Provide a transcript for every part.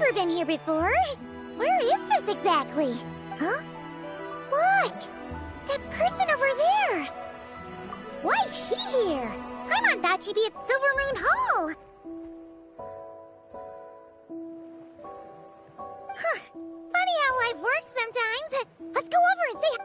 never been here before. Where is this exactly? Huh? Look! That person over there! Why is she here? Paimon thought she'd be at Silvermoon Hall! Huh. Funny how life works sometimes. Let's go over and see.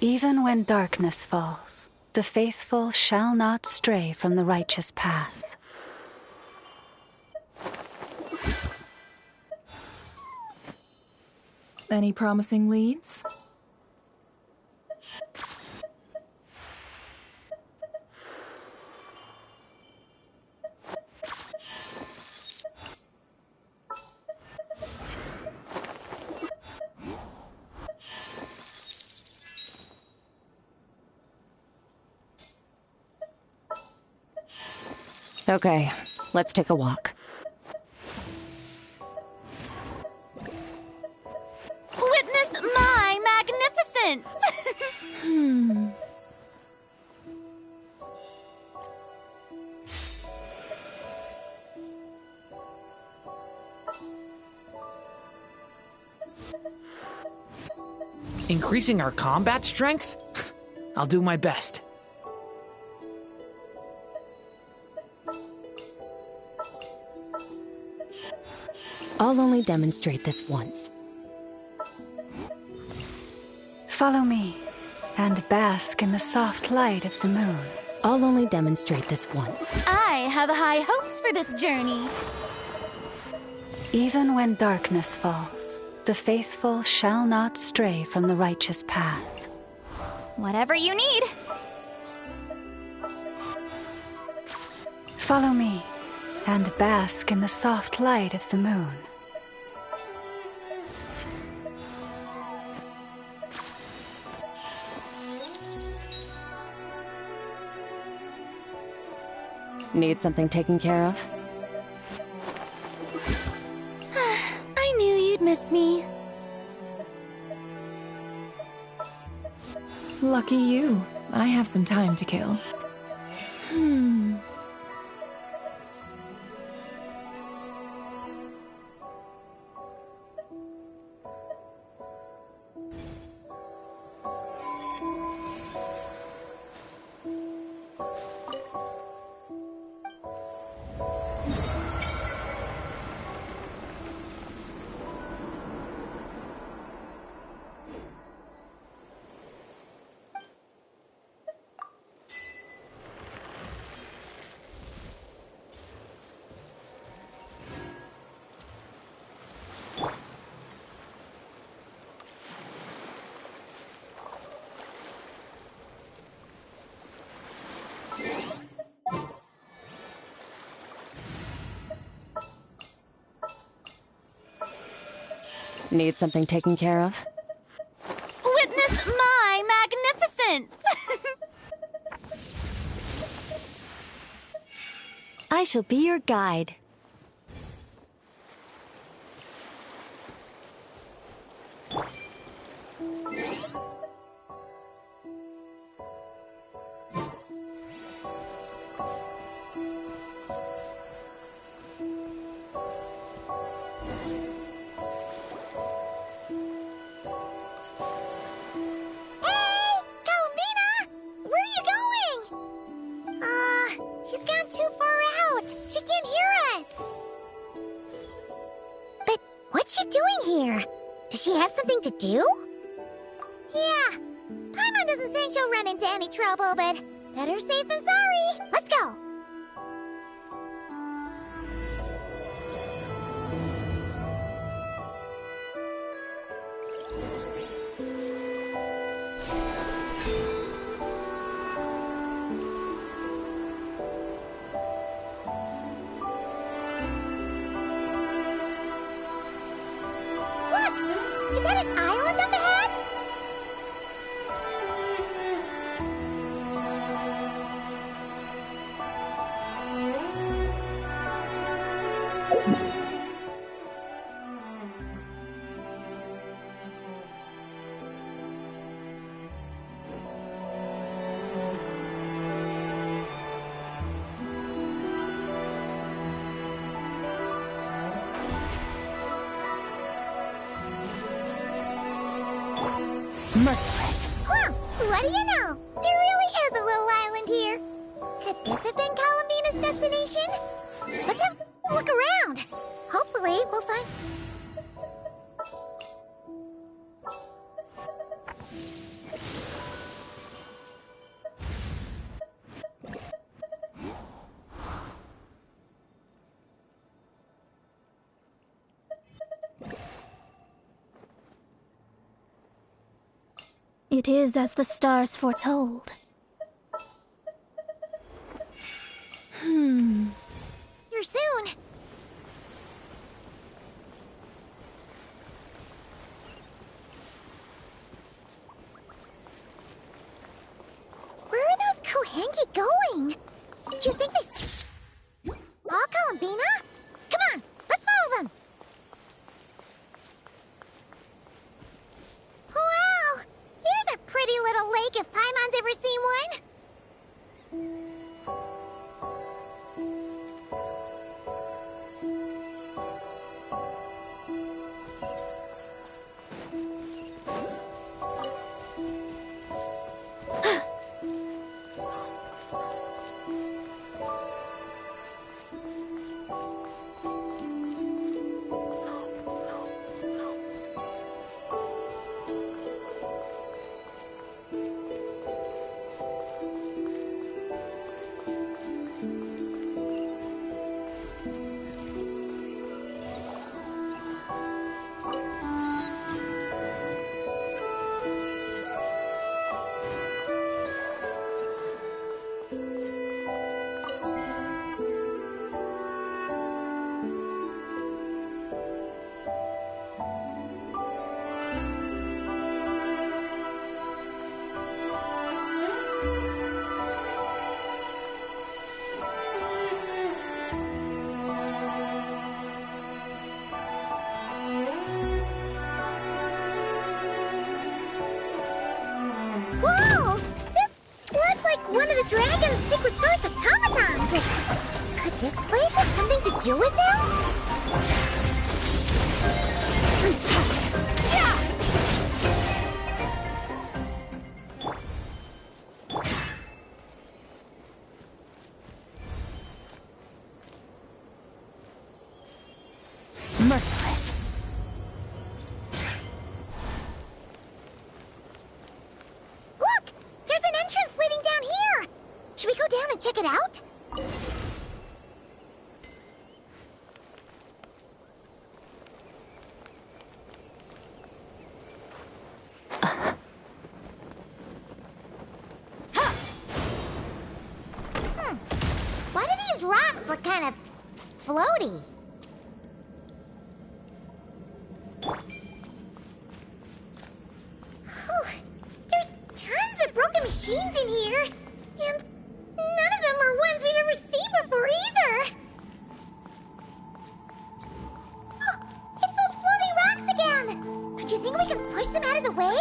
Even when darkness falls, the faithful shall not stray from the righteous path. Any promising leads? Okay, let's take a walk. Witness my magnificence! Increasing our combat strength? I'll do my best. I'll only demonstrate this once. Follow me, and bask in the soft light of the moon. I'll only demonstrate this once. I have high hopes for this journey. Even when darkness falls, the faithful shall not stray from the righteous path. Whatever you need. Follow me, and bask in the soft light of the moon. Need something taken care of? I knew you'd miss me. Lucky you. I have some time to kill. Need something taken care of? Witness my magnificence! I shall be your guide. She's gone too far out. She can't hear us. But what's she doing here? Does she have something to do? Yeah, Paimon doesn't think she'll run into any trouble, but better safe than sorry. Let's go. Is that an island up ahead? What do you know? There really is a little island here. Could this have been Columbina's destination? Let's have a look around. Hopefully, we'll find... It is as the stars foretold. You're soon. Where are those Kohenki going? Do you think they... All Columbina? Come on, let's follow them. Wow, here's a pretty little lake if Paimon's ever seen one. Whoa! This looks like one of the dragon's secret source automatons. Could this place have something to do with them? Merciless. Look! There's an entrance leading down here! Should we go down and check it out? Why do these rocks look kind of floaty? There's tons of broken machines in here, and none of them are ones we've ever seen before either. Oh, it's those floating rocks again! Do you think we can push them out of the way?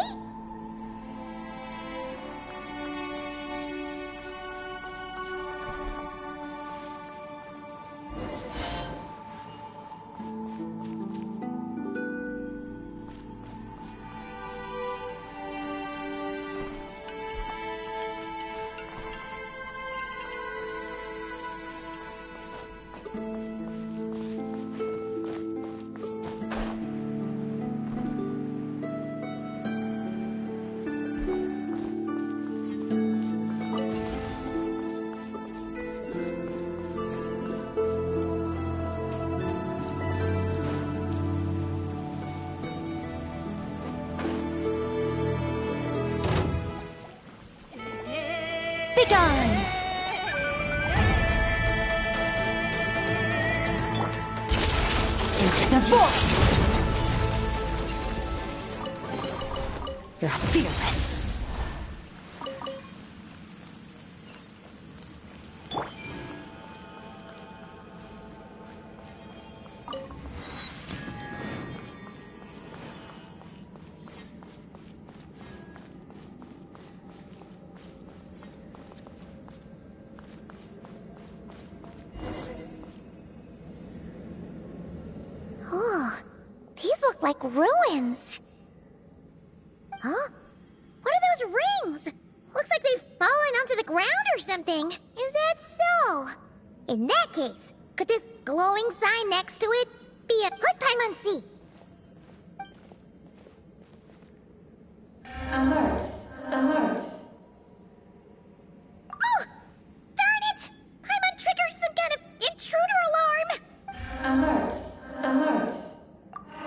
Begone! Into the void! You're fearless. Oh, these look like ruins. Huh? What are those rings? Looks like they've fallen onto the ground or something. Is that so? In that case, could this glowing sign next to it be a Hood Paimon C? Alert! Alert! Oh! Darn it! Paimon triggered some kind of intruder alarm! Alert! Alert!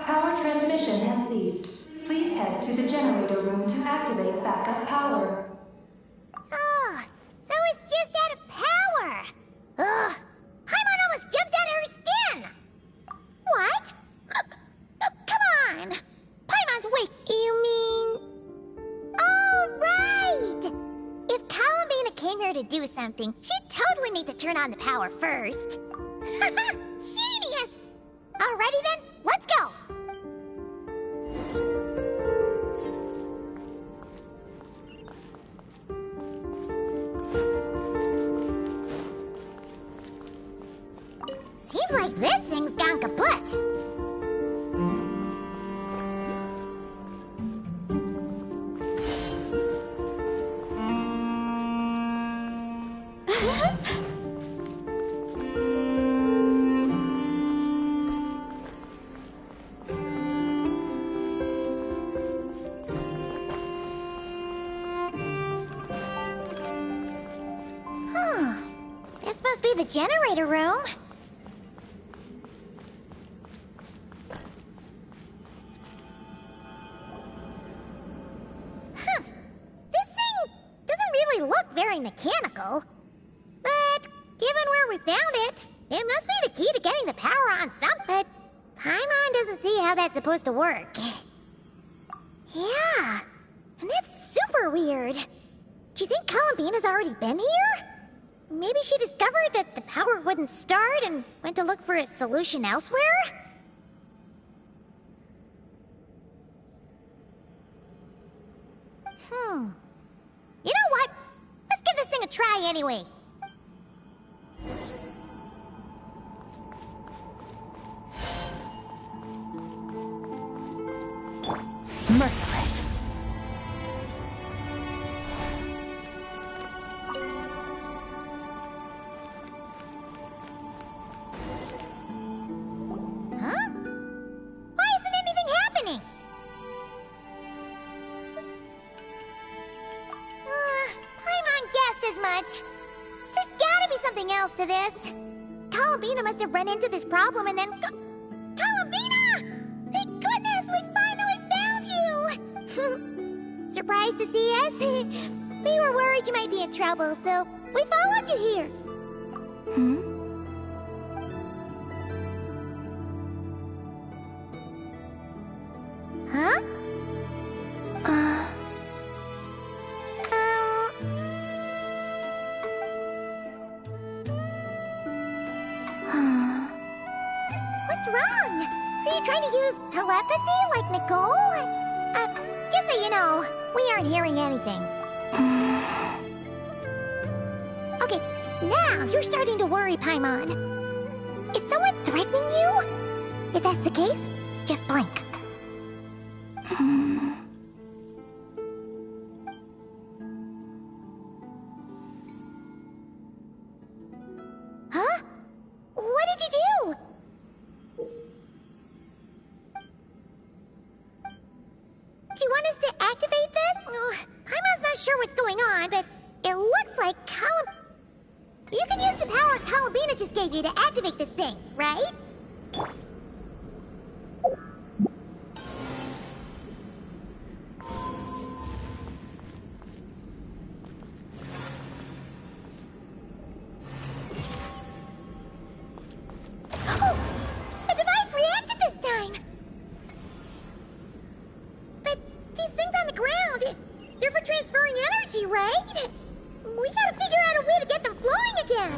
Power transmission has ceased. Please head to the generator room to activate backup power. Oh, so it's just out of power! Ugh! Paimon almost jumped out of her skin! What? Come on! Paimon's weak! You mean... Oh, right! If Columbina came here to do something, she'd totally need to turn on the power first. Haha! Genius! Alrighty then, let's go! Seems like this thing's gone kaput. This must be the generator room. This thing doesn't really look very mechanical. But given where we found it, it must be the key to getting the power on something. But Paimon doesn't see how that's supposed to work. Yeah, and that's super weird. Do you think Columbina's already been here? Maybe she discovered that the power wouldn't start and went to look for a solution elsewhere? You know what? Let's give this thing a try anyway. Merciless. Huh? Why isn't anything happening? Paimon guessed as much. There's gotta be something else to this. Columbina must have run into this problem and then... Columbina! Thank goodness we finally found you! Surprised to see us? We were worried you might be in trouble, so we followed you here. Huh? What's wrong? Are you trying to use telepathy like Nicole? Just so you know, we aren't hearing anything. Okay, now you're starting to worry, Paimon. Is someone threatening you? If that's the case, just blink. Huh? What did you do? Do you want us to activate this? Paimon's not sure what's going on, but it looks like You can use the power Columbina just gave you to activate this thing, right? Oh! The device reacted this time! But these things on the ground, they're for transferring energy, right? We gotta figure out a way to get them flowing again!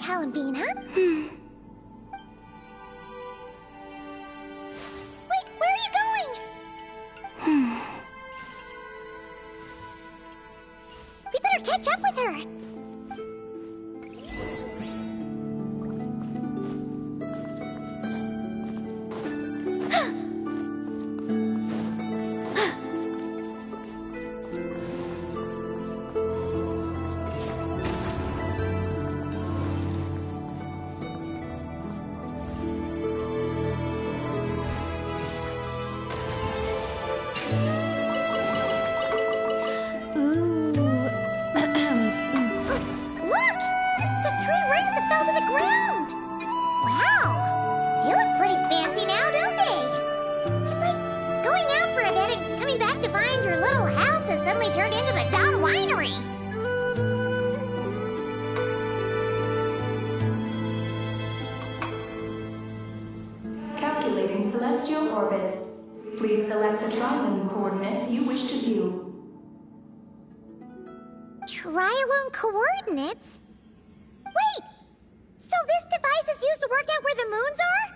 Talon Bean, huh? Wait, where are you going? We better catch up with her. Look! The 3 rings that fell to the ground! Wow! They look pretty fancy now, don't they? It's like going out for a bit and coming back to find your little house has suddenly turned into the Dot Winery. Calculating celestial orbits. Please select the triline coordinates you wish to view. Trilone coordinates? Wait! So this device is used to work out where the moons are?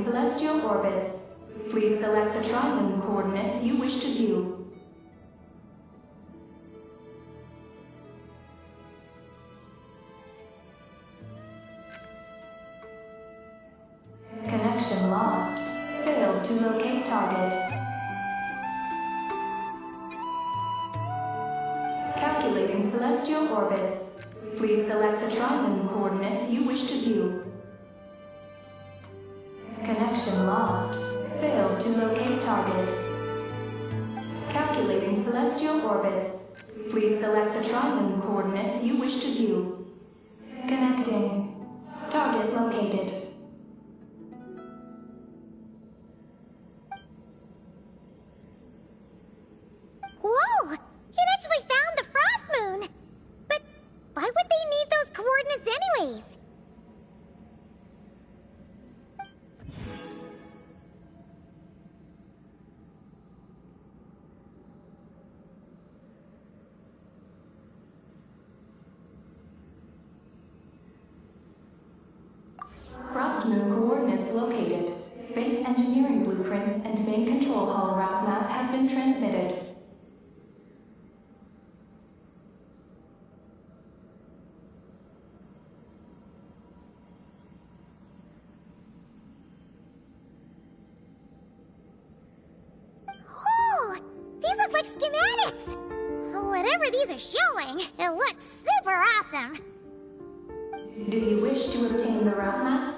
Calculating celestial orbits. Please select the trigon coordinates you wish to view. Connection lost. Failed to locate target. Calculating celestial orbits. Please select the trigon coordinates you wish to view. Connection lost. Failed to locate target. Calculating celestial orbits. Please select the trigon coordinates you wish to view. Connecting. Target located. Whoa! It actually found the frost moon! But why would they need those coordinates anyways? Frost Moon coordinates located. Base engineering blueprints and main control hall route map have been transmitted. Oh! These look like schematics! Whatever these are showing, it looks super awesome! Do you wish to obtain the route map?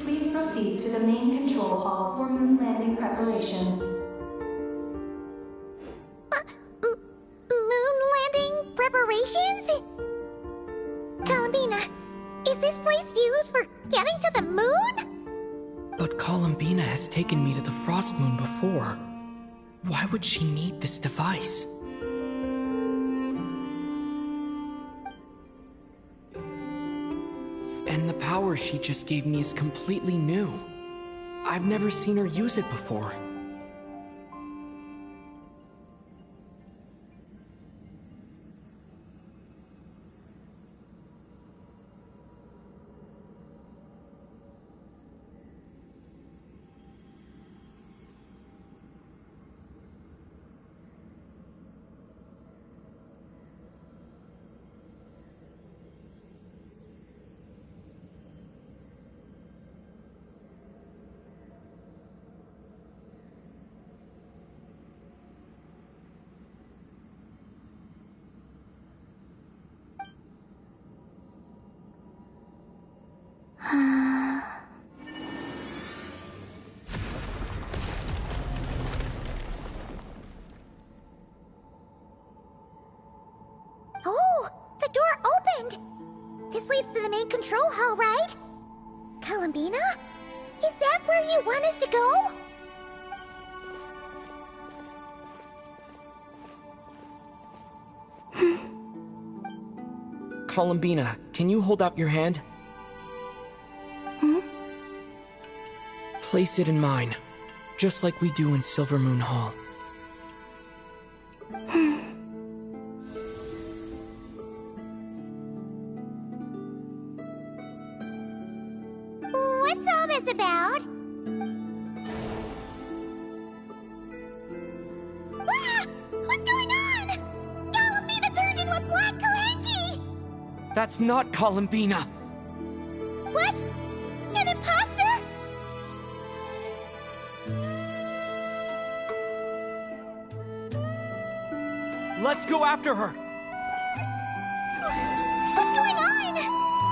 Please proceed to the main control hall for moon landing preparations. Moon landing preparations? Columbina, is this place used for getting to the moon? But Columbina has taken me to the Frost Moon before. Why would she need this device? And the power she just gave me is completely new. I've never seen her use it before. Oh, the door opened! This leads to the main control hall, right? Columbina? Is that where you want us to go? Columbina, can you hold out your hand? Place it in mine, just like we do in Silver Moon Hall. What's all this about? Ah! What's going on? Columbina turned into a black Kalanki! That's not Columbina! What? An imposter? Let's go after her! What's going on?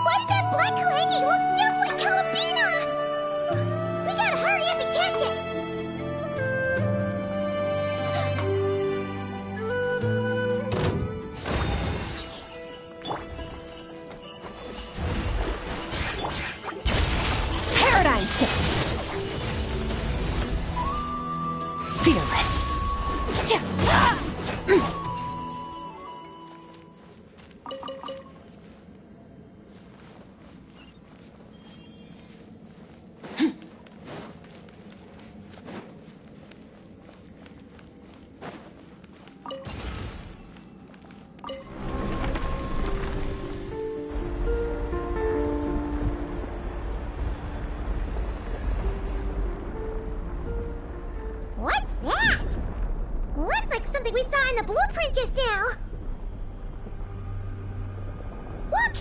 Why did that black Kalanki look just like Columbina? We gotta hurry up and catch it! Paradigm shift! Fearless! in the blueprint just now. Look!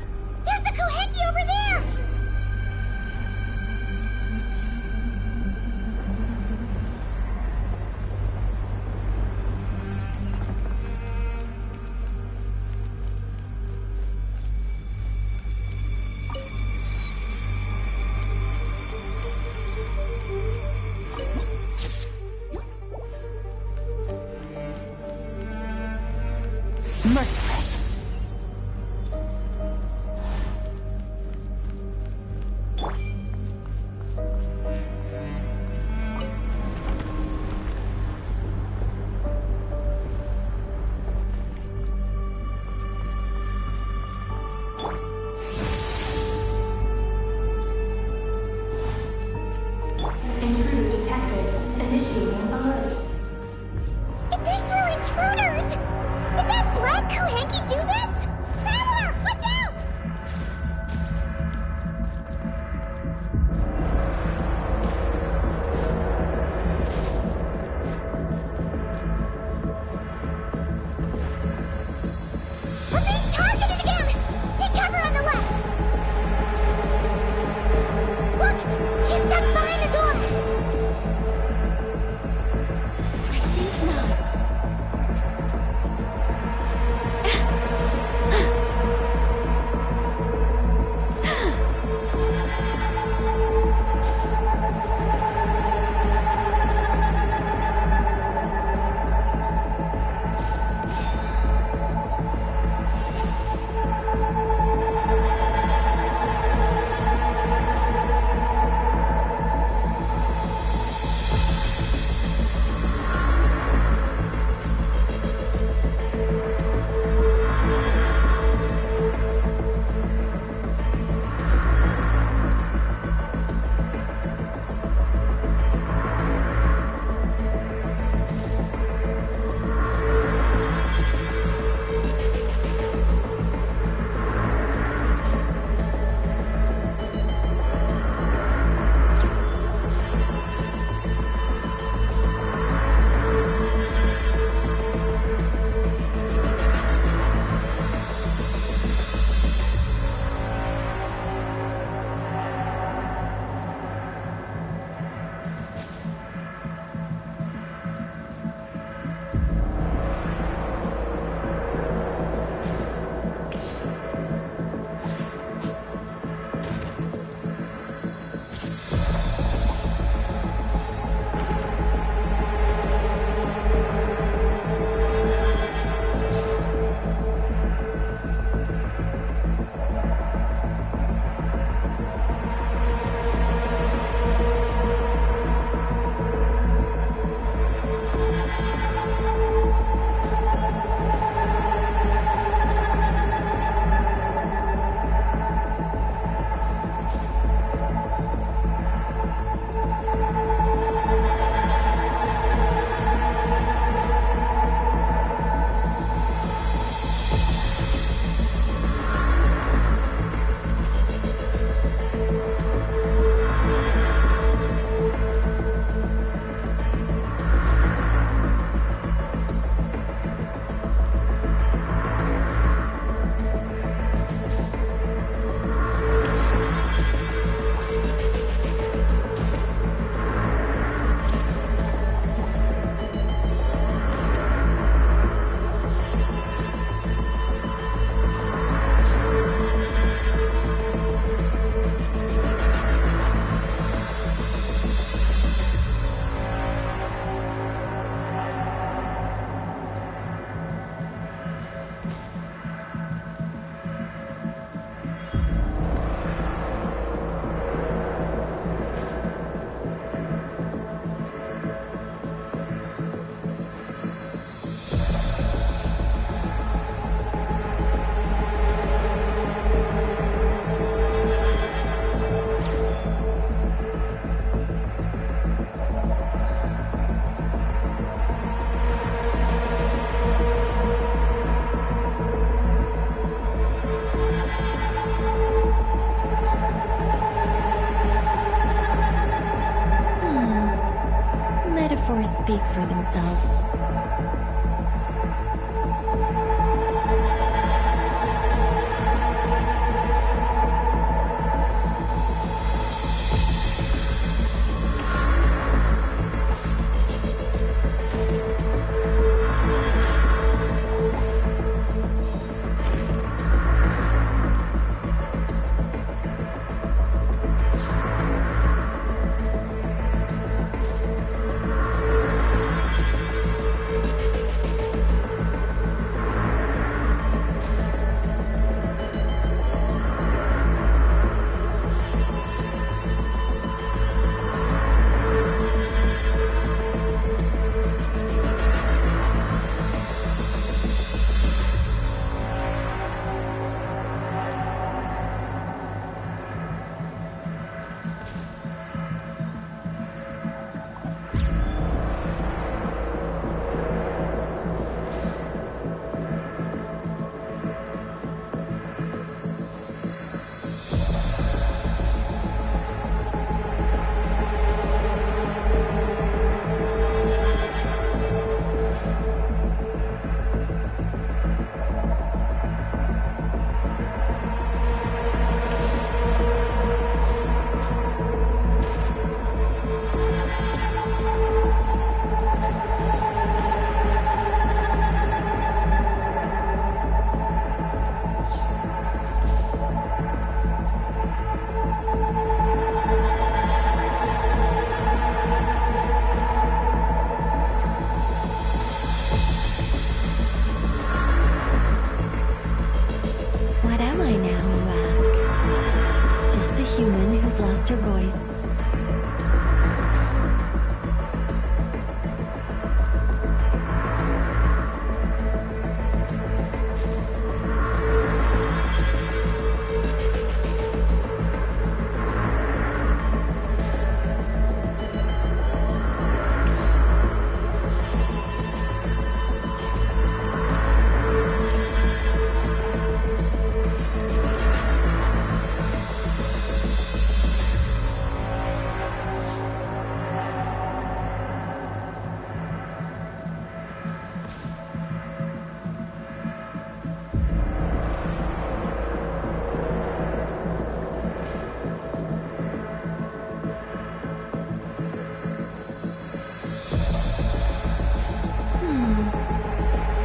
There's the Koheki over there! Merciless. Intruder detected. Initiating alert. It thinks we're intruders! Did that black Koheki do this? Traveler, watch out! We're being targeted again! Take cover on the left! Look! She's stuck behind the door! I think not. Metaphors speak for themselves. human who's lost her voice.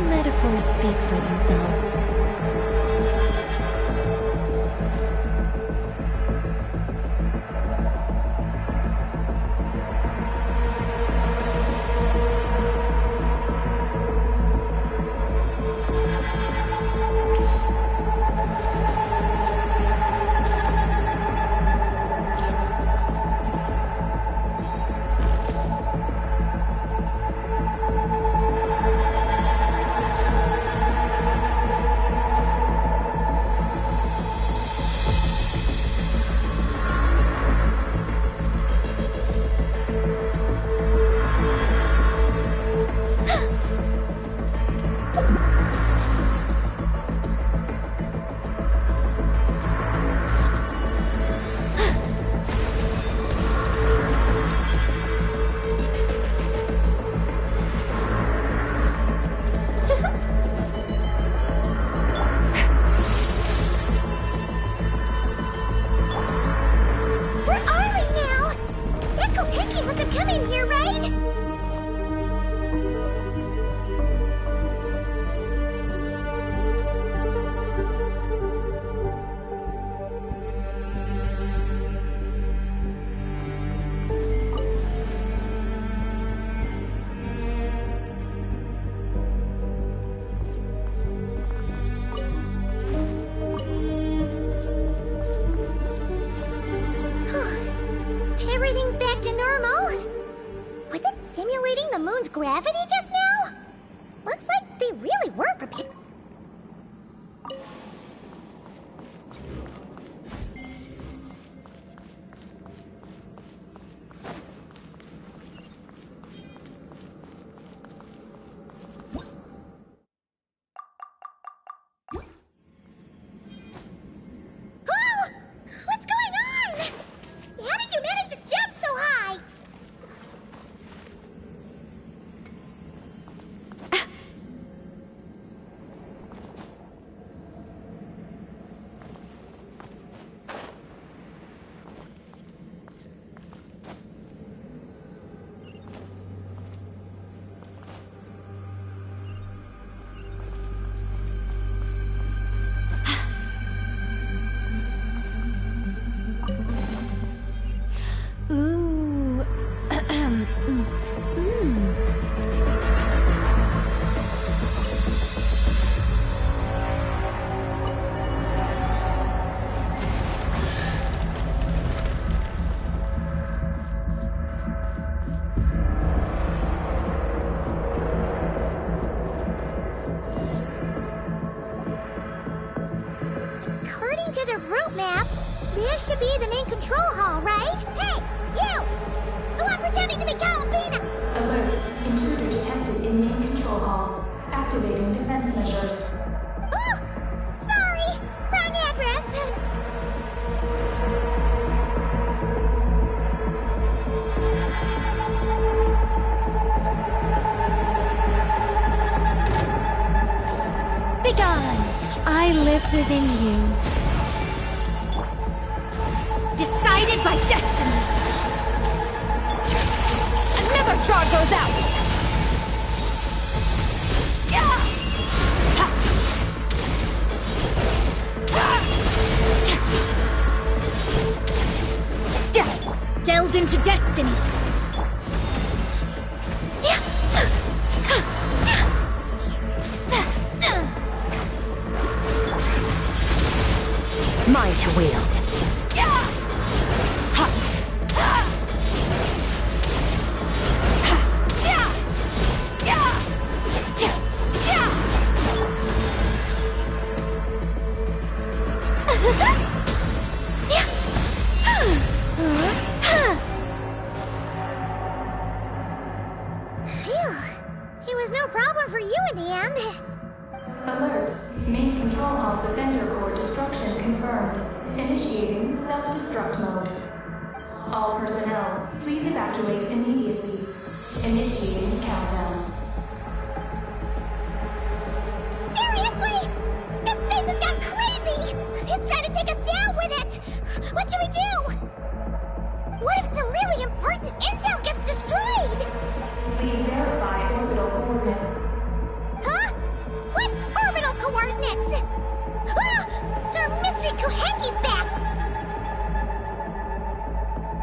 Metaphors speak for themselves. Everything's back to normal. Was it simulating the moon's gravity just now? Looks like they really were prepared. Ooh. According to the route map, this should be the main control hall, right? Hey, you! The one pretending to be Calabina! Alert. Intruder detected in main control hall. Activating defense measures. Oh! Sorry! Wrong address! Begone! I live within you. Decided by destiny! Another star goes out! Delve into destiny! Mine to wield. again. Alert. Main control hall defender core destruction confirmed. Initiating self-destruct mode. All personnel, please evacuate immediately. Initiating countdown. Seriously? This place has gone crazy! It's trying to take us down with it! What should we do? What if some really important intel gets destroyed? Please verify orbital coordinates. Huh? What orbital coordinates? Ah! Our mystery Kuhenki's back!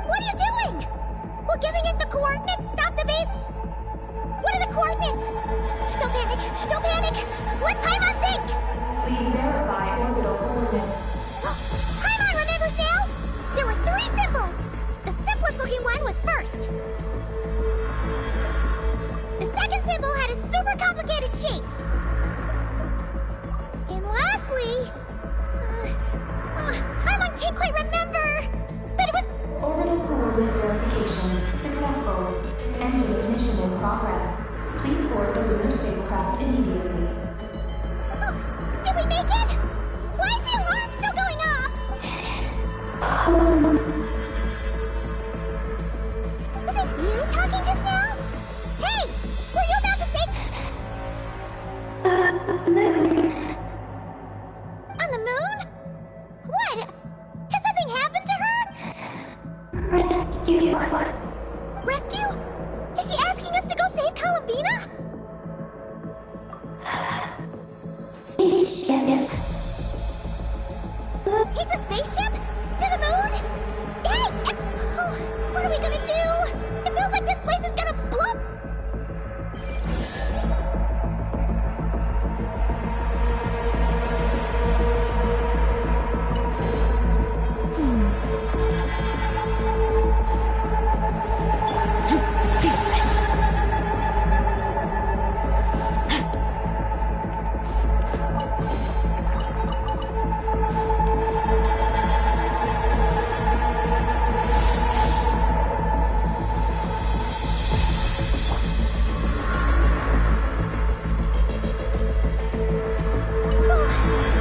What are you doing? Will giving it the coordinates stop the base? What are the coordinates? Don't panic! Don't panic! Let Paimon think! Please verify orbital coordinates. Paimon remembers now! There were 3 symbols! The simplest looking one was first. The second symbol had a super complicated shape. And lastly... Paimon can't quite remember! But it was... Orbital coordinate verification successful. Engine ignition in progress. Please board the lunar spacecraft immediately. Did we make it? Why is the alarm still going off? Was it you talking just now? Hey! Were you about to say... On the moon? What? Has something happened to her? Rescue? Is she asking us to go save Columbina? Take the spaceship? To the moon? Hey, what are we gonna do? It feels like this place is gonna blow...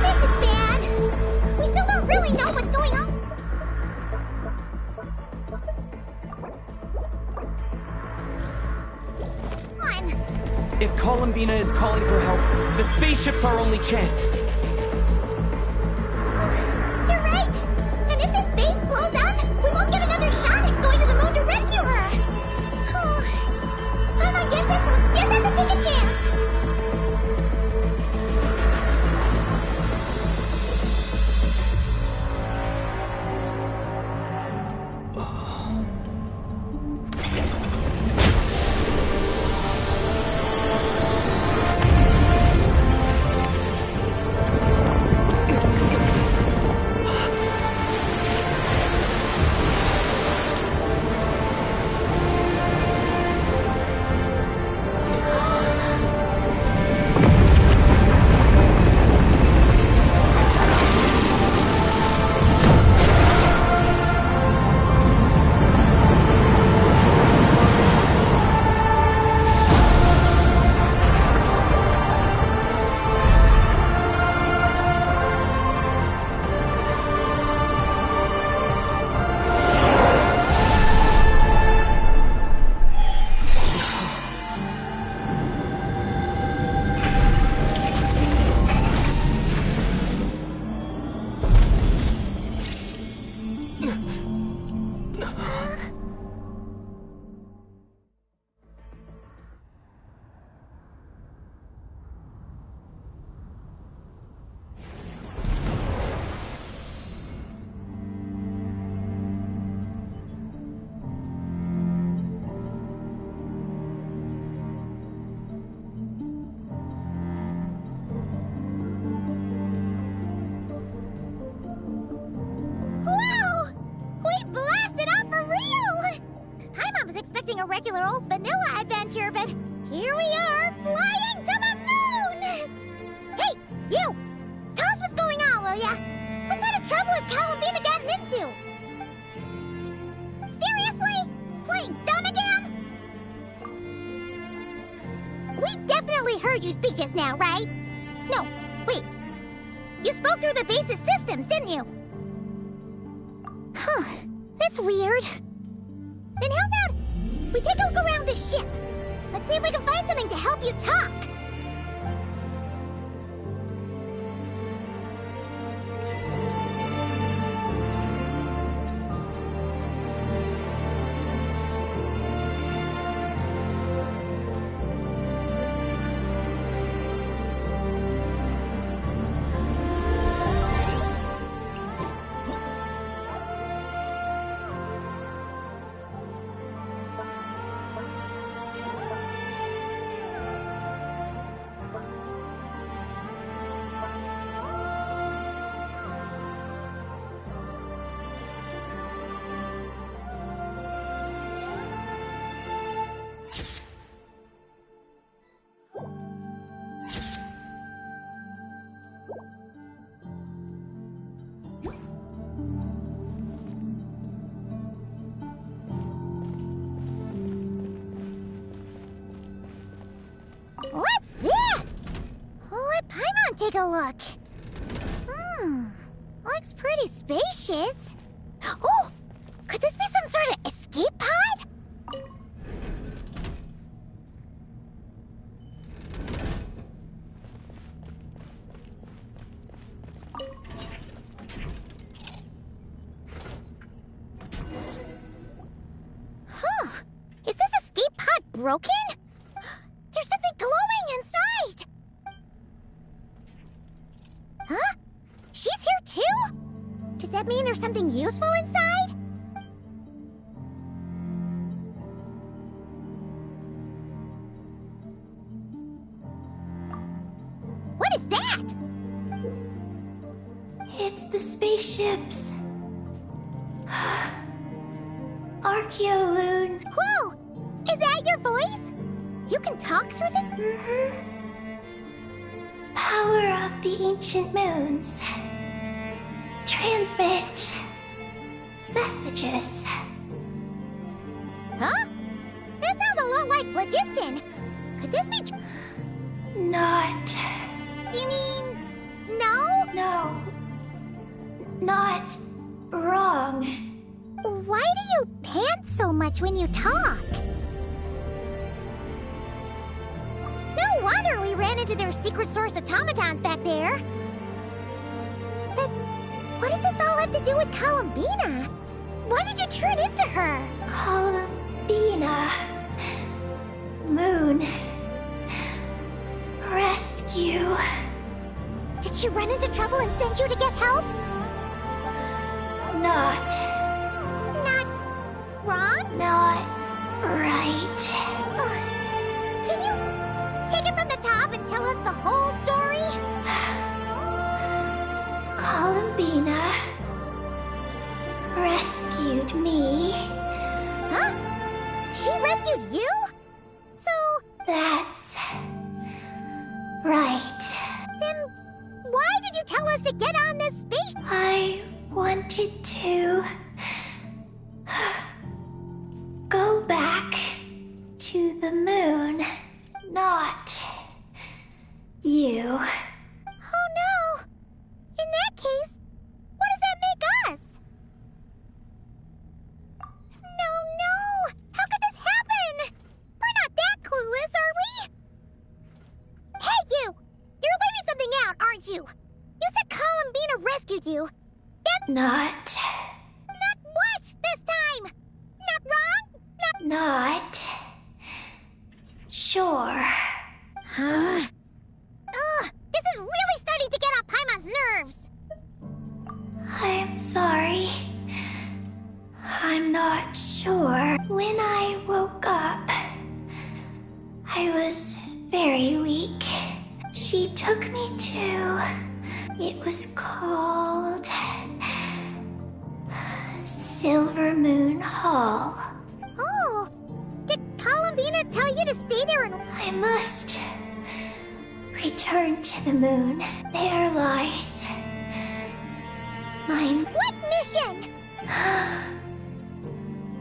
This is bad. We still don't really know what's going on. If Columbina is calling for help, the spaceship's our only chance. You're right. And if this base blows up, we won't get another shot at going to the moon to rescue her. Paimon guesses we'll just have to take a chance. A regular old vanilla adventure, but here we are, flying to the moon! Hey, you! Tell us what's going on, will ya? What sort of trouble has Columbina gotten into? Seriously? Playing dumb again? We definitely heard you speak just now, right? No, wait. You spoke through the base's systems, didn't you? Huh, that's weird. Then how about we take a look around the ship? Let's see if we can find something to help you talk. What's this? Let Paimon take a look. Looks pretty spacious. Oh, could this be some sort of escape pod? Huh, is this escape pod broken? There's something glowing inside! Huh? She's here too? Does that mean there's something useful inside? What is that? It's the spaceships. Archeoloon. Whoa! Is that your voice? You can talk through this? Mm-hmm. Power of the ancient moons. Transmit messages. Huh? That sounds a lot like phlogiston. Could this be Not. Do you mean... no? No. Not wrong. Why do you pant so much when you talk? No wonder we ran into their secret source automatons back there. But what does this all have to do with Columbina? Why did you turn into her? Columbina. Moon. Rescue. Did she run into trouble and send you to get help? Not Wrong? Not right. Can you take it from the top and tell us the whole story? Columbina rescued me. Huh? She rescued you? So... That's right. then why did you tell us to get on this space? I wanted to go back to the moon, not you. Oh no! In that case, what does that make us? No! How could this happen? We're not that clueless, are we? Hey, you! You're leaving something out, aren't you? You said Columbina rescued you. Not What this time? Not wrong? Not sure. Ugh, this is really starting to get on Paimon's nerves. I'm sorry. I'm not sure. When I woke up, I was very weak. She took me to... it was called... Silver Moon Hall. Oh, did Columbina tell you to stay there and... I must return to the moon. There lies my... What mission?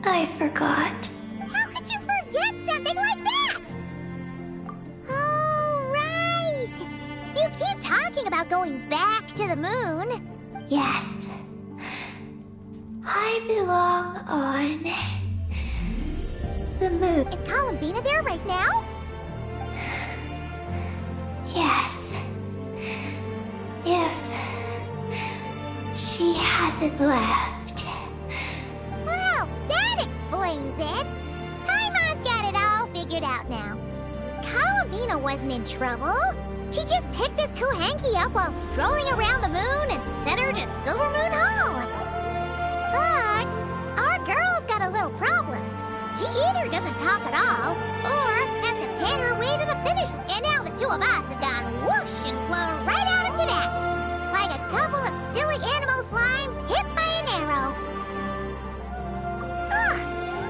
I forgot. How could you forget something like that? talking about going back to the moon. Yes. I belong on the moon. Is Columbina there right now? Yes. If she hasn't left. Well, that explains it. Paimon's got it all figured out now. Columbina wasn't in trouble. She just picked this Kuhanky up while strolling around the moon and sent her to Silver Moon Hall. But our girl's got a little problem. She either doesn't talk at all, or has to pan her way to the finish. And now the two of us have gone whoosh and flown right out into that. Like a couple of silly animal slimes hit by an arrow. Ugh!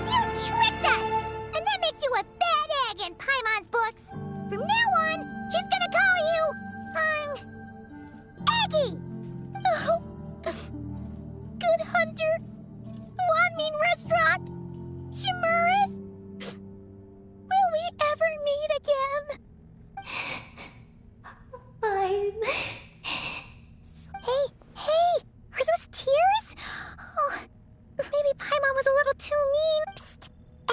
You tricked us! And that makes you a bad egg in Paimon's books. From now on, she's gonna call you, Aggie! Oh. Good Hunter. Wanmin Restaurant. Shimurith. Will we ever meet again? Hey, are those tears? Oh, maybe Paimon was a little too mean. Psst,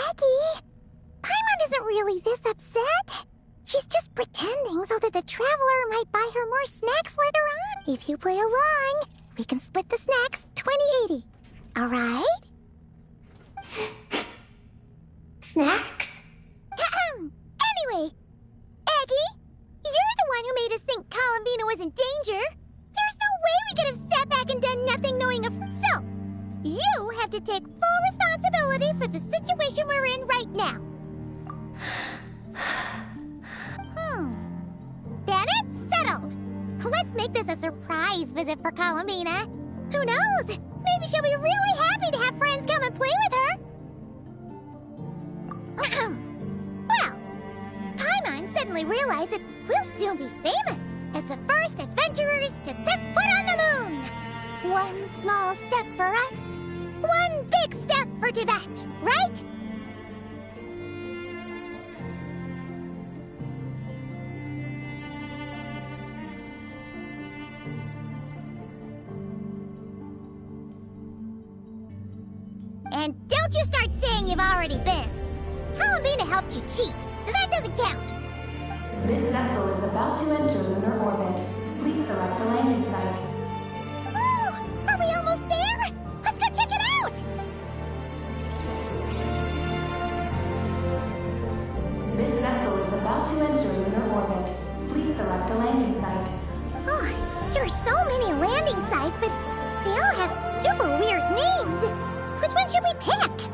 Aggie. Paimon isn't really this upset. She's just pretending so that the Traveler might buy her more snacks later on. If you play along, we can split the snacks 20-80. All right? Snacks? Anyway, Aggie, you're the one who made us think Columbina was in danger. There's no way we could have sat back and done nothing knowing of... So, you have to take full responsibility for the situation we're in right now. Then it's settled. Let's make this a surprise visit for Columbina. Who knows? Maybe she'll be really happy to have friends come and play with her. Well, Paimon suddenly realized that we'll soon be famous as the first adventurers to set foot on the moon. One small step for us, one big step for Tibet, right? And don't you start saying you've already been. Columbina helped you cheat, so that doesn't count. This vessel is about to enter lunar orbit. Please select a landing site. Oh, are we almost there? Let's go check it out! This vessel is about to enter lunar orbit. Please select a landing site. Oh, there are so many landing sites, but they all have super weird names. Which one should we pick?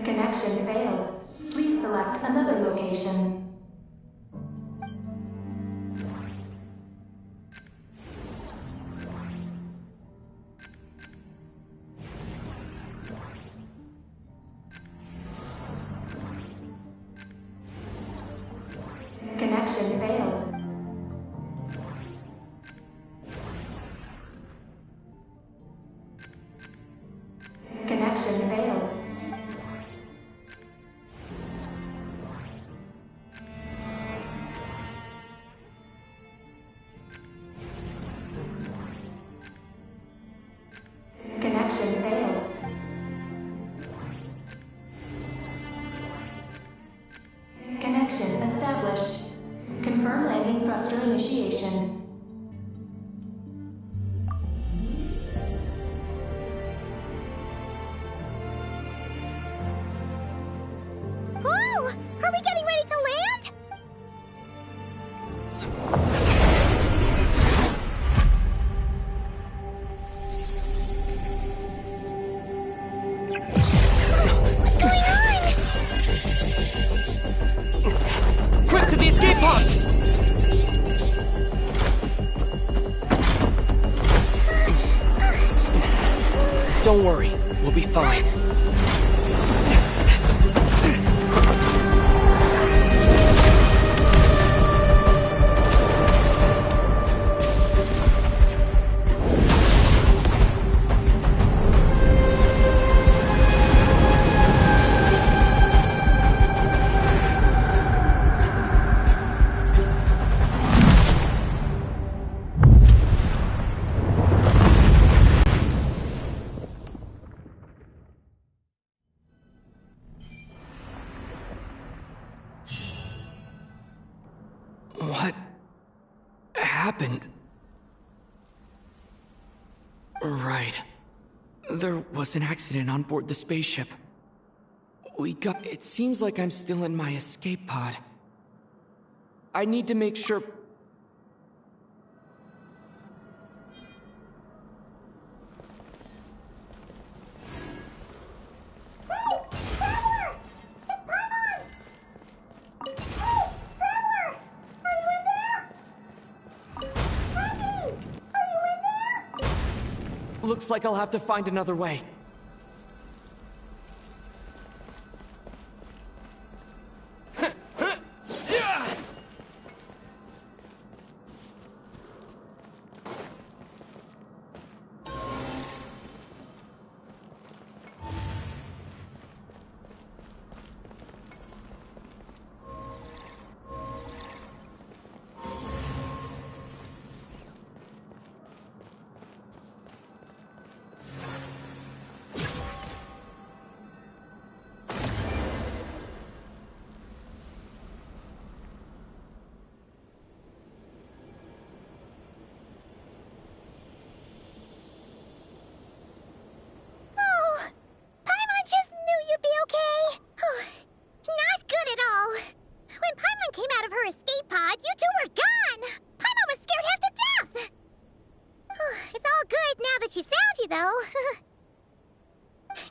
Connection failed. Please select another location. Connection failed. Connection failed. Connection failed. Connection Are we getting ready to land? What's going on? Quick to the escape pods! Don't worry, we'll be fine. What happened? Right. There was an accident on board the spaceship. It seems like I'm still in my escape pod. I need to make sure... Looks like I'll have to find another way.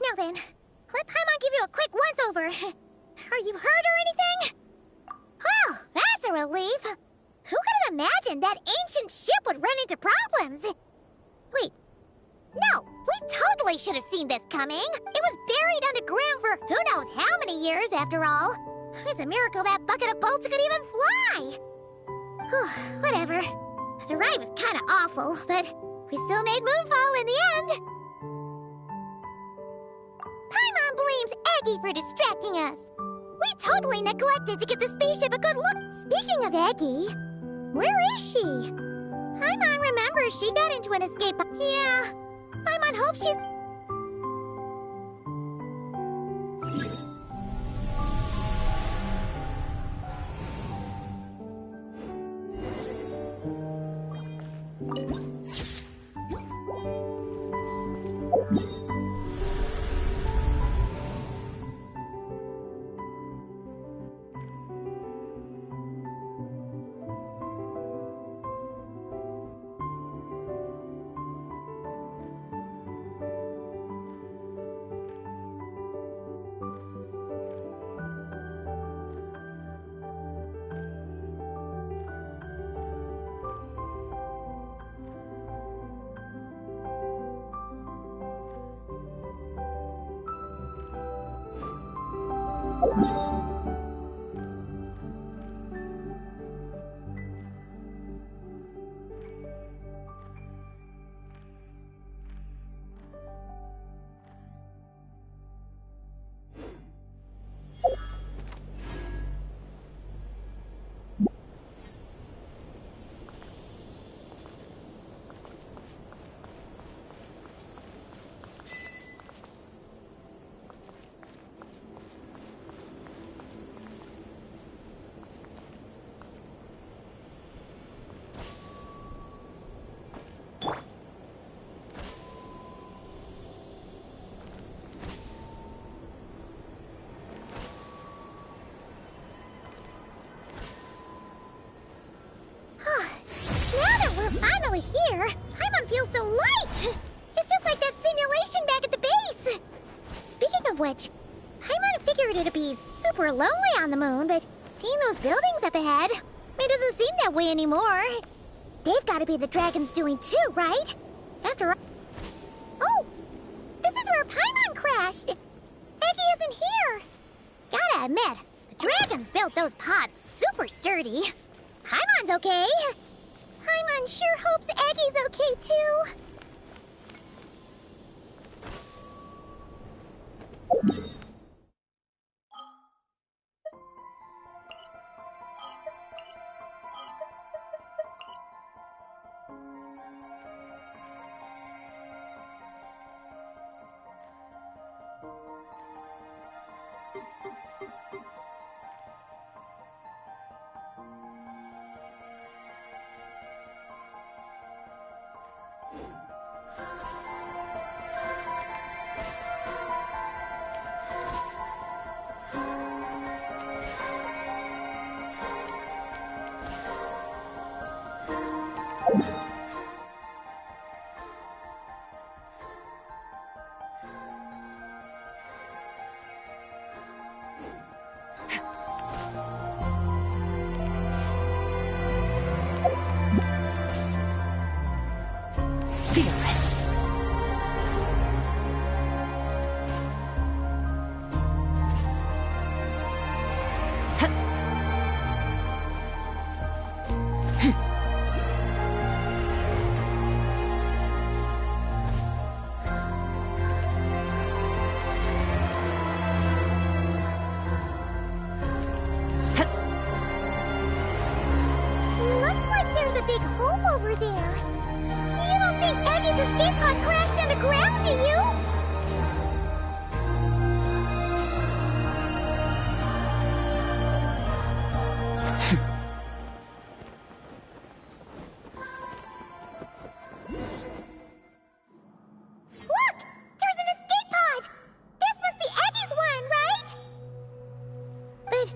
Now then, let Paimon give you a quick once-over. Are you hurt or anything? Well, that's a relief. Who could have imagined that ancient ship would run into problems? Wait. No, we totally should have seen this coming. It was buried underground for who knows how many years, after all. It's a miracle that bucket of bolts could even fly. Whatever. The ride was kind of awful, but we still made Moonfall in the end. Paimon blames Eggy for distracting us. We totally neglected to give the spaceship a good look. Speaking of Eggy, where is she? Paimon remembers she got into an escape. Yeah, Paimon hopes she's... a light! It's just like that simulation back at the base! Speaking of which, Paimon figured it'd be super lonely on the moon, but seeing those buildings up ahead, it doesn't seem that way anymore. They've gotta be the dragon's doing too, right? After all... Oh! This is where Paimon crashed! Eggy isn't here! Gotta admit, the dragons built those pods super sturdy. Paimon's okay. Paimon sure hopes Eggy's okay too. Big hole over there. You don't think Eggy's escape pod crashed underground, do you? Look! There's an escape pod! This must be Eggy's one, right? But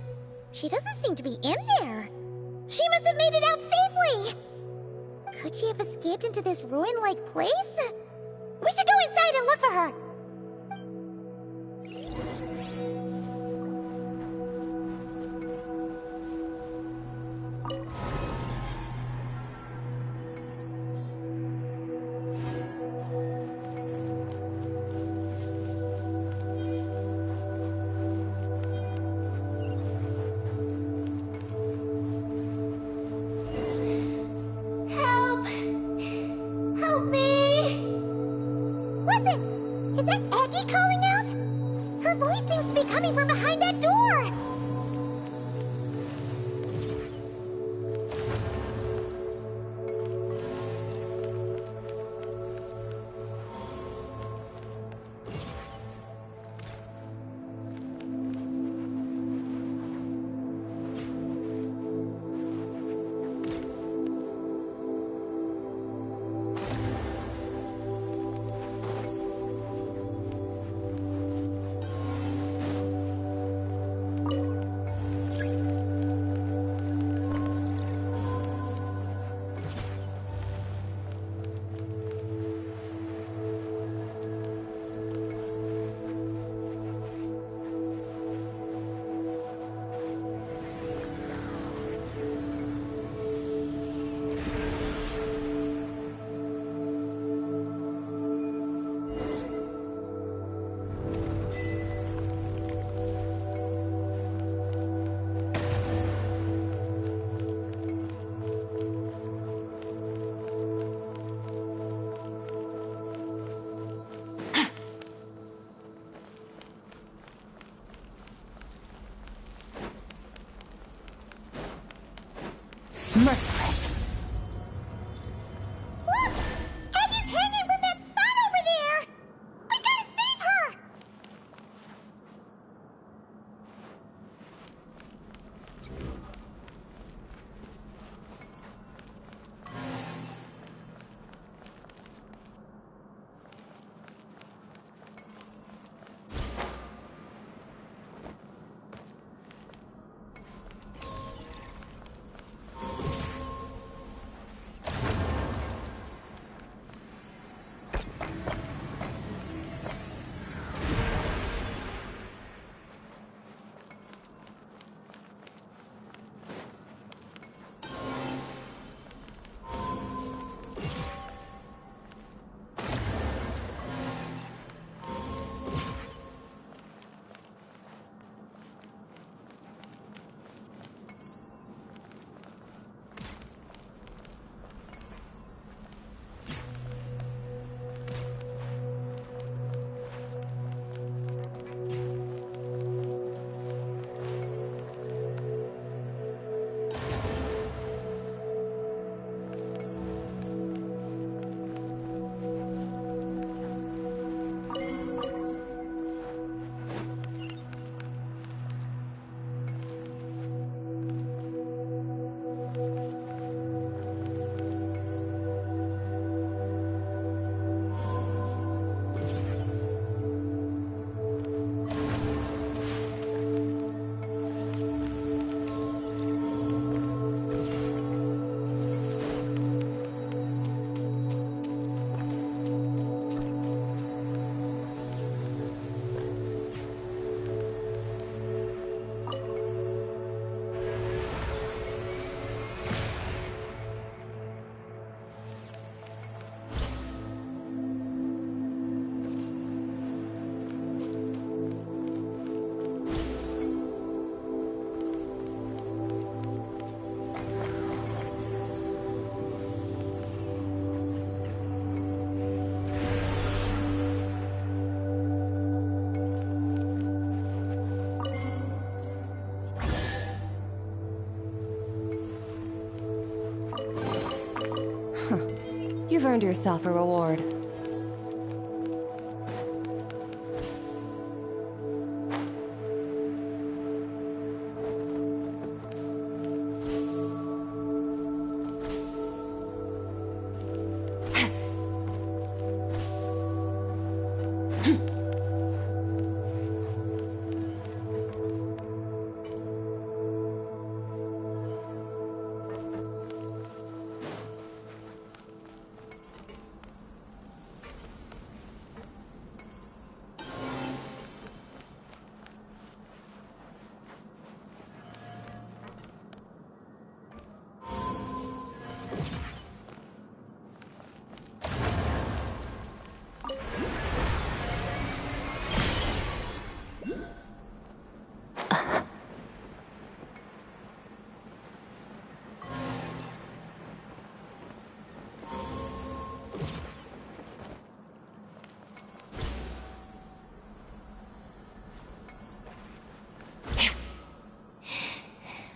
she doesn't seem to be in there. She must have made it out safely! Could she have escaped into this ruin-like place? We should go inside and look for her! Is that Eggy calling out? Her voice seems to be coming from behind that door! Merciless. Look! Eggy's hanging from that spot over there! We gotta save her! earned yourself a reward.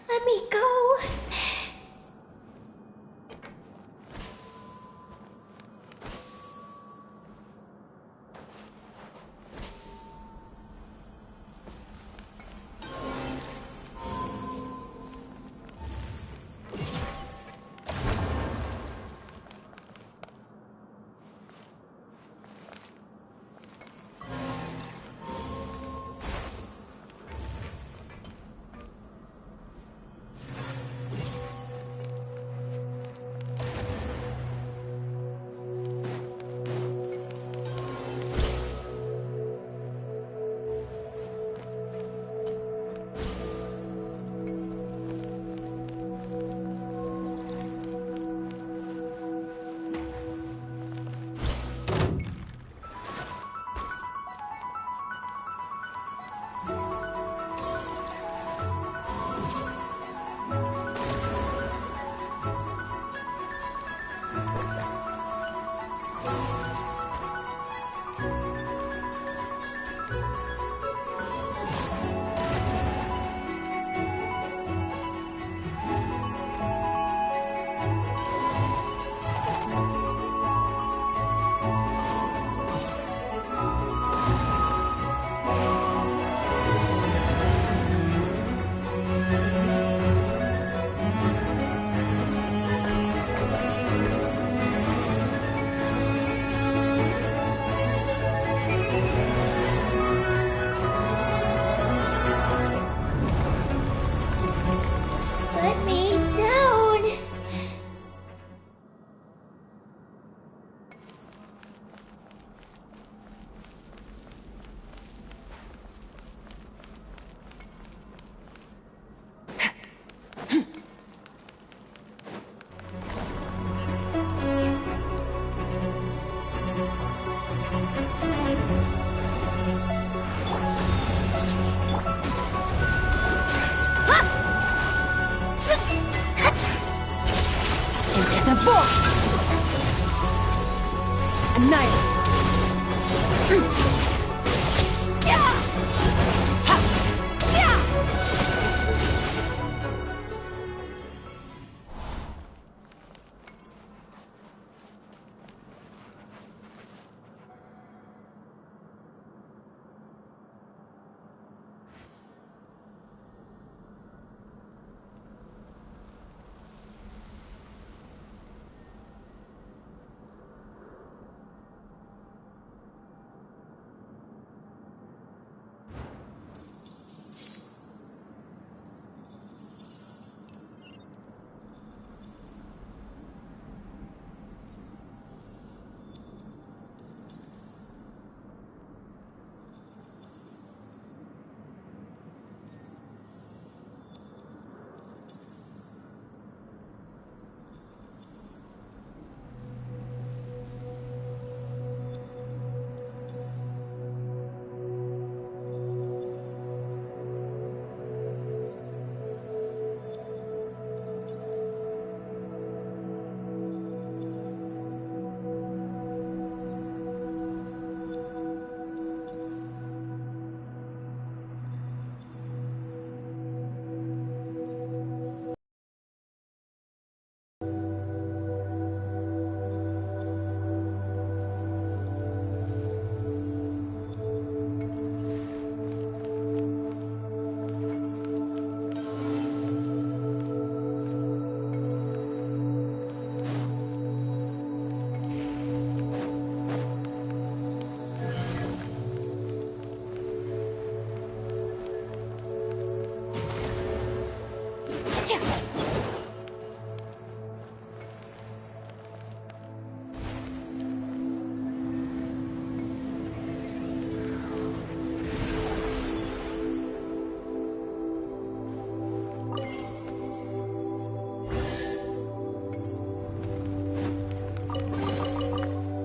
Let me go. Let me down. Into the void! Annihilate!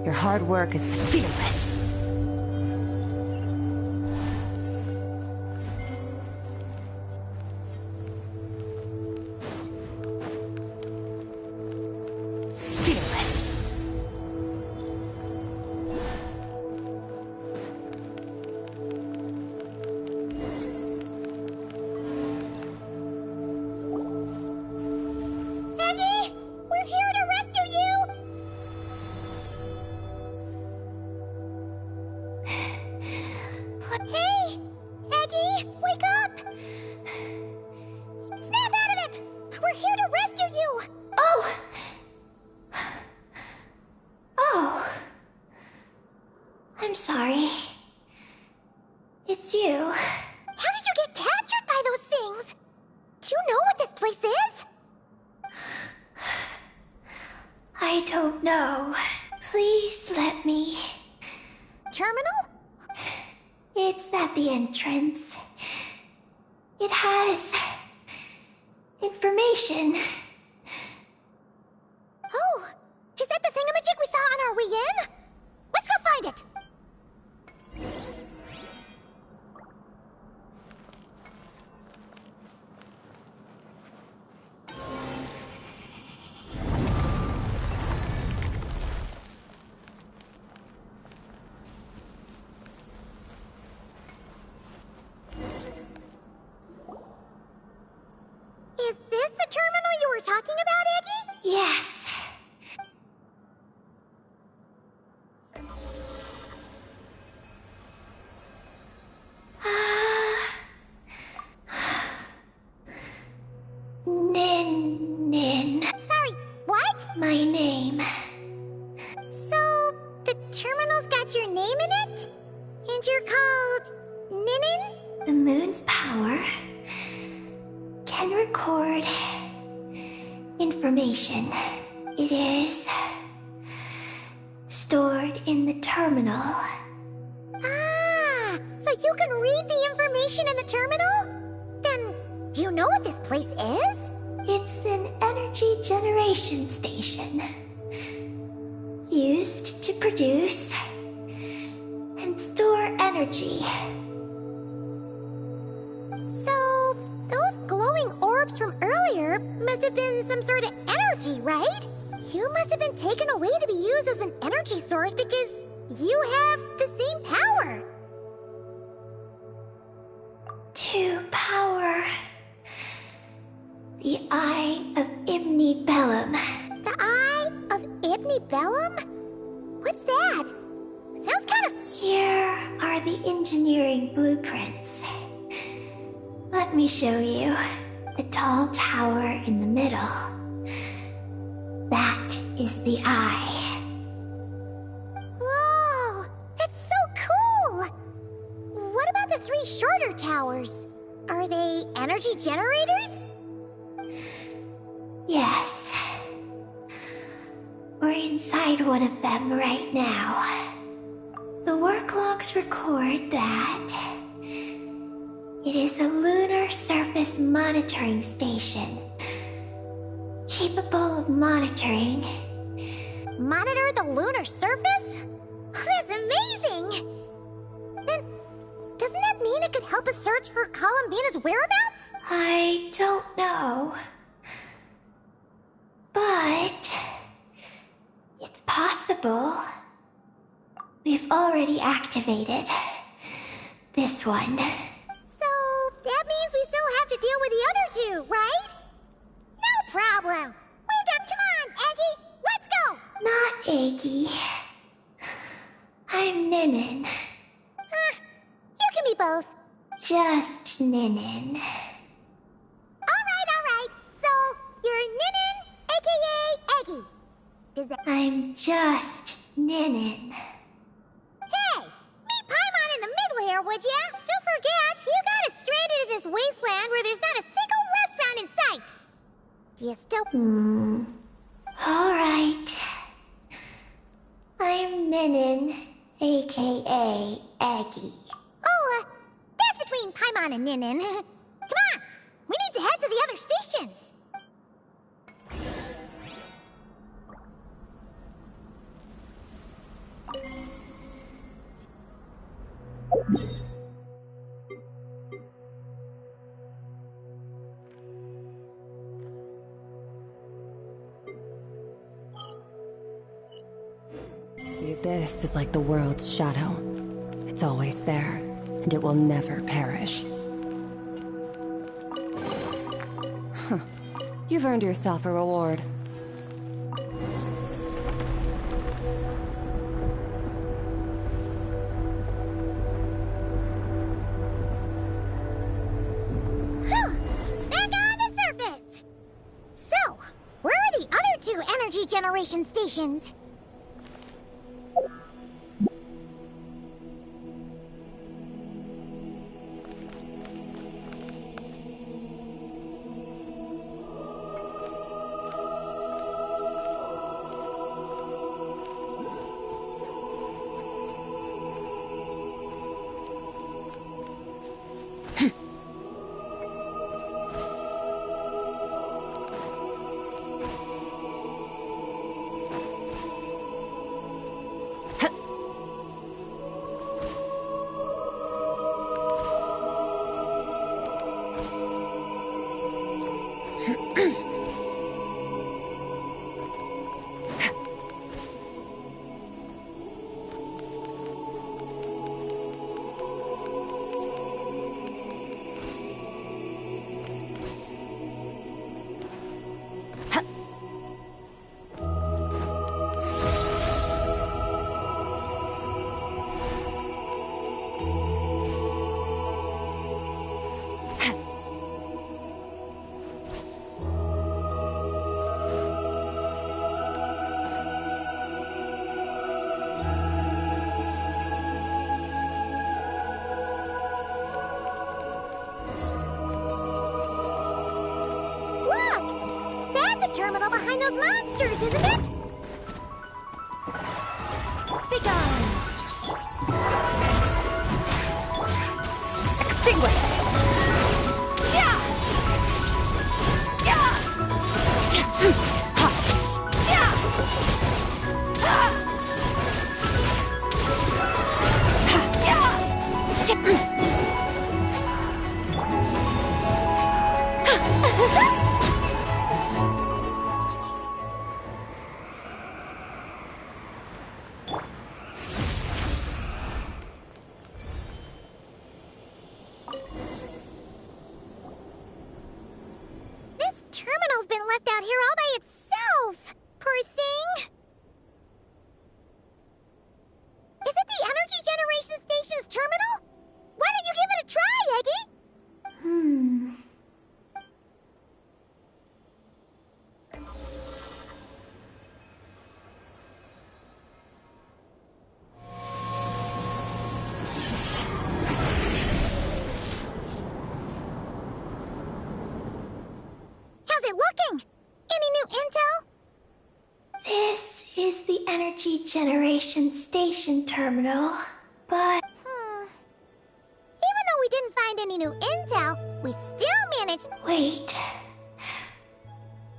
Your hard work is fearless. Aggie! We're here to rescue you! Hey! Aggie, wake up! Snap out of it! We're here to rescue you! Oh! Oh. I'm sorry. It's you. How did you get captured by those things? Do you know what this place is? I don't know. Please let me. Terminal? It's at the entrance. It has information. Oh, is that the thingamajig we saw on our way in? Let's go find it! Is this the terminal you were talking about, Aggie? Yes. Nin. Sorry, what? My name. So, the terminal's got your name in it? And you're called Ninin? The moon's power can record information. It is stored in the terminal. Ah, so you can read the information in the terminal? Then, do you know what this place is? It's an energy generation station used to produce and store energy. So, those glowing orbs from earlier must have been some sort of energy, right? You must have been taken away to be used as an energy source because you have the same power. To power the Eye of Bellum. The Eye of Bellum? What's that? Sounds kind of... Here are the engineering blueprints. Let me show you the tall tower in the middle. That is the eye. Whoa! That's so cool! What about the three shorter towers? Are they energy generators? Yes. We're inside one of them right now. The work logs record that it is a lunar surface monitoring station, capable of monitoring. Monitor the lunar surface? That's amazing! Then, doesn't that mean it could help us search for Columbina's whereabouts? I don't know. But it's possible. We've already activated this one. So, that means we still have to deal with the other two, right? No problem! We're done, come on, Aggie! Let's go! Not Aggie. I'm Ninin. You can be both. Just Ninin. Alright. So, you're Ninin, aka Aggie. Is that... I'm just Ninin. Hey! Meet Paimon in the middle here, would ya? Don't forget, you got us stranded in this wasteland where there's not a single restaurant in sight. Do you still... Alright. I'm Ninin, aka Aggie. Oh, that's between Paimon and Ninin. Come on! We need to head to the other stations. The abyss is like the world's shadow. It's always there, and it will never perish. Huh. You've earned yourself a reward. Back on the surface! So, where are the other two energy generation stations? Terminal behind those monsters, isn't it? Begone! Extinguished! Yeah! Yeah! Yeah! This terminal's been left out here all by itself! Poor thing! Is it the energy generation station's terminal? Why don't you give it a try, Eggy? How's it looking? Any new intel? This is the energy generation station terminal, but Even though we didn't find any new intel, we still managed. wait.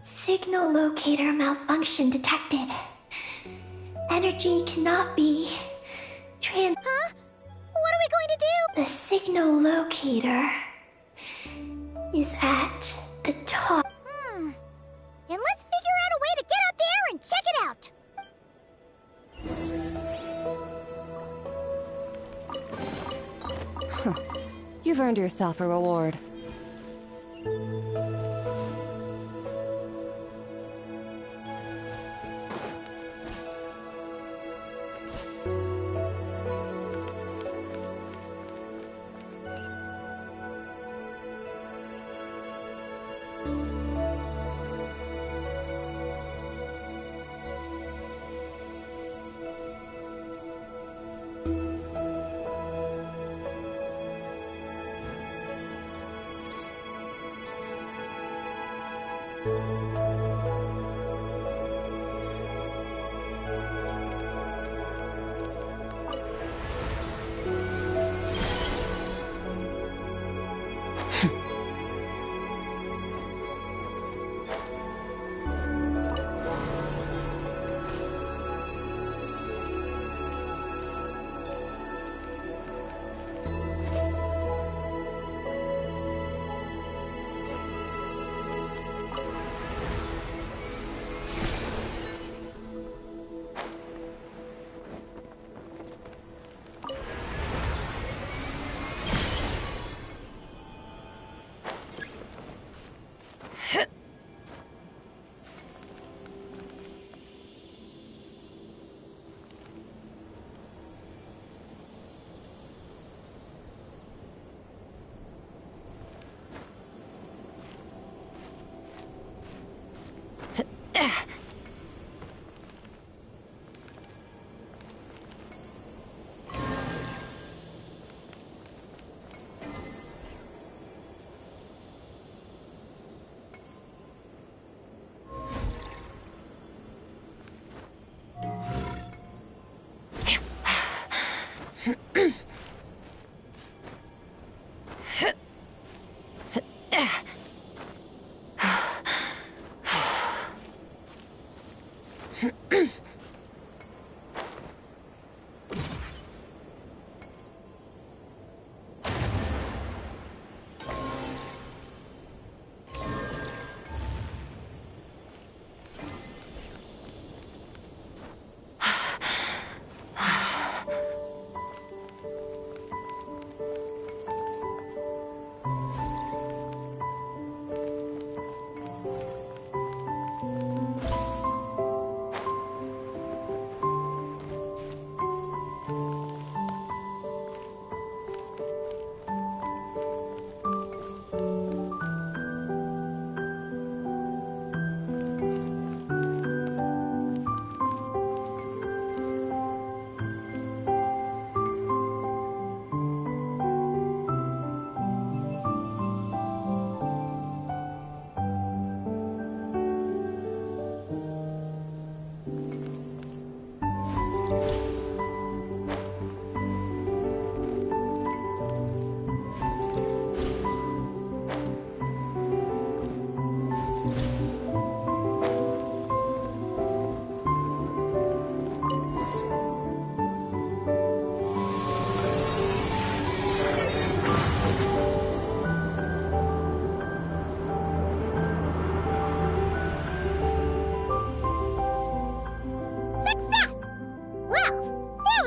Signal locator malfunction detected. Energy cannot be Huh? What are we going to do? The signal locator is at the top. Then let's figure out a way to get up there and check it out. You've earned yourself a reward.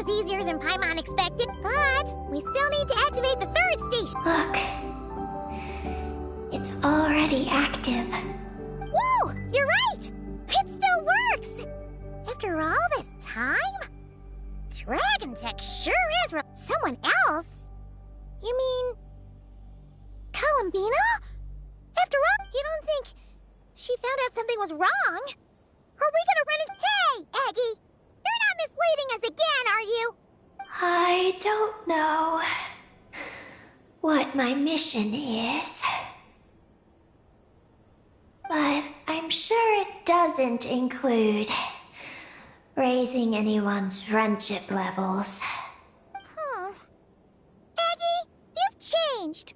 Easier than Paimon expected, but we still need to activate the third station. Look. It's already active. Whoa! You're right! It still works! After all this time? Dragon Tech sure is someone else? You mean... Columbina? After all, you don't think she found out something was wrong? Are we gonna run into... Hey, Aggie! You're not misleading us again, are you? I don't know what my mission is, but I'm sure it doesn't include raising anyone's friendship levels. Aggie, you've changed.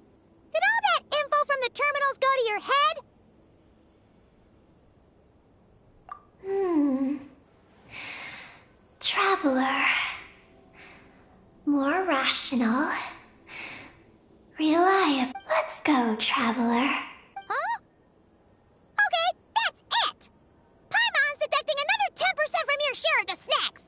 Did all that info from the terminals go to your head? Traveler. More rational. Reliable. Let's go, Traveler. Huh? Okay, that's it! Paimon's deducting another 10% from your share of the snacks!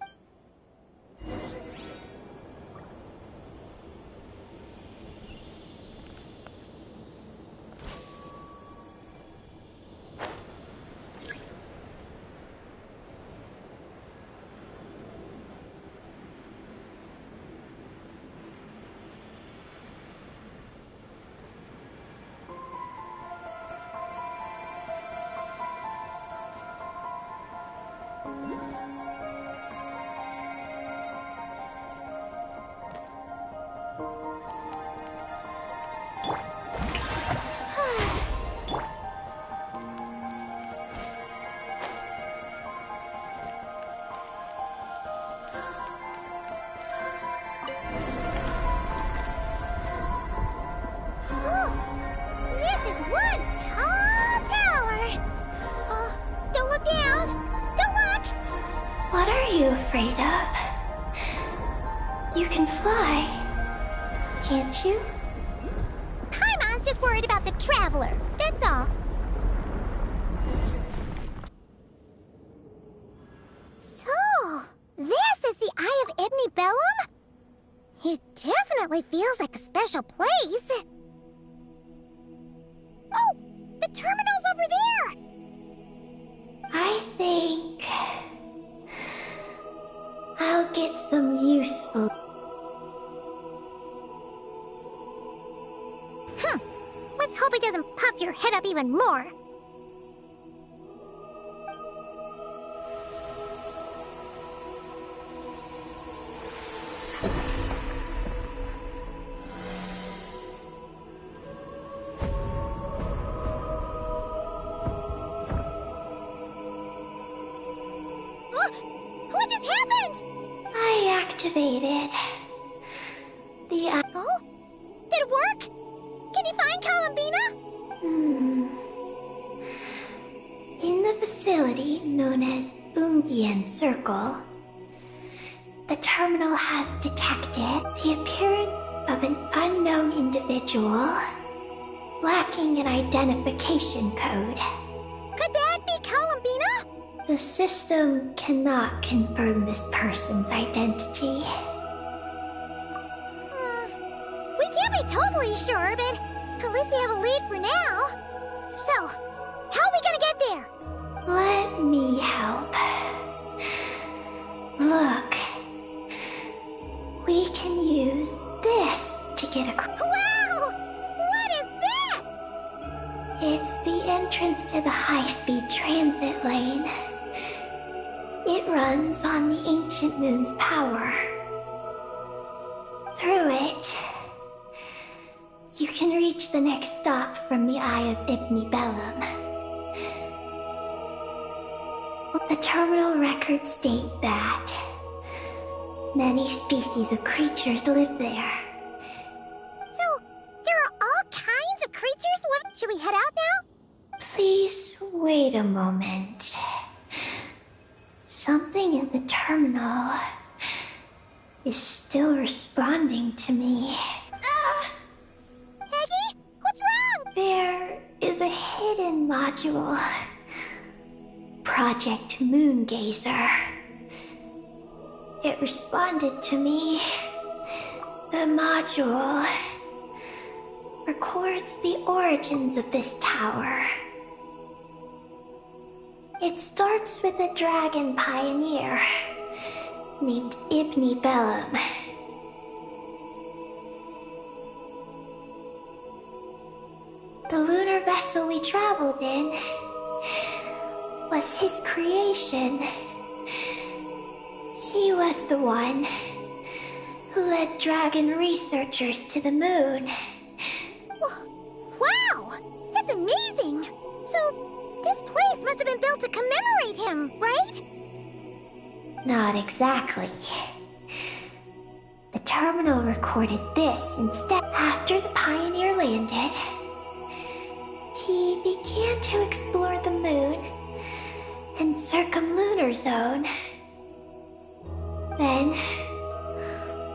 What are you afraid of? You can fly, can't you? Paimon's just worried about the Traveler, that's all. So, this is the Eye of Ibni Bellum? It definitely feels like a special place. Oh, the terminal's over there! I think I'll get some useful... Let's hope it doesn't puff your head up even more. activated. Oh? Did it work? Can you find Columbina? In the facility known as Ungian Circle, the terminal has detected the appearance of an unknown individual lacking an identification code. Could that be Columbina? The system cannot confirm this person's identity. We can't be totally sure, but at least we have a lead for now. So, how are we gonna get there? Let me help. Look. We can use this to get across. Wow! What is this? It's the entrance to the high-speed transit lane. It runs on the ancient moon's power. Through it, you can reach the next stop from the Eye of Ibn Bellum. The terminal records state that many species of creatures live there. So, there are all kinds of creatures living. Should we head out now? Please wait a moment. Something in the terminal is still responding to me. Peggy? What's wrong? There is a hidden module. Project Moongazer. It responded to me. The module records the origins of this tower. It starts with a dragon pioneer named Ibn Bellum. The lunar vessel we traveled in was his creation. He was the one who led dragon researchers to the moon. Wow! That's amazing! So, this place must have been built to commemorate him, right? Not exactly. The terminal recorded this instead. After the Pioneer landed, he began to explore the moon and circumlunar zone. Then,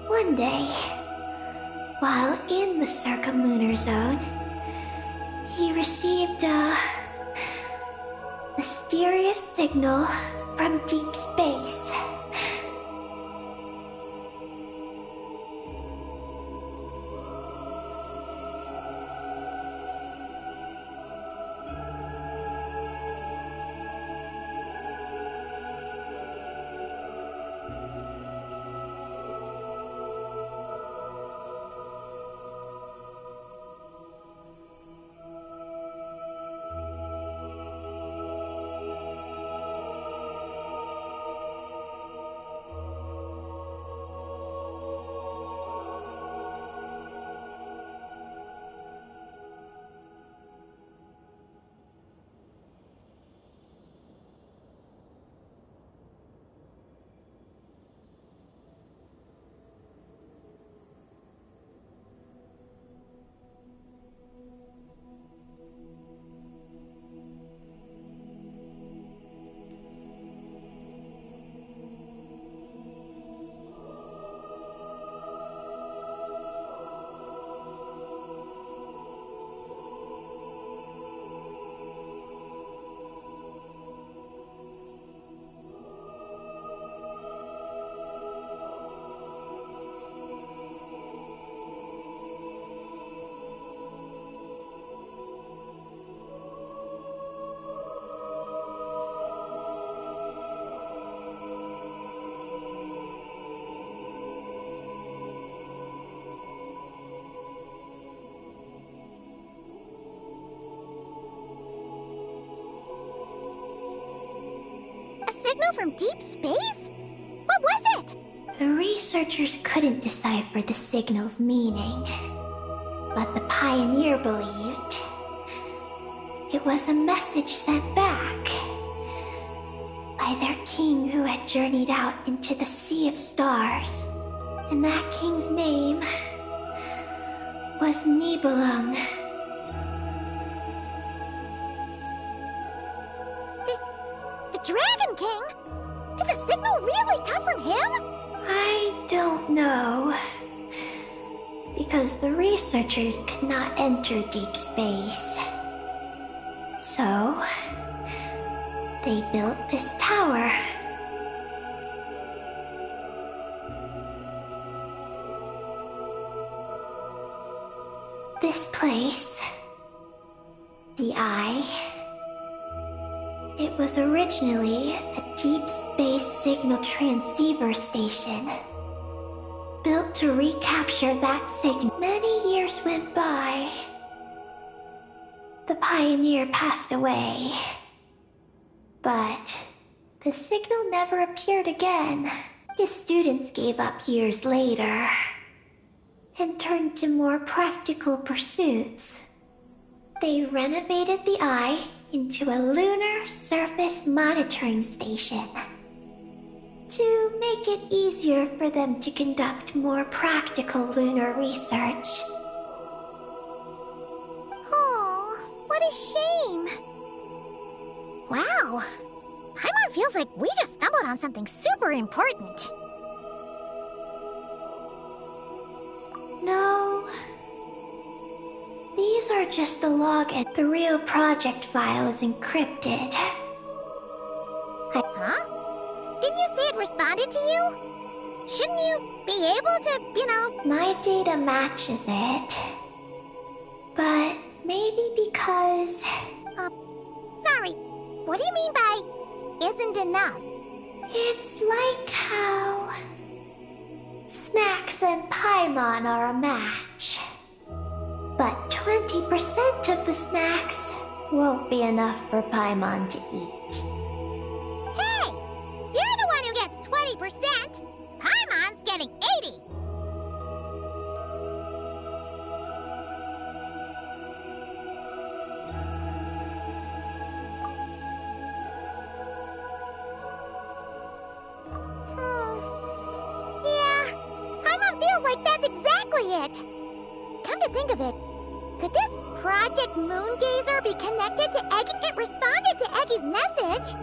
one day, while in the circumlunar zone, he received a mysterious signal from deep space. Signal from deep space? What was it? The researchers couldn't decipher the signal's meaning, but the Pioneer believed it was a message sent back by by their king who had journeyed out into the Sea of Stars. And that king's name was Nibelung. The Dragon King? Did the signal really come from him? I don't know. Because the researchers could not enter deep space. So, they built this tower. This place, the Eye, it was originally a deep space signal transceiver station. Built to recapture that signal. Many years went by. The pioneer passed away. But the signal never appeared again. His students gave up years later and turned to more practical pursuits. They renovated the Eye into a lunar surface monitoring station to make it easier for them to conduct more practical lunar research. Oh, what a shame. Wow. Paimon feels like we just stumbled on something super important. No. These are just the log and the real project file is encrypted. Huh? Didn't you say it responded to you? Shouldn't you be able to, My data matches it. But maybe because... Sorry, what do you mean by isn't enough? It's like how... Snacks and Paimon are a match. But 20% of the snacks won't be enough for Paimon to eat. Hey! You're the one who gets 20%! Paimon's getting 80! Yeah, Paimon feels like that's exactly it! Come to think of it, could this Project Moongazer be connected to Eggy? It responded to Eggy's message!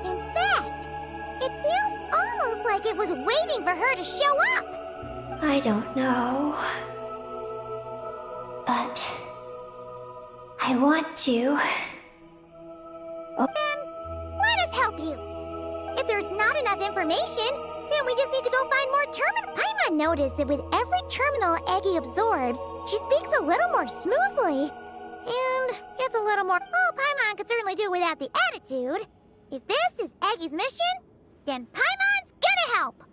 In fact, it feels almost like it was waiting for her to show up! I don't know. But... I want to. Then, let us help you! If there's not enough information, then we just need to go find more terminals. Paimon noticed that with every terminal Eggy absorbs, she speaks a little more smoothly. And gets a little more... Oh, Paimon could certainly do without the attitude. If this is Eggy's mission, then Paimon's gonna help!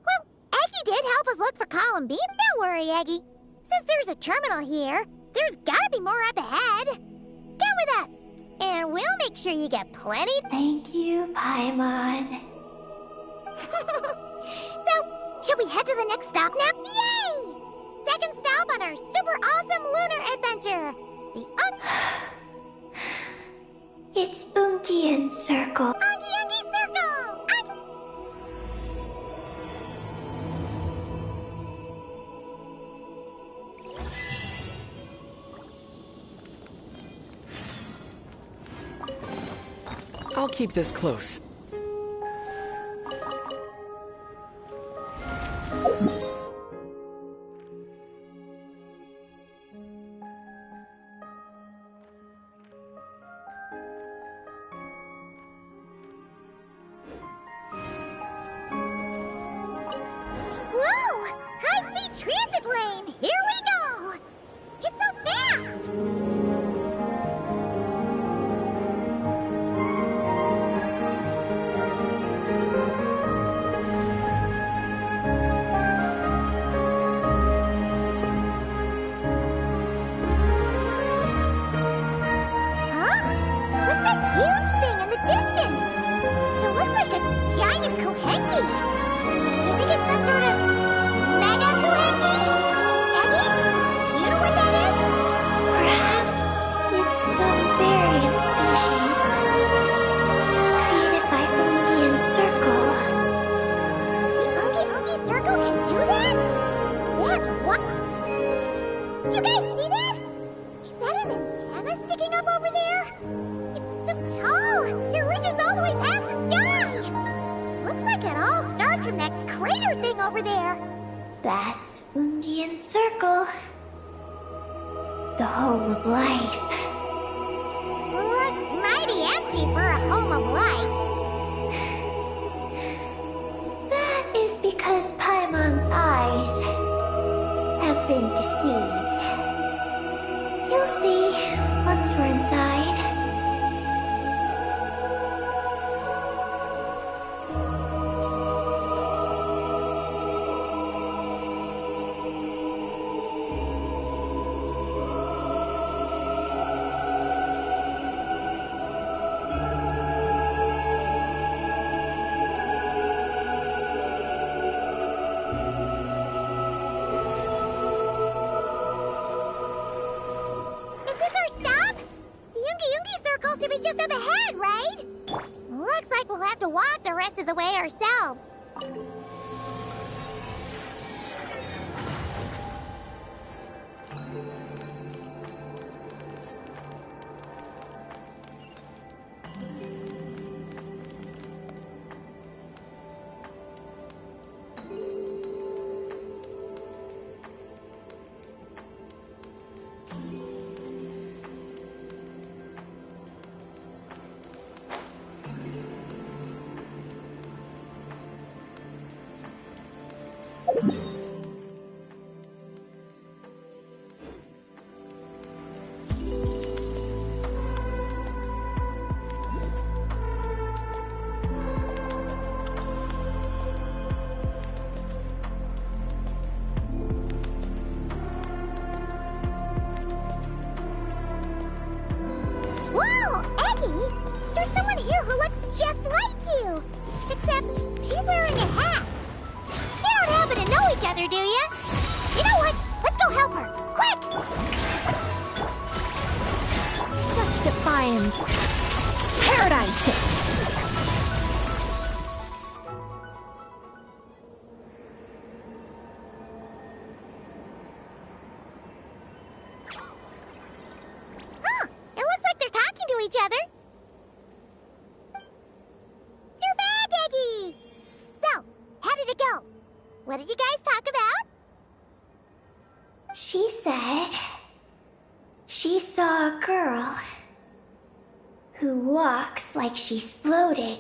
Well, Eggy did help us look for Column B. Don't worry, Eggy. Since there's a terminal here, there's gotta be more up ahead. Come with us, and we'll make sure you get plenty. Thank you, Paimon. So, shall we head to the next stop now? Yay! Second stop on our super awesome lunar adventure. The It's Ungian Circle. Ungi Ungi Circle! I'll keep this close. Whoa! High-speed transit lane! Here we go! It's so fast! past the sky! Looks like it all starts from that crater thing over there. That's Ungian Circle. The home of life. Looks mighty empty for a home of life. That is because Paimon's eyes have been deceived. You'll see once we're inside. Is this our stop? The Yoongi Circle should be just up ahead, right? Looks like we'll have to walk the rest of the way ourselves. Whoa, Eggie! There's someone here who looks just like you! Except she's wearing a hat. You don't happen to know each other, do you? You know what? Let's go help her! Quick! Such defiance. Paradigm shift. Huh, it looks like they're talking to each other. You're back, Eggie! So, how did it go? What did you guys talk about? She said she saw a girl who walks like she's floating.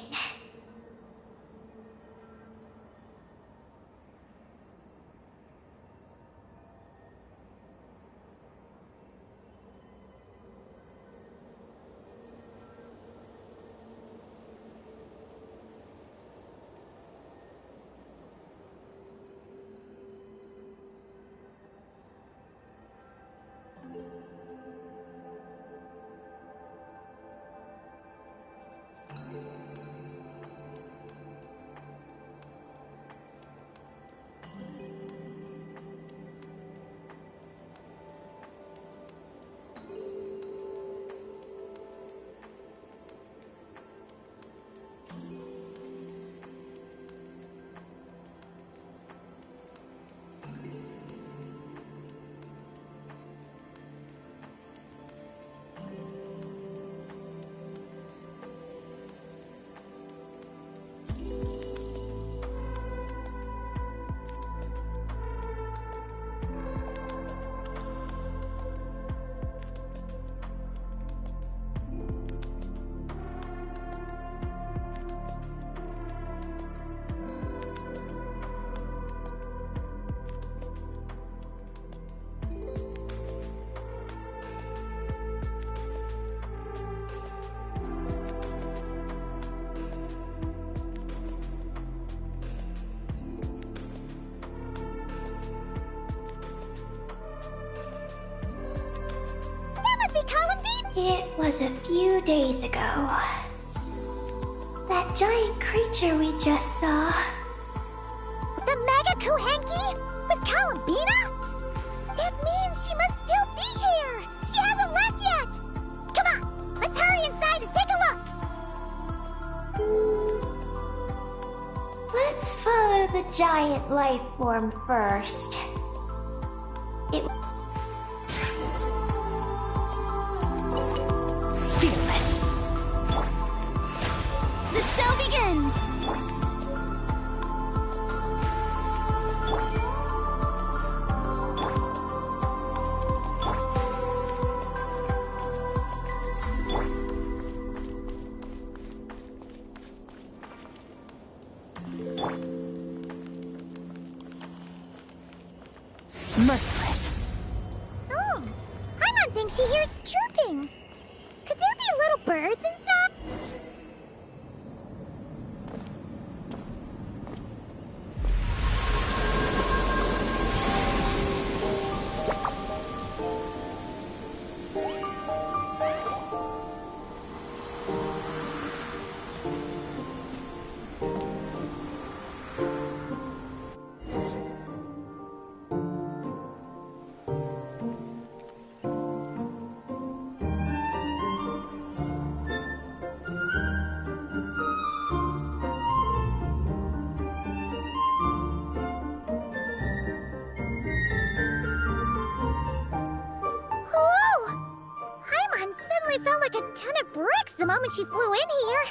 It was a few days ago. That giant creature we just saw. The Mega Kuhenki? With Columbina? That means she must still be here! She hasn't left yet! Come on, let's hurry inside and take a look! Let's follow the giant life form first. Fearless. The show begins! Merciless. Oh, Paimon thinks she hears chirping. Could there be little birds inside? Suddenly felt like a ton of bricks the moment she flew in here.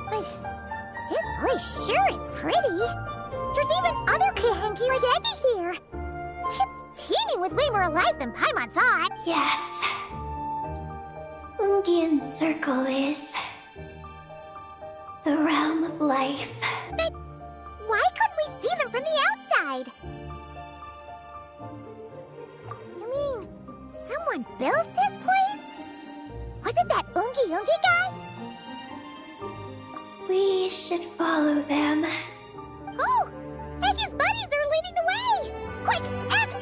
But this place sure is pretty. There's even other Kahenki like Eggy here. It's teeming with way more life than Paimon thought. Yes. Ungian's circle is the realm of life. But why couldn't we see them from the outside? You mean, someone built this place? Was it that Ungi guy? We should follow them. Oh! Eggy's buddies are leading the way! Quick, act!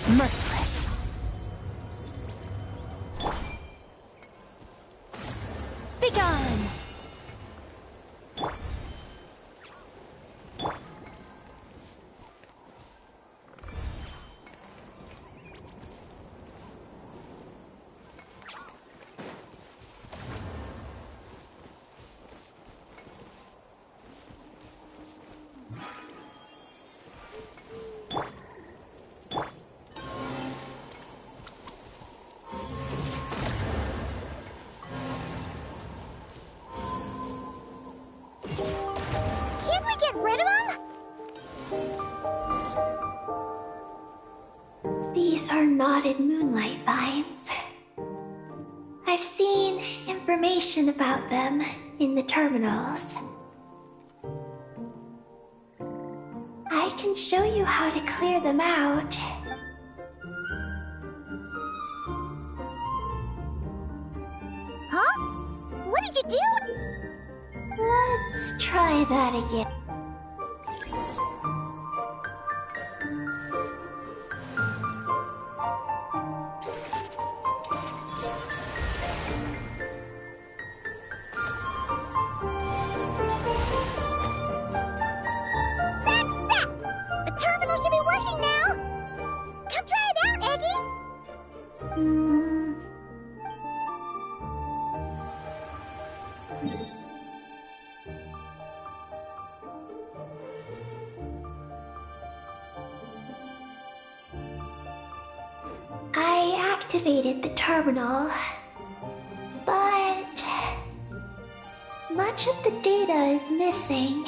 Merciless. Begone! Can't we get rid of them? These are knotted moonlight vines. I've seen information about them in the terminals. I can show you how to clear them out. Huh? What did you do? Let's try that again. Success! The terminal should be working now! Come try it out, Eggy! I activated the terminal, but much of the data is missing.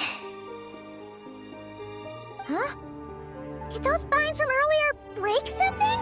Huh? Did those vines from earlier break something?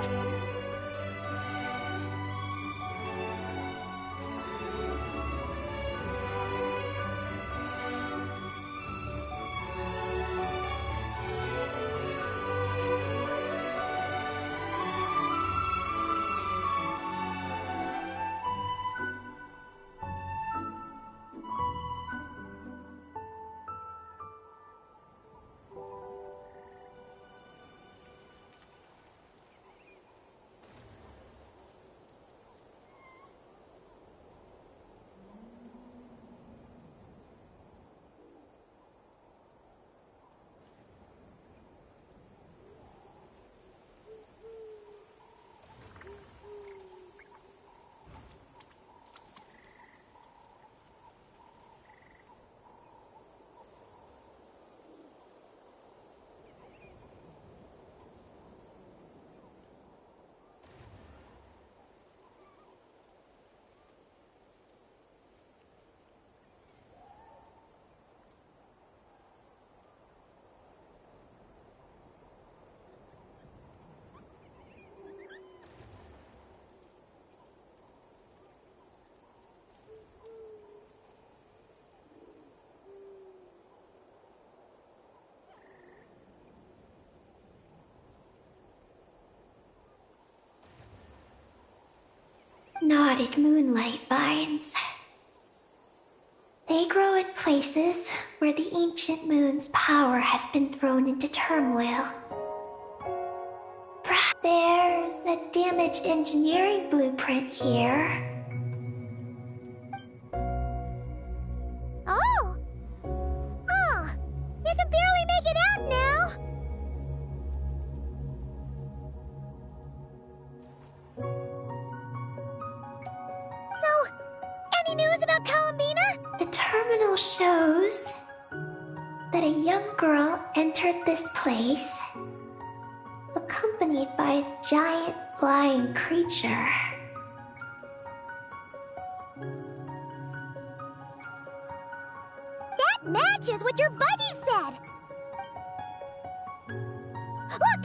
Knotted moonlight vines. They grow in places where the ancient moon's power has been thrown into turmoil. There's a damaged engineering blueprint here. Oh! Oh! You can barely make it out now! So, any news about Columbina? The terminal shows that a young girl entered this place, accompanied by a giant flying creature. That matches what your buddy said! Look!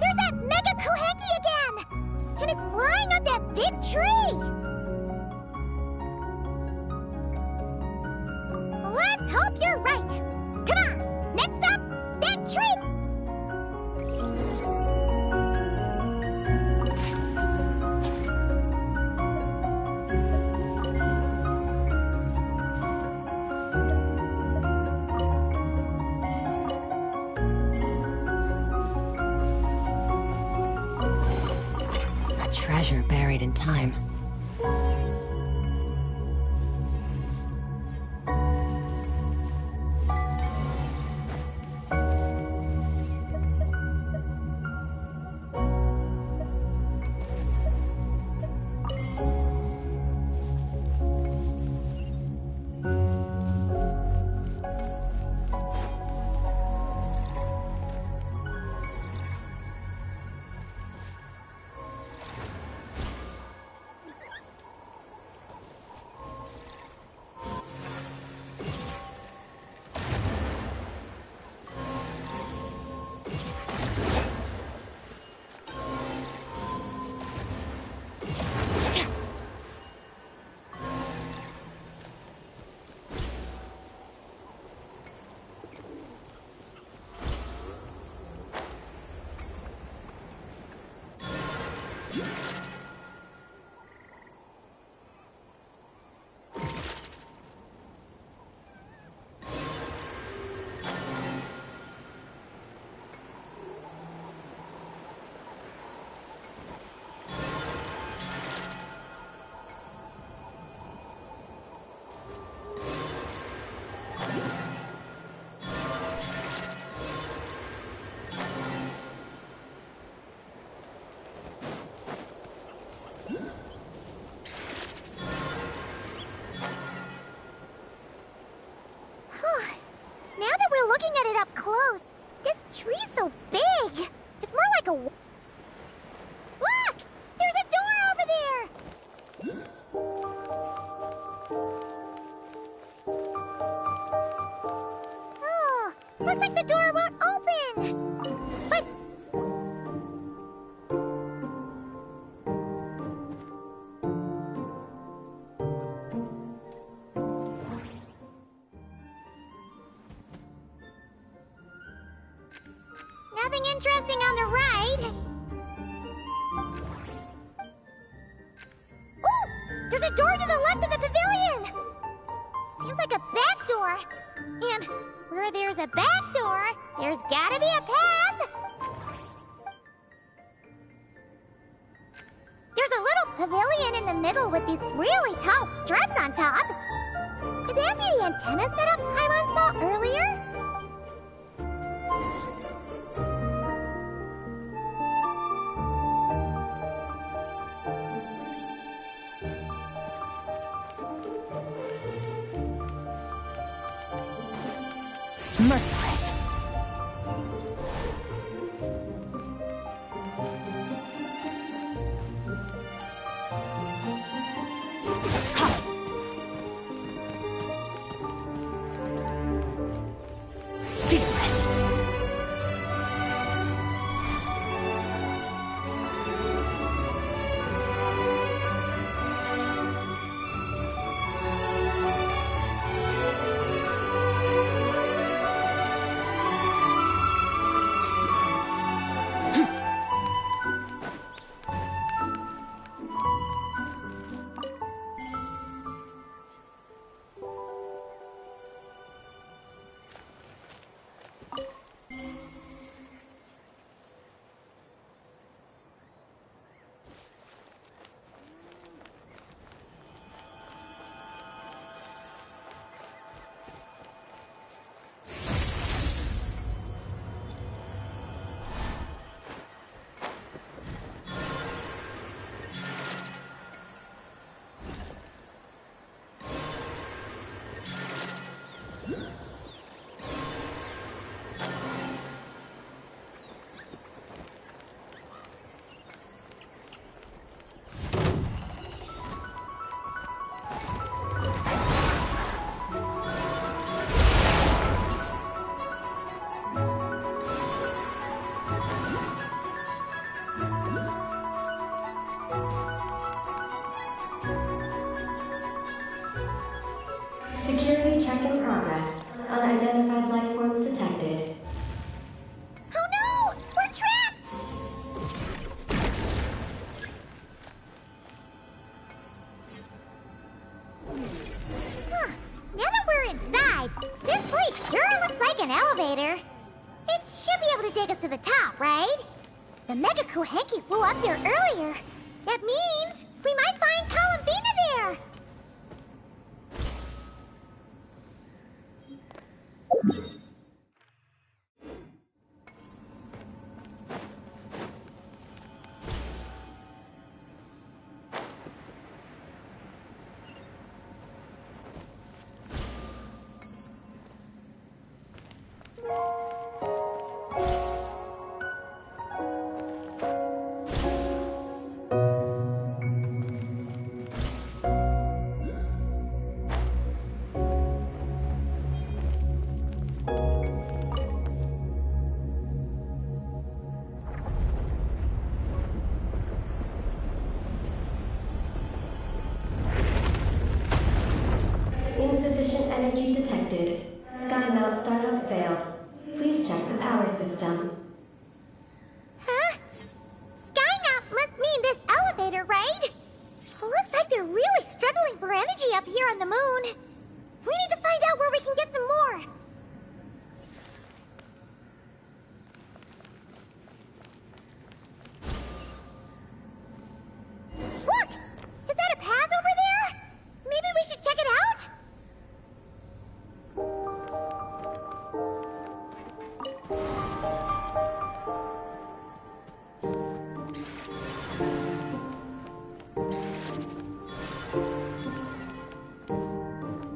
There's that Mega Koheki again! And it's flying up that big tree! Let's hope you're right! Come on! Next stop, that tree! treasure buried in time. Now that we're looking at it up close, this tree's so big. It's more like a... Look! There's a door over there! Oh, looks like the door won't open! But... Nothing interesting on the right. Oh! There's a door to the left of the pavilion! Seems like a back door. And where there's a back door, there's gotta be a path! There's a little pavilion in the middle with these really tall struts on top. Could that be the antenna setup Paimon saw earlier? Merciless. Fearless. Security check in progress. Unidentified life forms detected. Oh no! We're trapped! Huh. Now that we're inside, this place sure looks like an elevator. It should be able to take us to the top, right? The Mega Kohenki flew up there earlier. That means we might find Columbina there! Insufficient energy detected. Sky mount startup failed. Please check the power system. Huh? Skymount must mean this elevator, right? Looks like they're really struggling for energy up here on the moon. We need to find out where we can get some more. Look! Is that a path over there? Maybe we should check it out?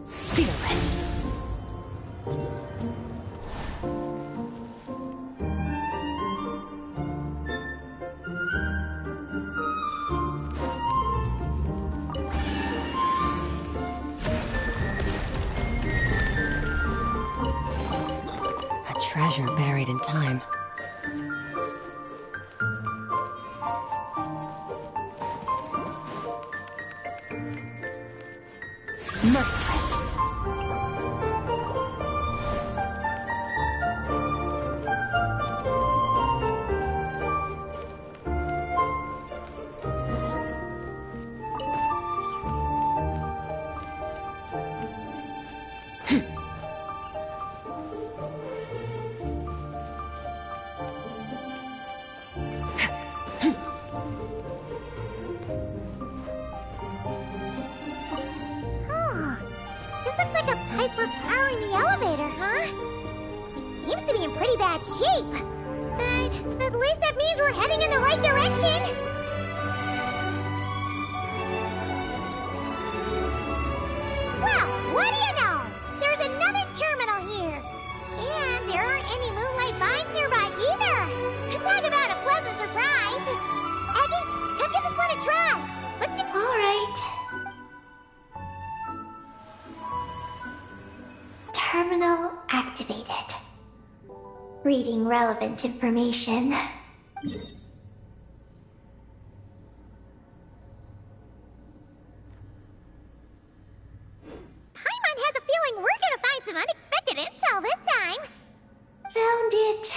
Fearless. A treasure buried in time. Merciless. Huh. This looks like a pipe for powering the elevator, huh? It seems to be in pretty bad shape. But at least that means we're heading in the right direction. Well, what do you know? There's another terminal here. And there aren't any moonlight vines nearby either. Talk about a pleasant surprise. Aggie, come give this one a try. Let's see. All right. Terminal activated. Reading relevant information. Paimon has a feeling we're gonna find some unexpected intel this time. Found it.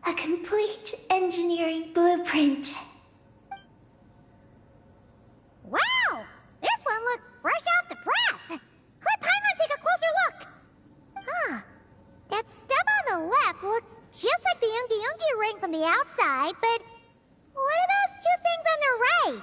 A complete engineering blueprint. Wow! This one looks fresh off the press. Let Paimon take a closer look. Huh. That stub on the left looks just like the Ungi ring from the outside, but what are those two things on the right?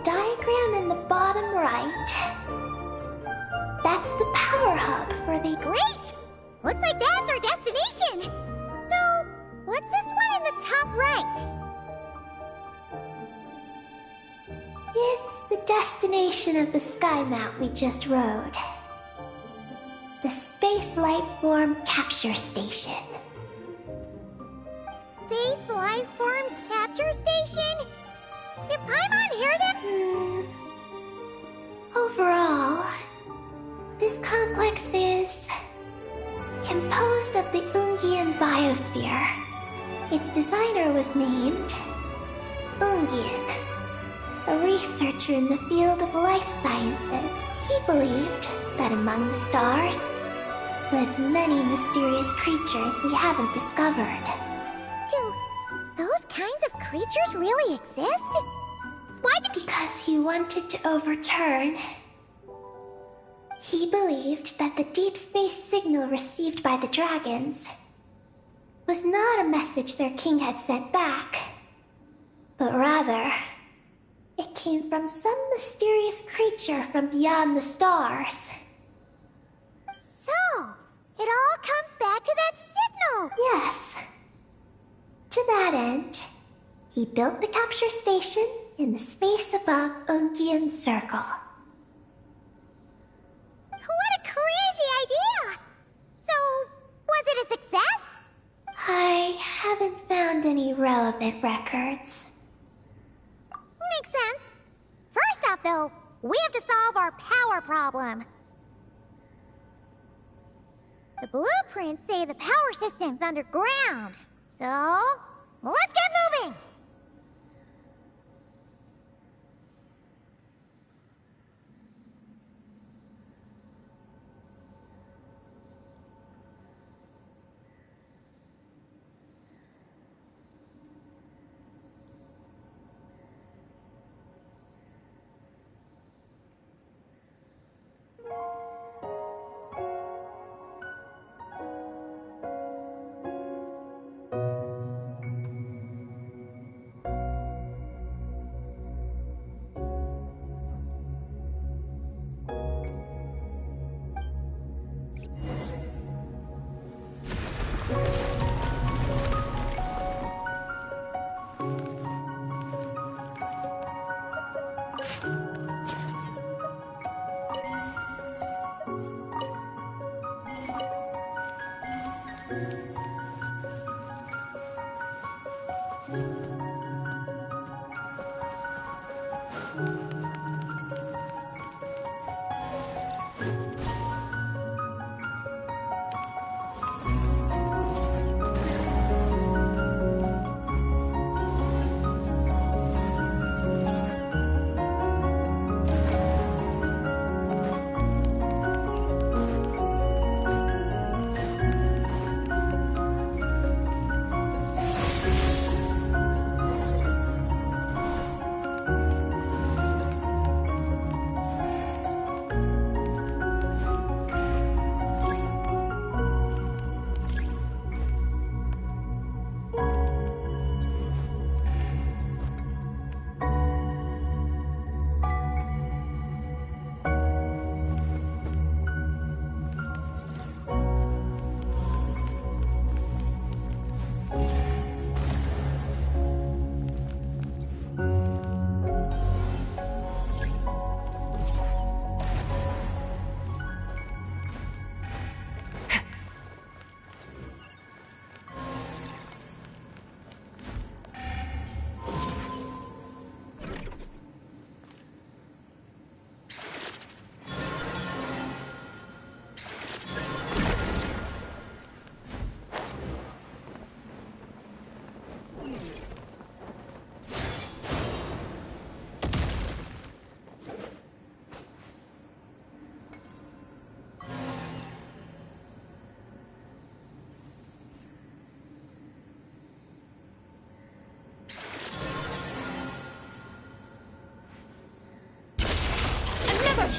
diagram in the bottom right. That's the power hub for the... Great! Looks like that's our destination! So, what's this one in the top right? It's the destination of the sky mount we just rode. The Space Life Form Capture Station. Space Life Form Capture Station? Did Paimon hear them? Overall, this complex is composed of the Ungian biosphere. Its designer was named Ungian, a researcher in the field of life sciences. He believed that among the stars live many mysterious creatures we haven't discovered. Do those kinds of creatures really exist? Why do Because he wanted to overturn. He believed that the deep space signal received by the dragons was not a message their king had sent back, but rather, it came from some mysterious creature from beyond the stars. So, it all comes back to that signal! Yes. To that end, he built the capture station in the space above Ungian Circle. What a crazy idea! So, was it a success? I haven't found any relevant records. Makes sense. First off, though, we have to solve our power problem. The blueprints say the power system's underground. So, let's get moving!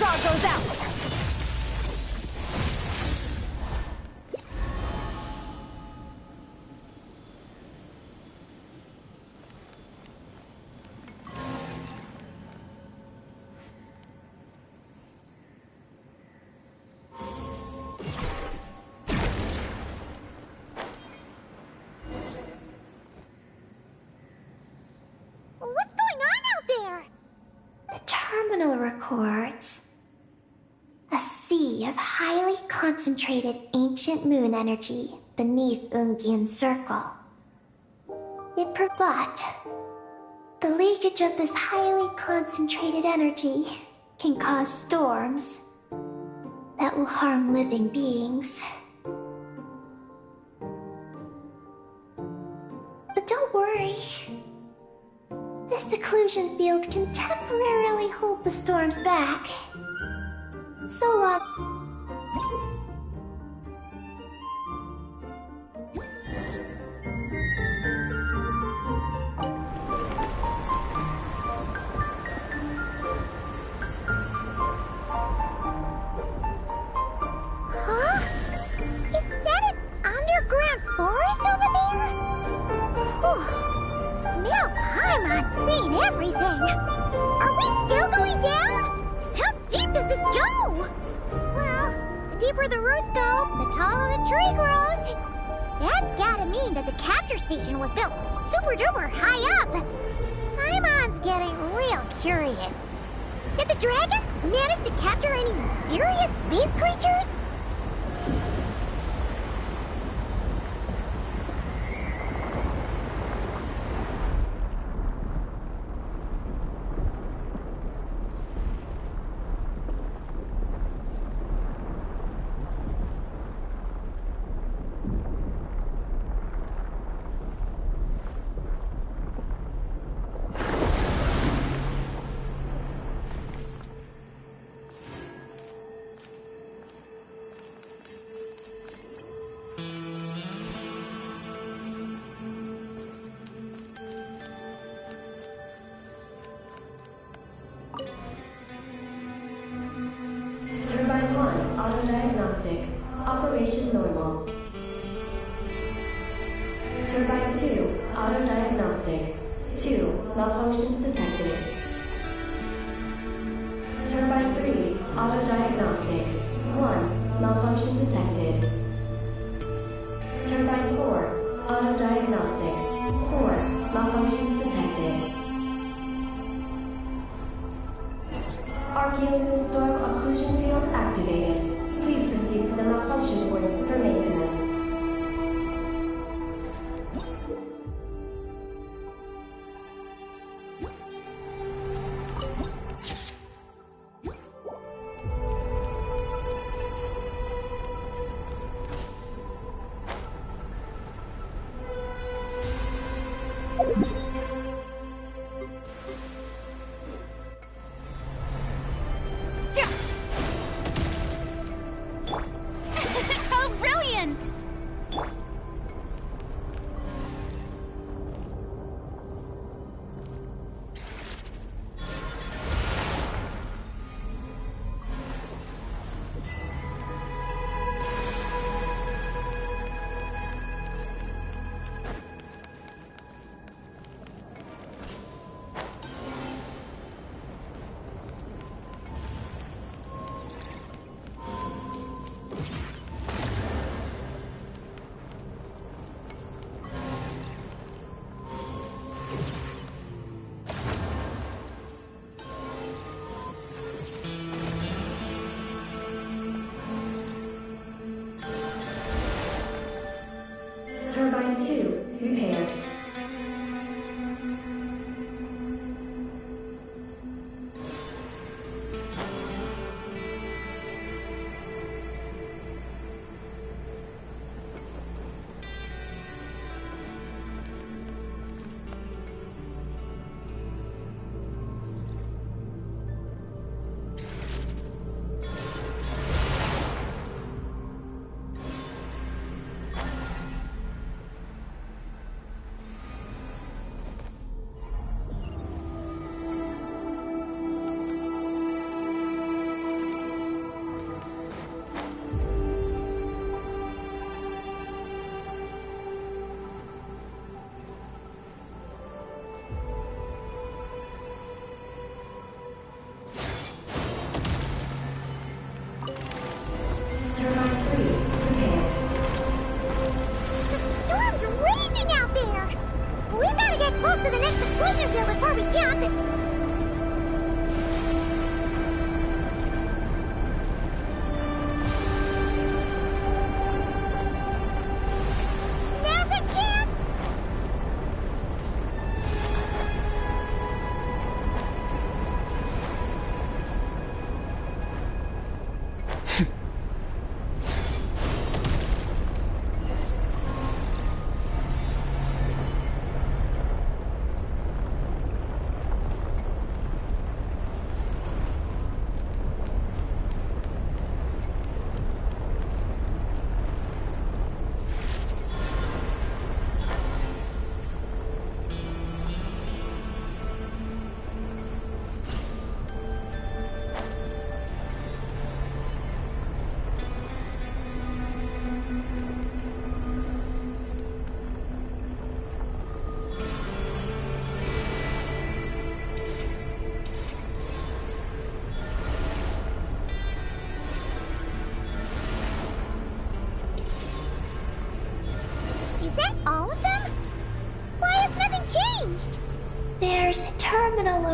star goes out! terminal records, a sea of highly concentrated ancient moon energy beneath Ungian's circle. But the leakage of this highly concentrated energy can cause storms that will harm living beings. But don't worry. This seclusion field can temporarily hold the storms back. So long. Huh? Is that an underground forest over there? Whew. Now Paimon's seen everything. Are we still going down? How deep does this go? Well, the deeper the roots go, the taller the tree grows. That's gotta mean that the capture station was built super duper high up. Paimon's getting real curious. Did the dragon manage to capture any mysterious space creatures? Turbine 1, auto-diagnostic. Operation normal. Turbine 2, auto-diagnostic. 2, malfunctions detected. Turbine 3, auto-diagnostic. 1, malfunction detected. Turbine 4, auto-diagnostic. 4, malfunctions detected. Archaeomoon storm occlusion field activated. Please proceed to the malfunction wards for maintenance. How brilliant! Turbine 2, repaired. Turbine 3, repaired. The storm's raging out there! We gotta get close to the next explosion field before we jump!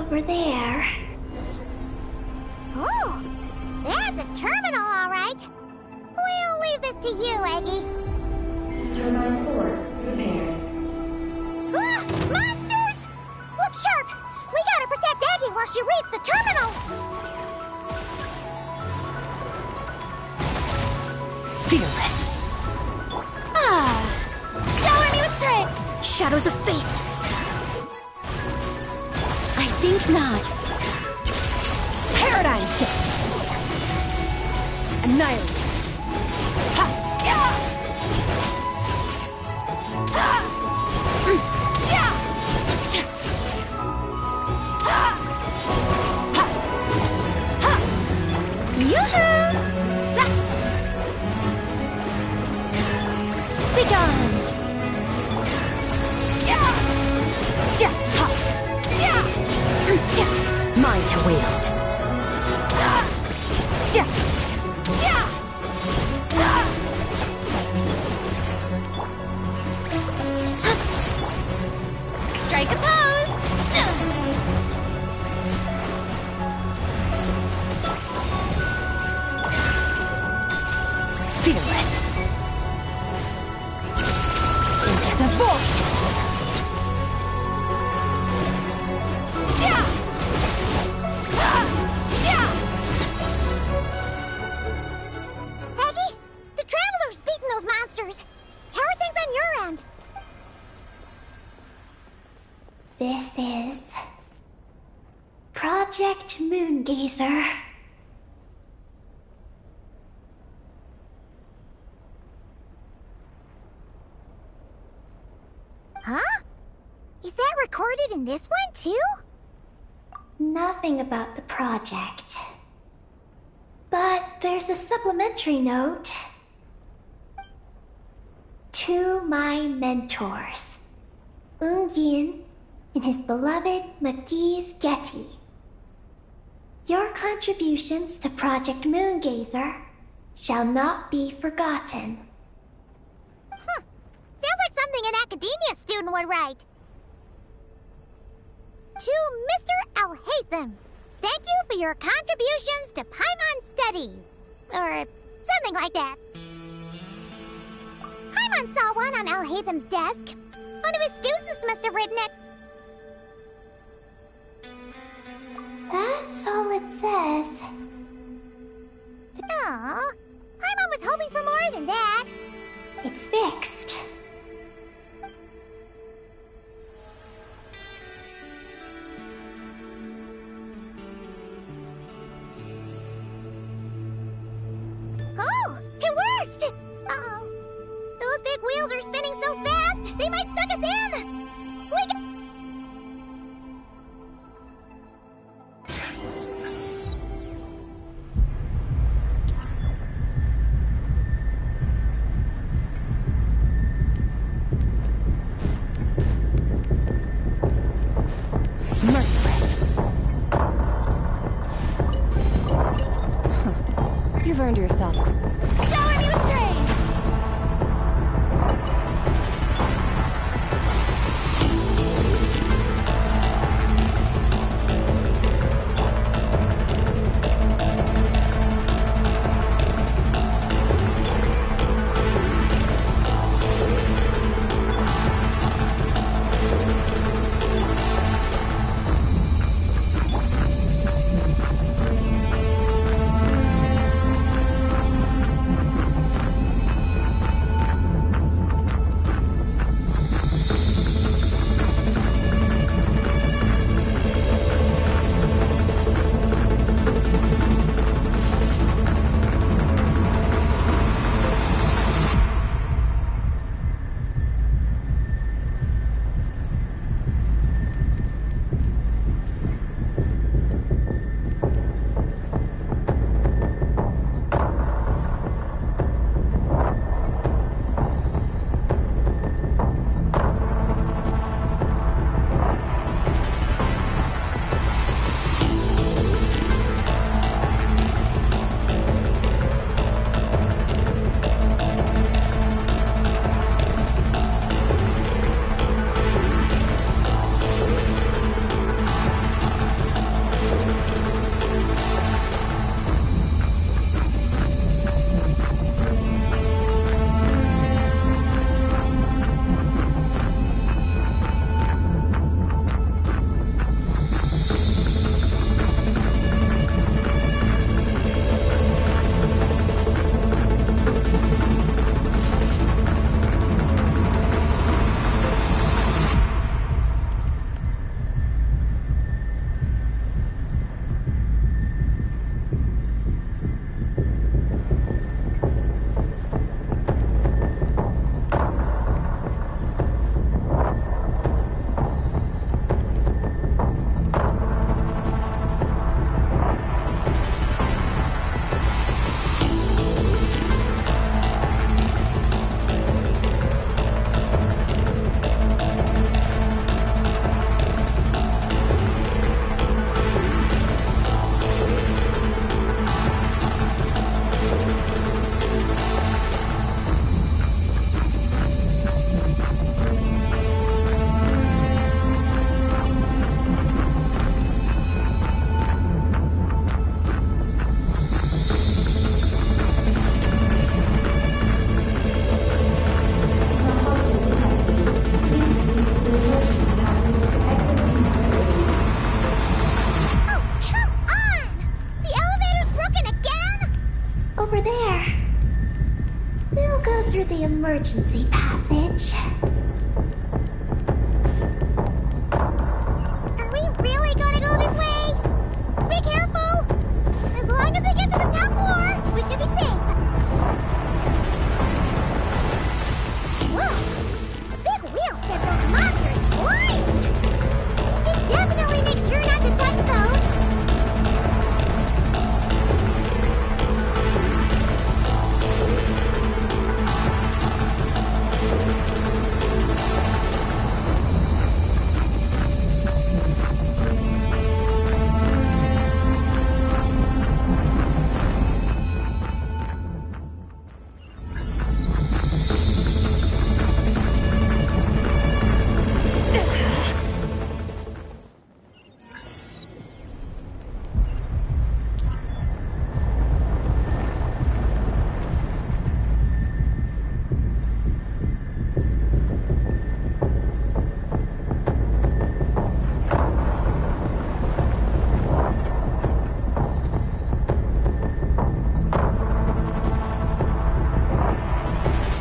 over there. Oh, that's a terminal, all right. We'll leave this to you, Eggy. Turbine 4, repaired. Ah! Monsters! Look sharp! We gotta protect Eggy while she reads the terminal! Fearless. Shower me with praise! Shadows of fate. I think not. Paradigm shift. Annihilate. Ha! Yeah! Ha! Yeah! Ha! Ha! Ha! Yoo-hoo! Zap! Be gone! Yeah! Yeah! Ha! Yeah! Yeah! Mine to wield. Ah! Yeah! Yeah! Ah! Strike a pose! Fearless. Into the void. Yeah! Ah! Yeah! Eggy, the Traveler's beaten those monsters. How are things on your end? This is Project Moongazer. Huh? Is that recorded in this one, too? Nothing about the project. But there's a supplementary note. To my mentors, Ungin and his beloved McGee's Getty. Your contributions to Project Moongazer shall not be forgotten. Sounds like something an academia student would write. To Mr. Alhaitham, thank you for your contributions to Paimon Studies. Or something like that. Paimon saw one on Alhaitham's desk. One of his students must have written it. That's all it says. Aw, Paimon was hoping for more than that. It's fixed. Oh, it worked! Uh-oh. Those big wheels are spinning so fast, they might suck us in! Merciless. You've earned yourself. Shower me with praise! over there. We'll go through the emergency passage. Are we really gonna go this way? Be careful! As long as we get to the top floor, we should be safe. Whoa! The big wheel set those monsters flying! We should definitely make sure not to touch those.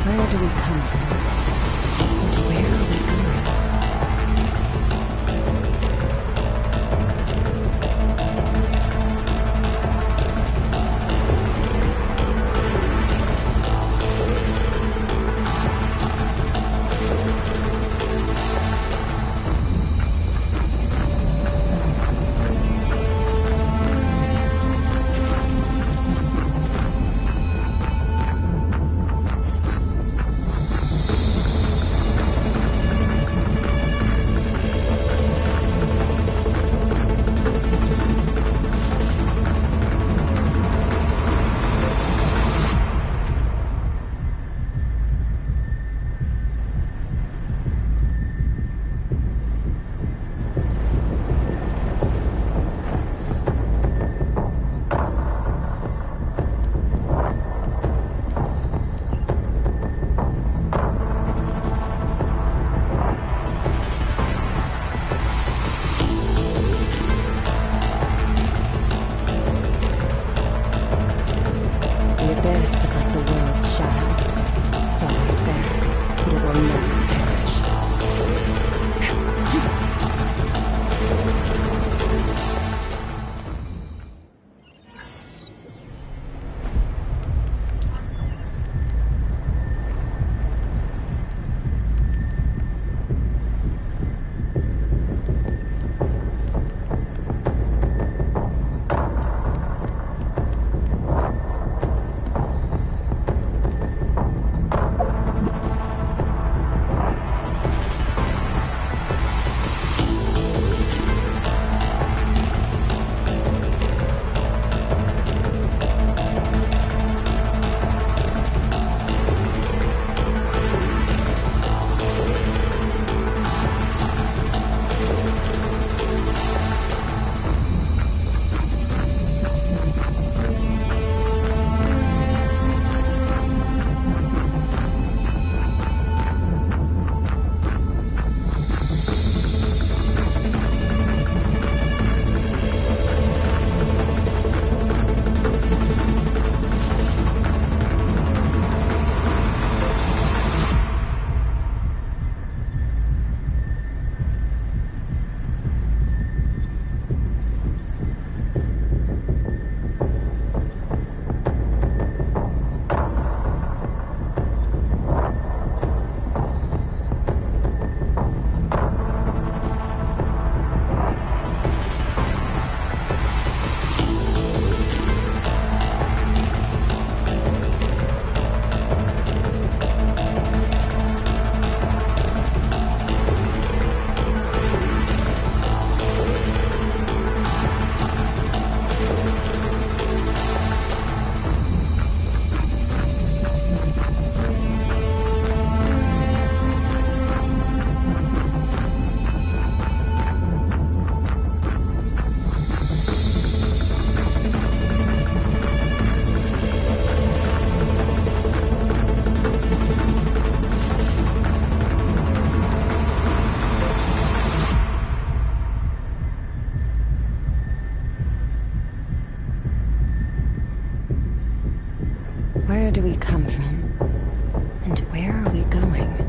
Where do we come from? And where are we going? The abyss is like the world's shadow. It's always there, and it will never perish. Where do we come from? And where are we going?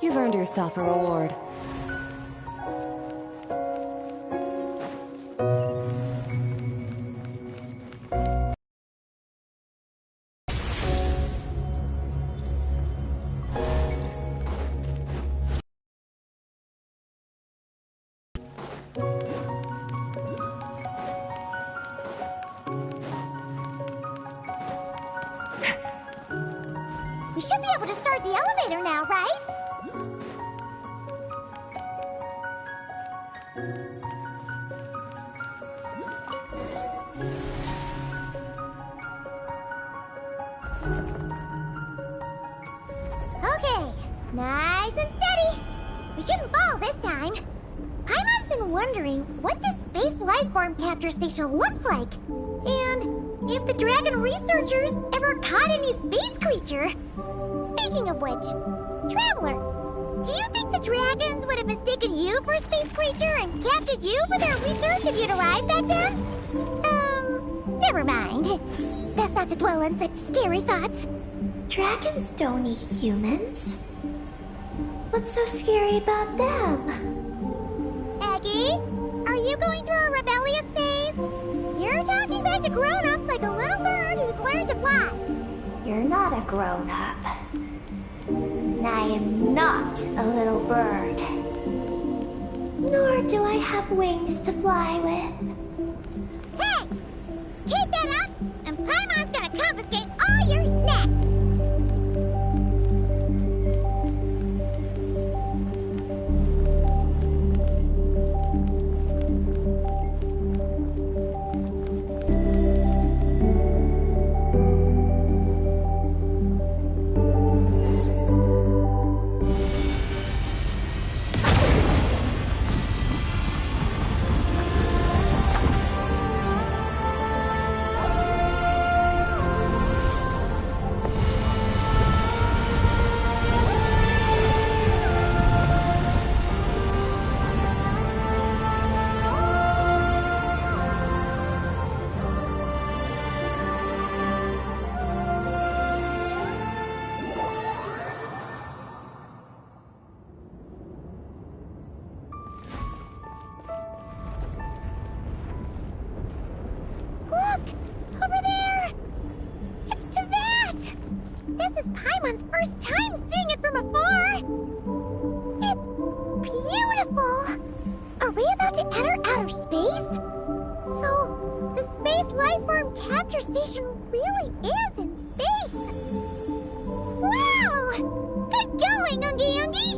You've earned yourself a reward. We should be able to start the elevator now, right? Okay, nice and steady. We shouldn't fall this time. Paimon's been wondering what this space life form capture station looks like. And if the dragon researchers ever caught any space creature. Speaking of which, Traveler, do you think the dragons would have mistaken you for a space creature and captured you for their research if you'd arrived back then? Never mind. Best not to dwell on such scary thoughts. Dragons don't eat humans. What's so scary about them? Aggie, are you going through a rebellious phase? You're talking back to grown-ups like a little bird who's learned to fly. You're not a grown-up. And I am not a little bird. Nor do I have wings to fly with. Hey! Keep that up, and Paimon's gonna confiscate all your snacks! Look! Over there! It's Teyvat! This is Paimon's first time seeing it from afar! It's beautiful! Are we about to enter outer space? So, the space life form capture station really is in space! Wow! Good going, Ungi Ungi!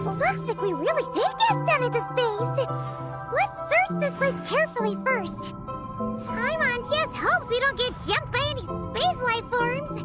Looks like we really did get sent into space! Let's search this place carefully first. Paimon just hopes we don't get jumped by any space life forms.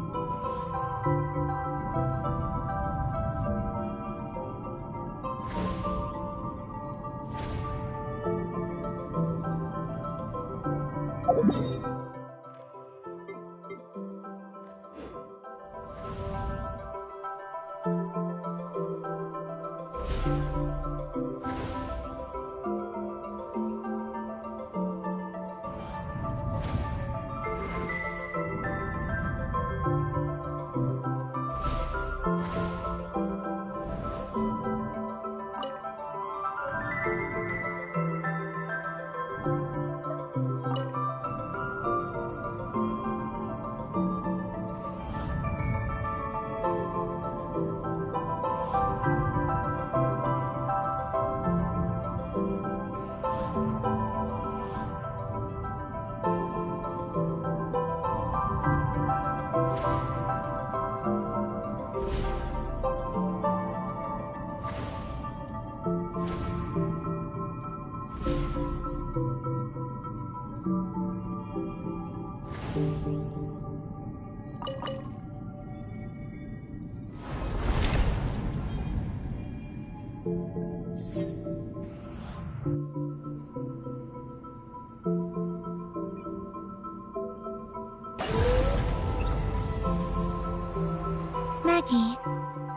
Maggie,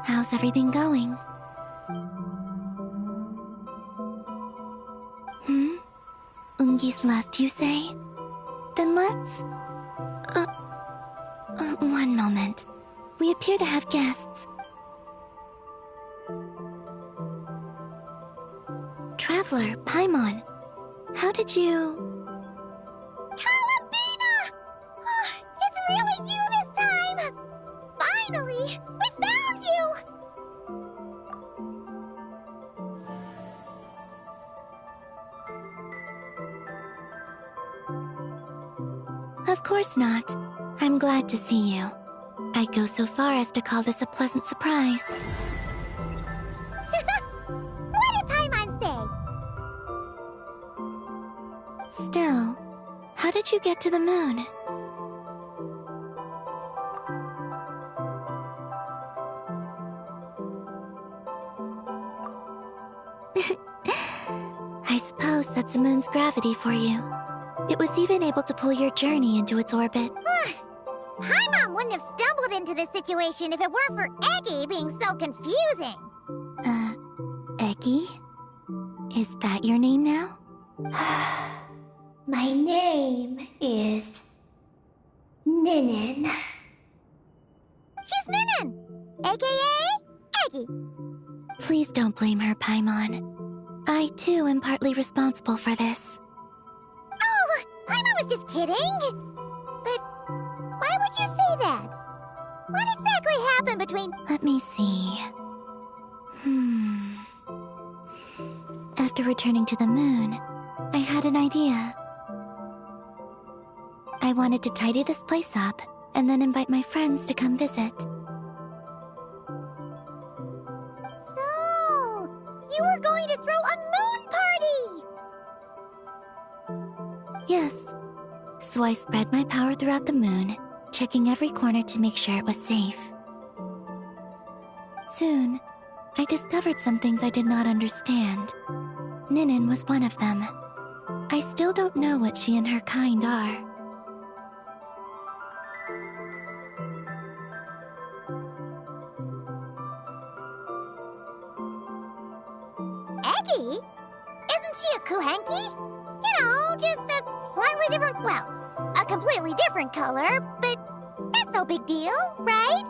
how's everything going? Ungi's left, you say? Then let's... one moment. We appear to have guests. Traveler, Paimon, how did you... Calabina! Oh, it's really you this time! Finally! We found you! Of course not. I'm glad to see you. I'd go so far as to call this a pleasant surprise. What did Paimon say? Still, how did you get to the moon? I suppose that's the moon's gravity for you. It was even able to pull your journey into its orbit. Paimon wouldn't have stumbled into this situation if it weren't for Eggy being so confusing. Eggy? Is that your name now? My name is... Ninin. She's Ninin, aka Eggy. Please don't blame her, Paimon. I, too, am partly responsible for this. Oh, Paimon was just kidding. But why would you say that? What exactly happened between... Let me see. After returning to the moon, I had an idea. I wanted to tidy this place up, and then invite my friends to come visit. So, you were going to throw a moon party! Yes. So I spread my power throughout the moon, checking every corner to make sure it was safe. Soon, I discovered some things I did not understand. Ninin was one of them. I still don't know what she and her kind are. Eggy? Isn't she a Kuhenki? You know, just a slightly different, well, a completely different color, but that's no big deal, right?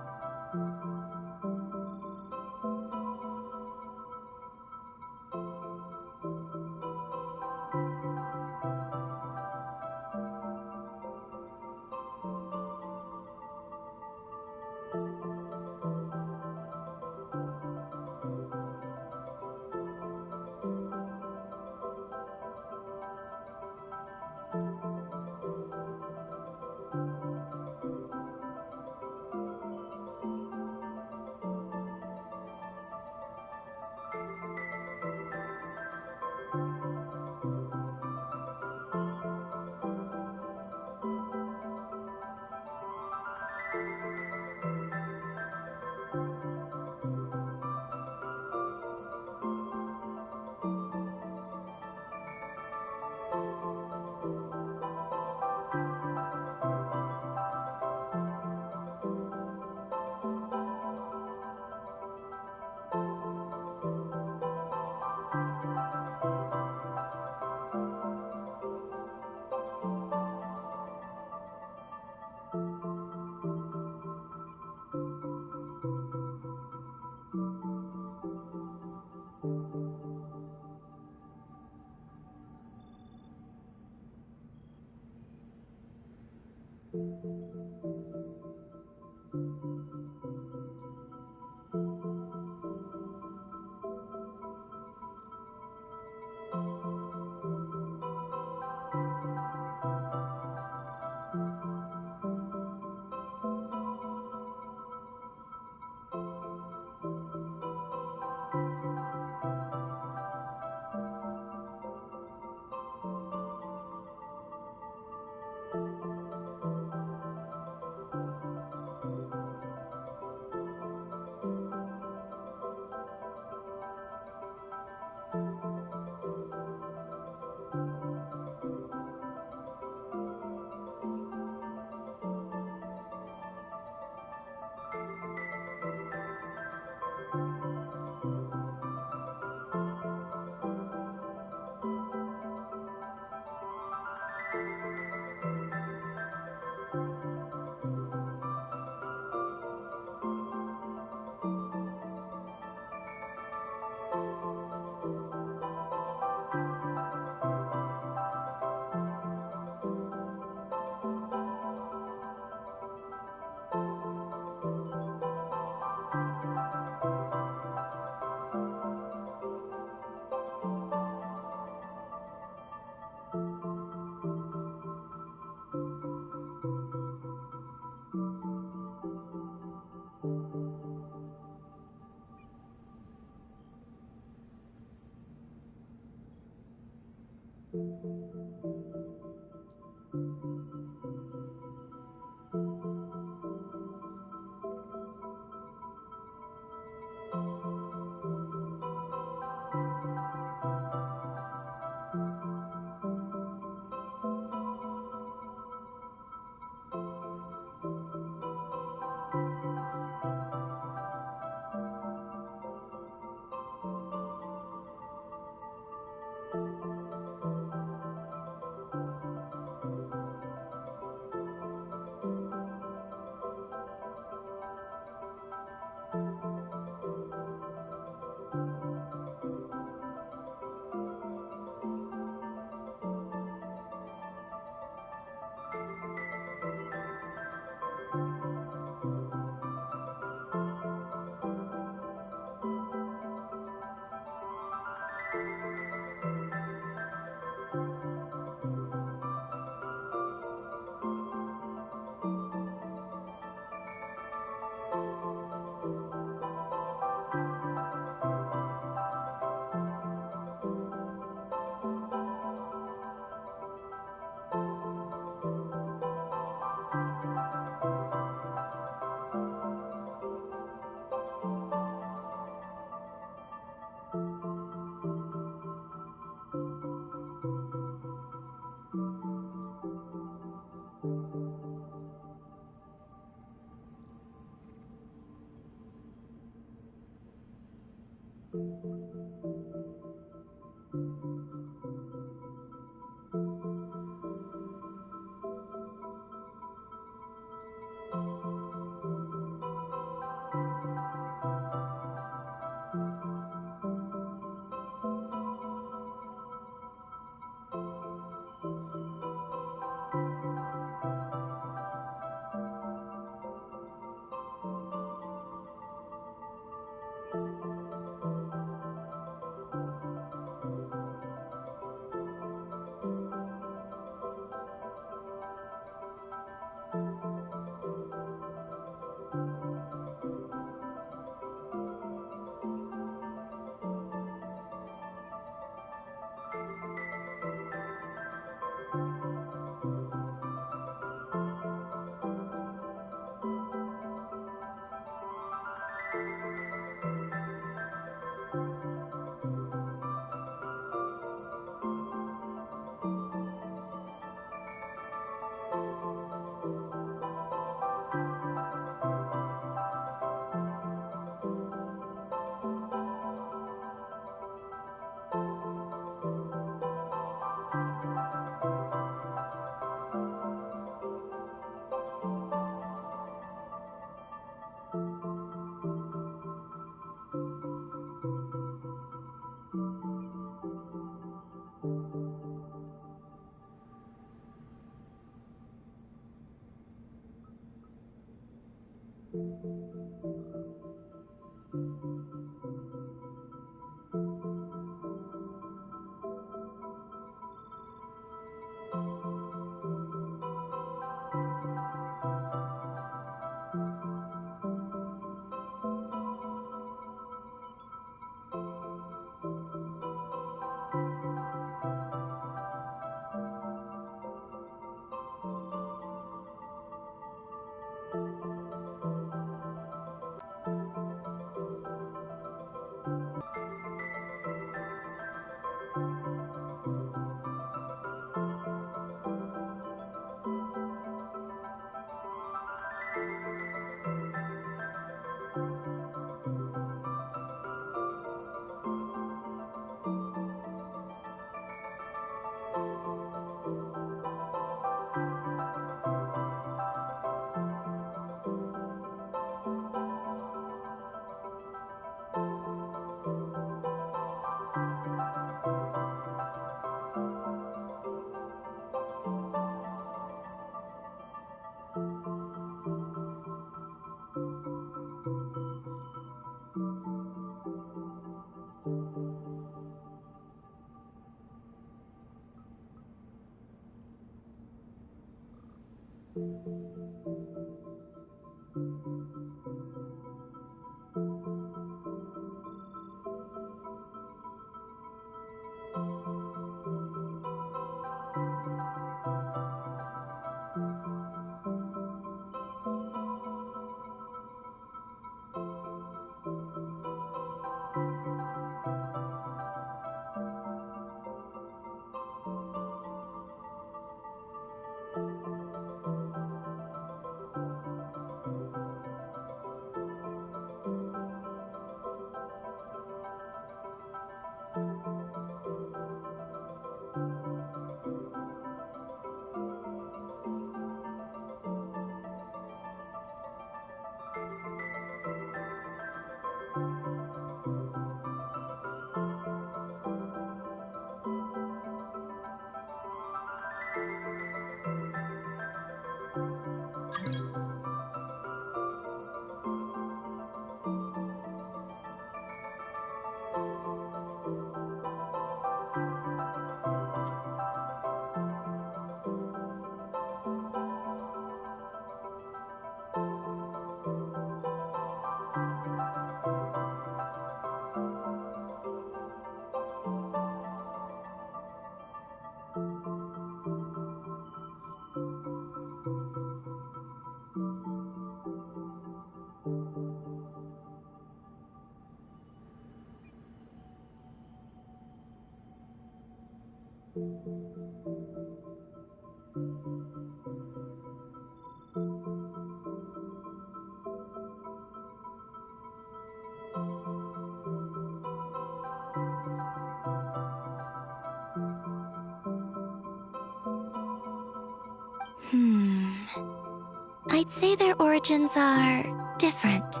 I'd say their origins are different.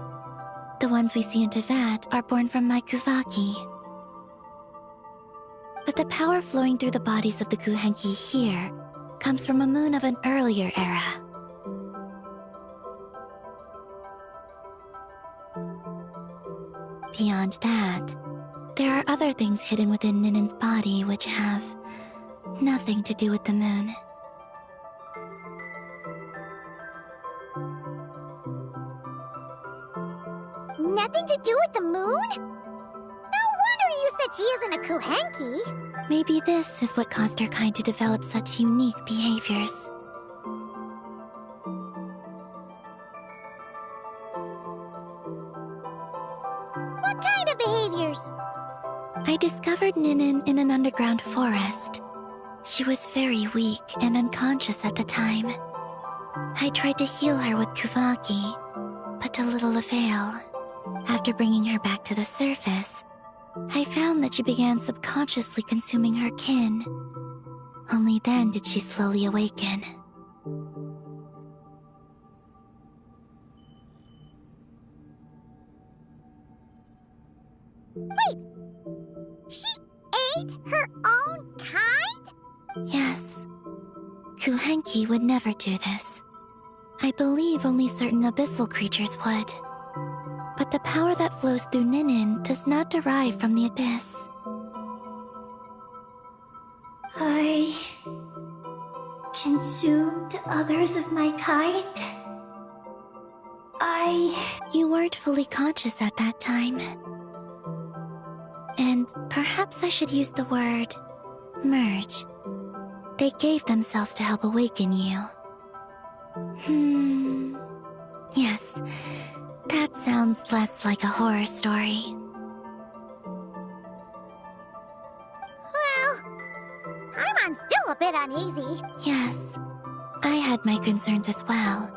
The ones we see in Teyvat are born from my Kuvaki. But the power flowing through the bodies of the Kuhenki here comes from a moon of an earlier era. Beyond that, there are other things hidden within Ninen's body which have nothing to do with the moon. Nothing to do with the moon? No wonder you said she isn't a Kuhenki. Maybe this is what caused her kind to develop such unique behaviors. What kind of behaviors? I discovered Ninen in an underground forest. She was very weak and unconscious at the time. I tried to heal her with Kuvaki, but to little avail. After bringing her back to the surface, I found that she began subconsciously consuming her kin. Only then did she slowly awaken. Wait! She ate her own kind? Yes. Kuhenki would never do this. I believe only certain abyssal creatures would. But the power that flows through Ninen does not derive from the abyss. I consumed others of my kind. You weren't fully conscious at that time. And perhaps I should use the word merge. They gave themselves to help awaken you. Yes. That sounds less like a horror story. Well, I'm still a bit uneasy. Yes, I had my concerns as well.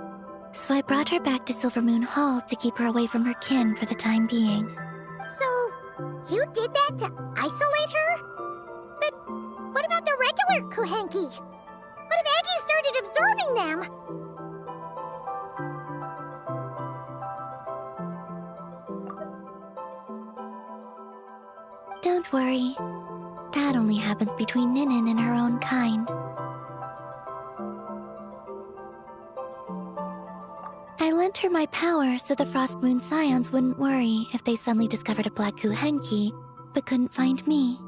So I brought her back to Silvermoon Hall to keep her away from her kin for the time being. So, you did that to isolate her? But what about the regular Kuhenki? What if Aggie started absorbing them? Don't worry. That only happens between Ninen and her own kind. I lent her my power so the Frost Moon Scions wouldn't worry if they suddenly discovered a Black Kuhenki, but couldn't find me.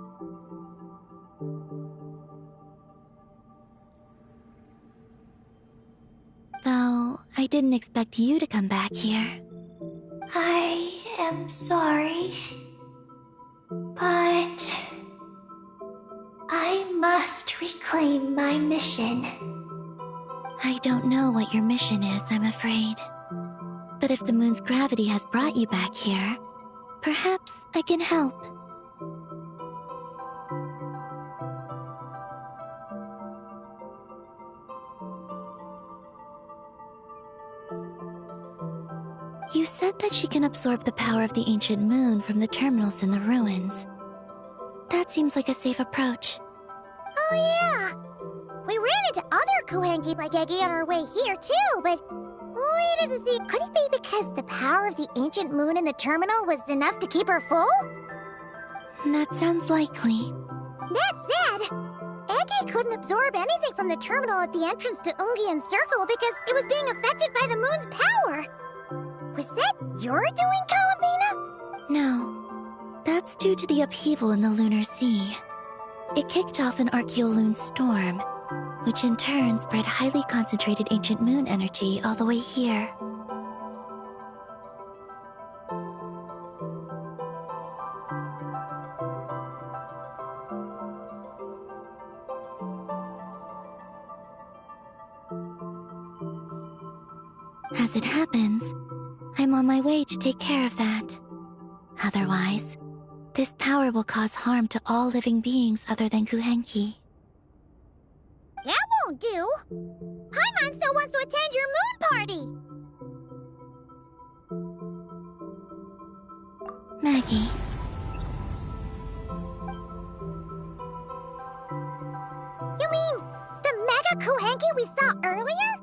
Though, I didn't expect you to come back here. I am sorry. But I must reclaim my mission. I don't know what your mission is, I'm afraid. But if the moon's gravity has brought you back here, perhaps I can help. You said that she can absorb the power of the ancient moon from the terminals in the ruins. That seems like a safe approach. Oh yeah! We ran into other Kuhenki like Eggie on our way here too, but wait a see. Could it be because the power of the ancient moon in the terminal was enough to keep her full? That sounds likely. That said, Eggie couldn't absorb anything from the terminal at the entrance to Ungian Circle because it was being affected by the moon's power. Was that your doing, Kalabina? No. That's due to the upheaval in the lunar sea. It kicked off an Archeoloon storm, which in turn spread highly concentrated ancient moon energy all the way here. As it happens, I'm on my way to take care of that. Otherwise, this power will cause harm to all living beings other than Kuhenki. That won't do. Paimon still wants to attend your moon party. Maggie. You mean the Mega Kuhenki we saw earlier?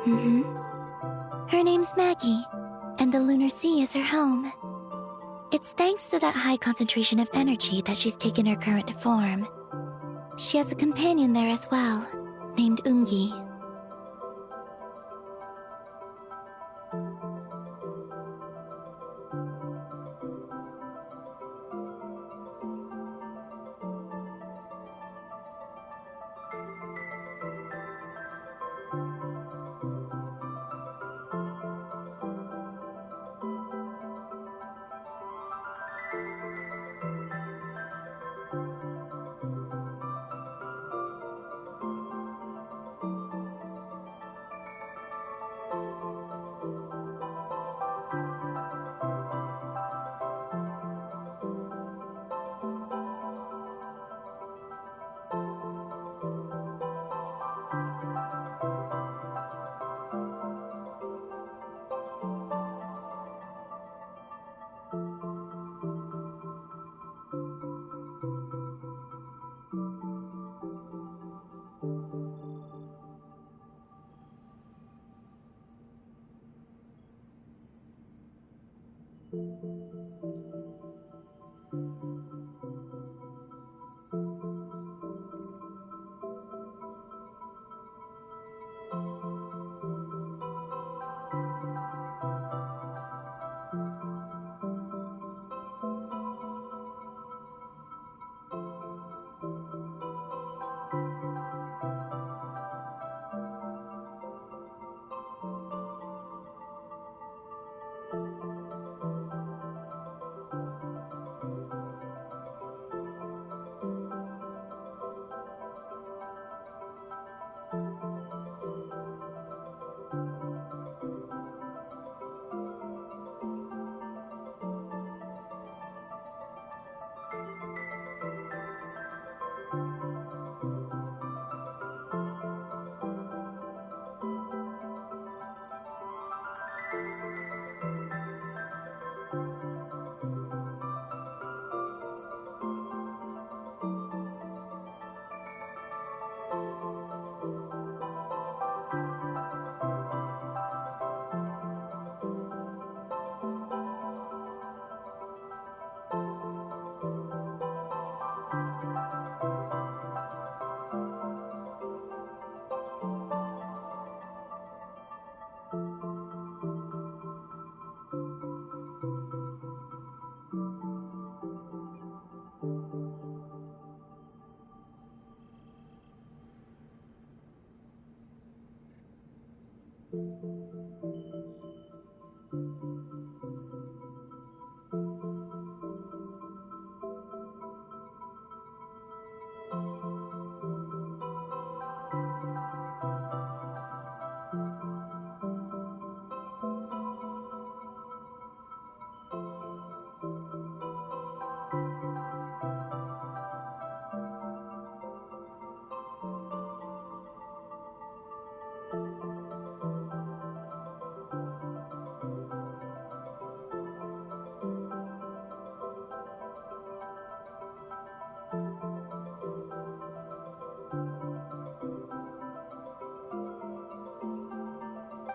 Her name's Maggie, and the Lunar Sea is her home. It's thanks to that high concentration of energy that she's taken her current form. She has a companion there as well, named Ungi.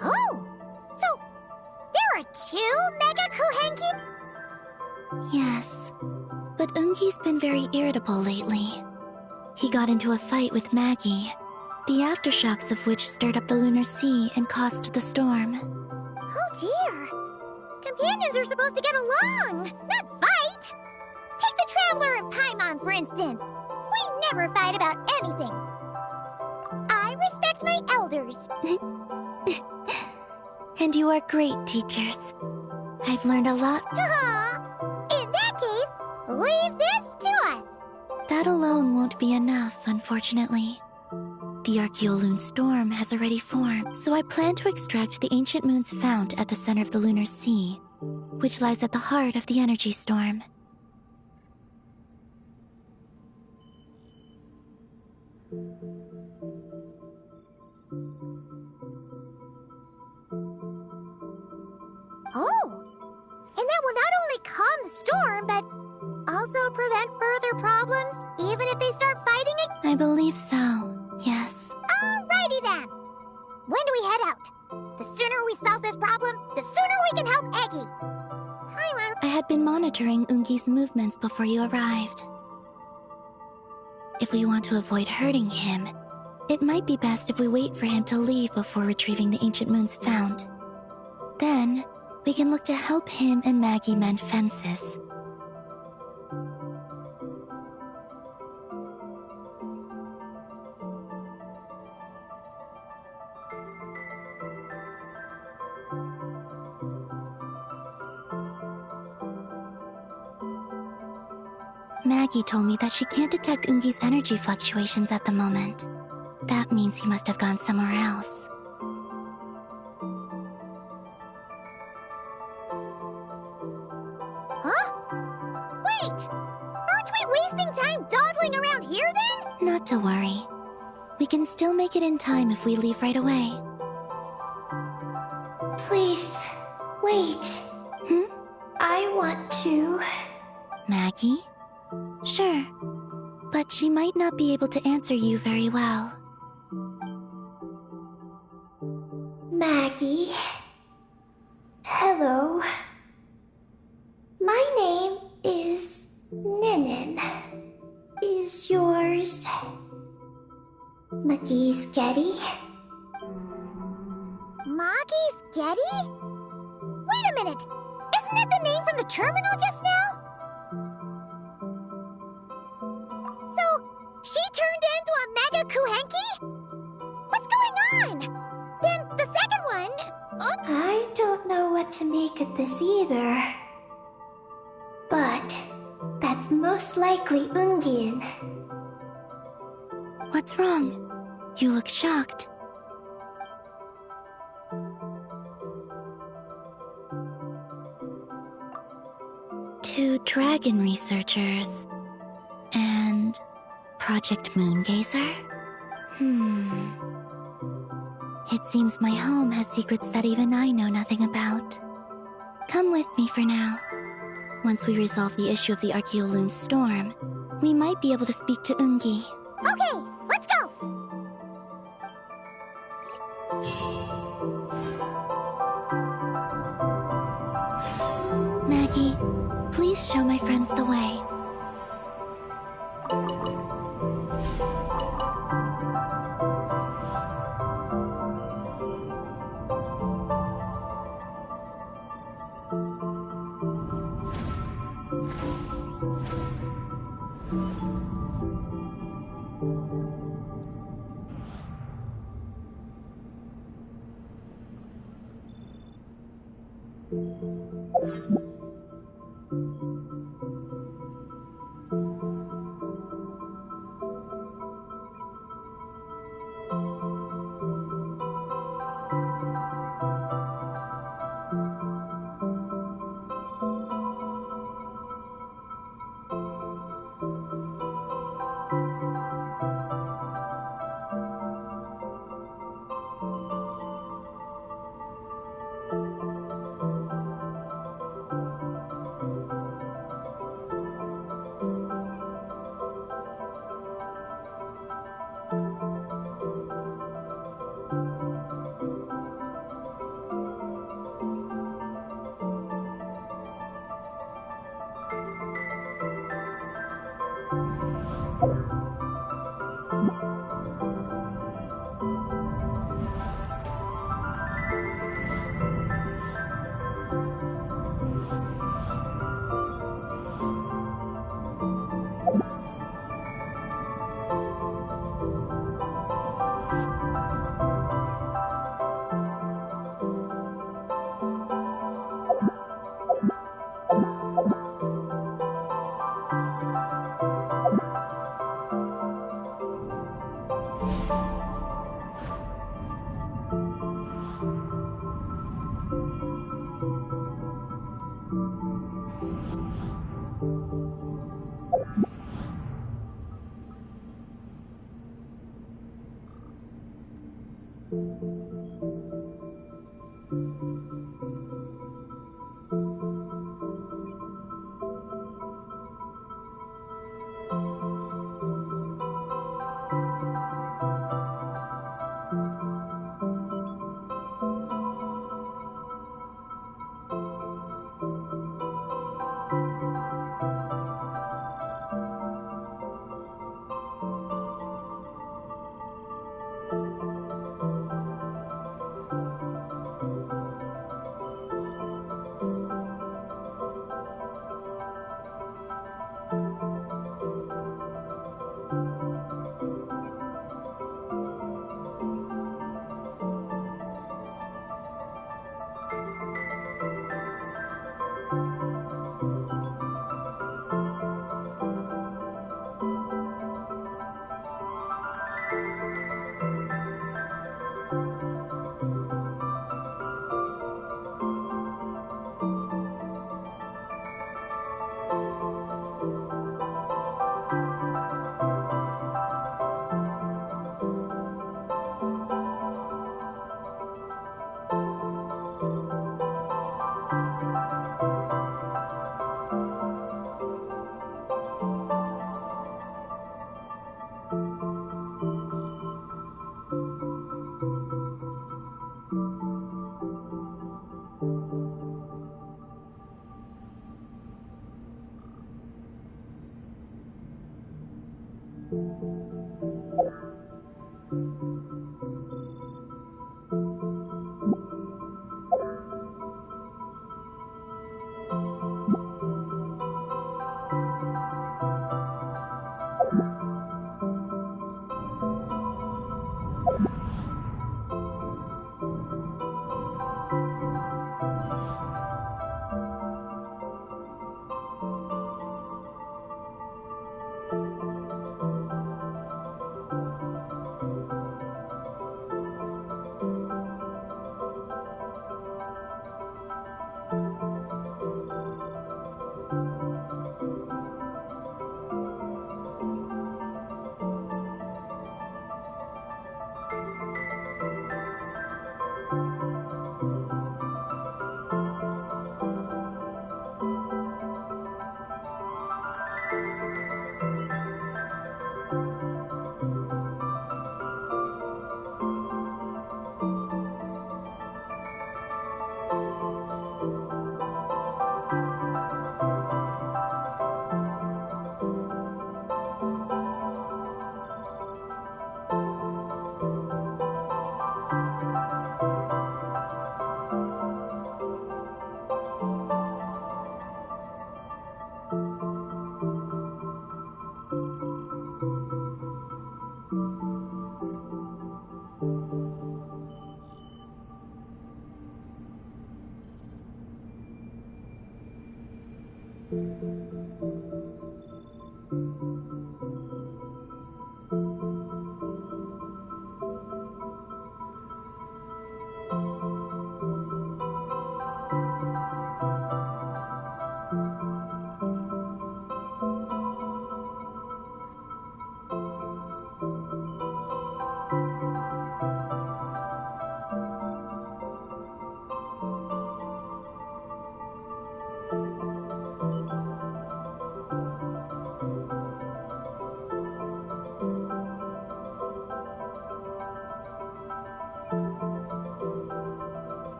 Oh! So, there are two Mega Kuhenki? Yes, but Ungi's been very irritable lately. He got into a fight with Maggie, the aftershocks of which stirred up the Lunar Sea and caused the storm. Oh dear. Companions are supposed to get along, not fight. Take the Traveler and Paimon, for instance. We never fight about anything. I respect my elders. And you are great teachers. I've learned a lot. In that case, leave this to us. That alone won't be enough, unfortunately. The Archeoloon storm has already formed, so I plan to extract the ancient moon's fount at the center of the Lunar Sea, which lies at the heart of the energy storm. Oh, and that will not only calm the storm, but also prevent further problems, even if they start fighting it? I believe so, yes. Alrighty then. When do we head out? The sooner we solve this problem, the sooner we can help Eggy. Hi, I had been monitoring Ungi's movements before you arrived. If we want to avoid hurting him, it might be best if we wait for him to leave before retrieving the ancient moons found. Then, we can look to help him and Maggie mend fences. Maggie told me that she can't detect Ungi's energy fluctuations at the moment. That means he must have gone somewhere else. Huh? Wait! Aren't we wasting time dawdling around here then? Not to worry. We can still make it in time if we leave right away. Please, wait. I want to... Maggie? Sure. But she might not be able to answer you very well. Maggie. Hello. My name is Ninin. Is yours McGee's Getty? Maggie's Getty? Wait a minute! Isn't that the name from the terminal just now? So, she turned into a Mega Kuhenki? What's going on? Then the second one... I don't know what to make of this either. But that's most likely Ungian. What's wrong? You look shocked. Two dragon researchers and Project Moongazer? It seems my home has secrets that even I know nothing about. Come with me for now. Once we resolve the issue of the Archeoloon storm, we might be able to speak to Ungi. Okay, let's go! Maggie, please show my friends the way.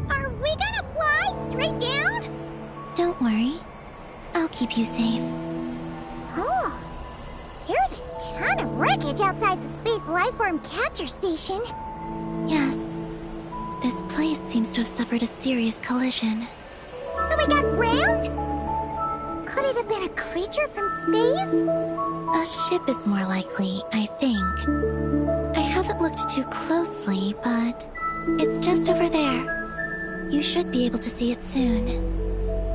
Are we gonna fly straight down? Don't worry. I'll keep you safe. Oh, here's a ton of wreckage outside the Space Lifeform Capture Station. Yes. This place seems to have suffered a serious collision. So we got rammed? Could it have been a creature from space? A ship is more likely, I think. I haven't looked too closely, but it's just over there. You should be able to see it soon.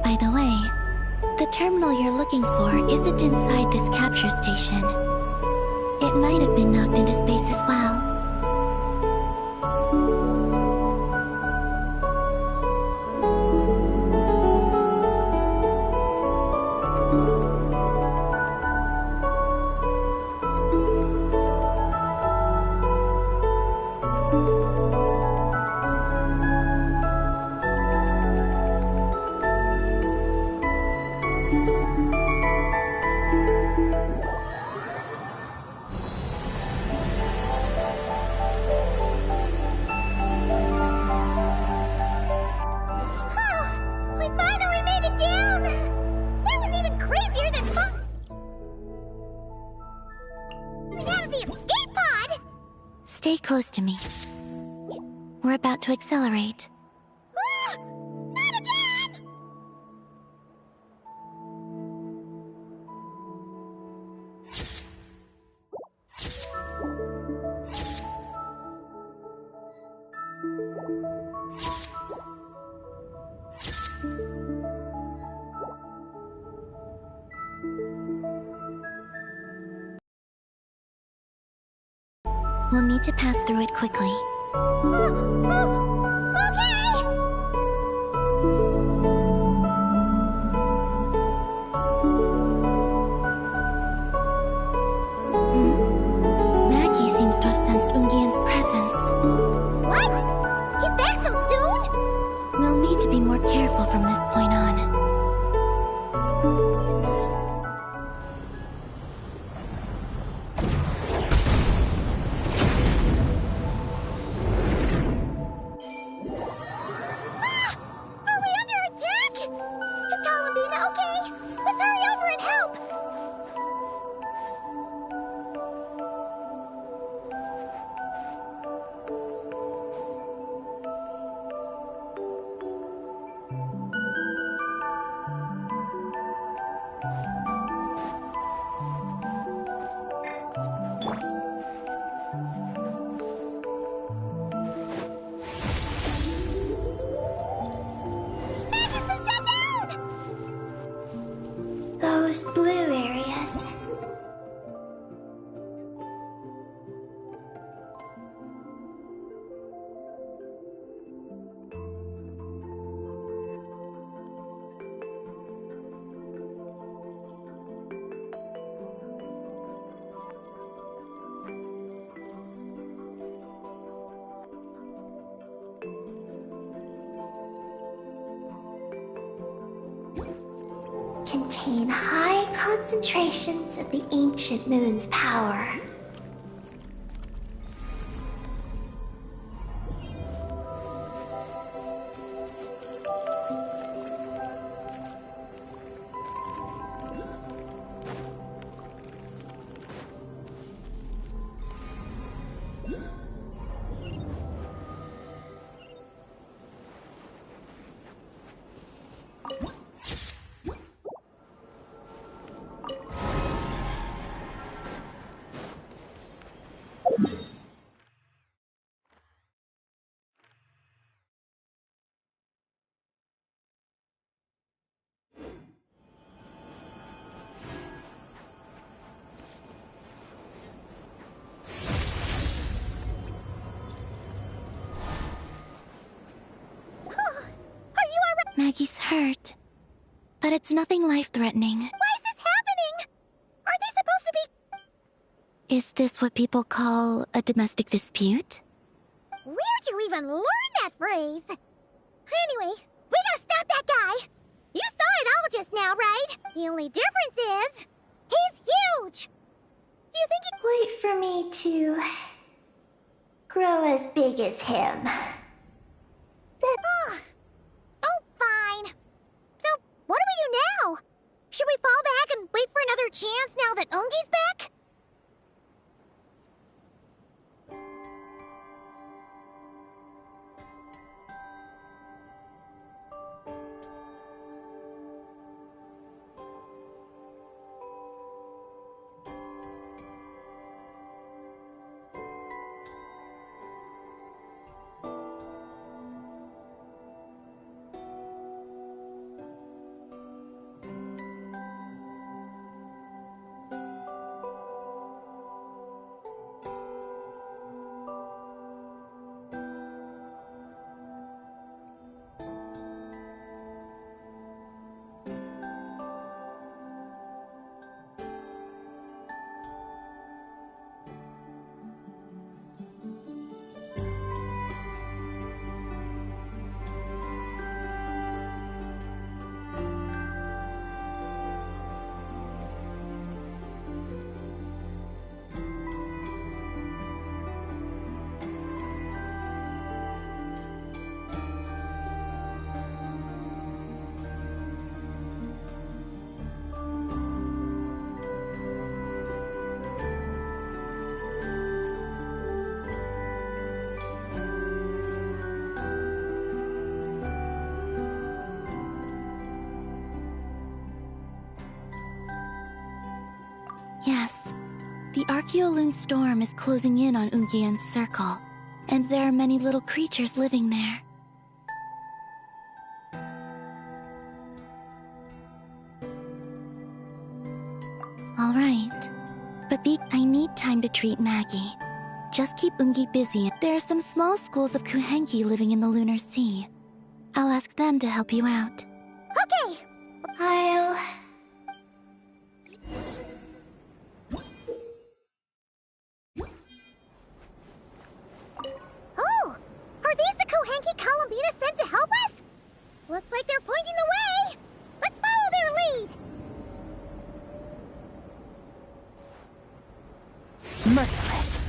By the way, the terminal you're looking for isn't inside this capture station. It might have been knocked into space as well. Stay close to me. We're about to accelerate. Ah! Not again! We'll need to pass through it quickly. Okay! Maggie seems to have sensed Ungian's presence. What? He's back so soon? We'll need to be more careful from this point on. Are we under attack? Is Columbina okay? Let's hurry over and help! Maggie's been shut down! Those blue areas. Contain high concentrations of the ancient moon's power. Maggie's hurt. But it's nothing life-threatening. Why is this happening? Are they supposed to be... Is this what people call a domestic dispute? Where'd you even learn that phrase? Anyway, we gotta stop that guy! You saw it all just now, right? The only difference is... he's huge! Do you think he... Wait for me to grow as big as him. Ugh. Oh, fine. So, what do we do now? Should we fall back and wait for another chance now that Ungi's back? The Archeoloon storm is closing in on Ungian's circle, and there are many little creatures living there. All right. But I need time to treat Maggie. Just keep Ungi busy. There are some small schools of Kuhenki living in the Lunar Sea. I'll ask them to help you out. Okay! Oh! Are these the Kohenki Columbina sent to help us? Looks like they're pointing the way! Let's follow their lead! Merciless.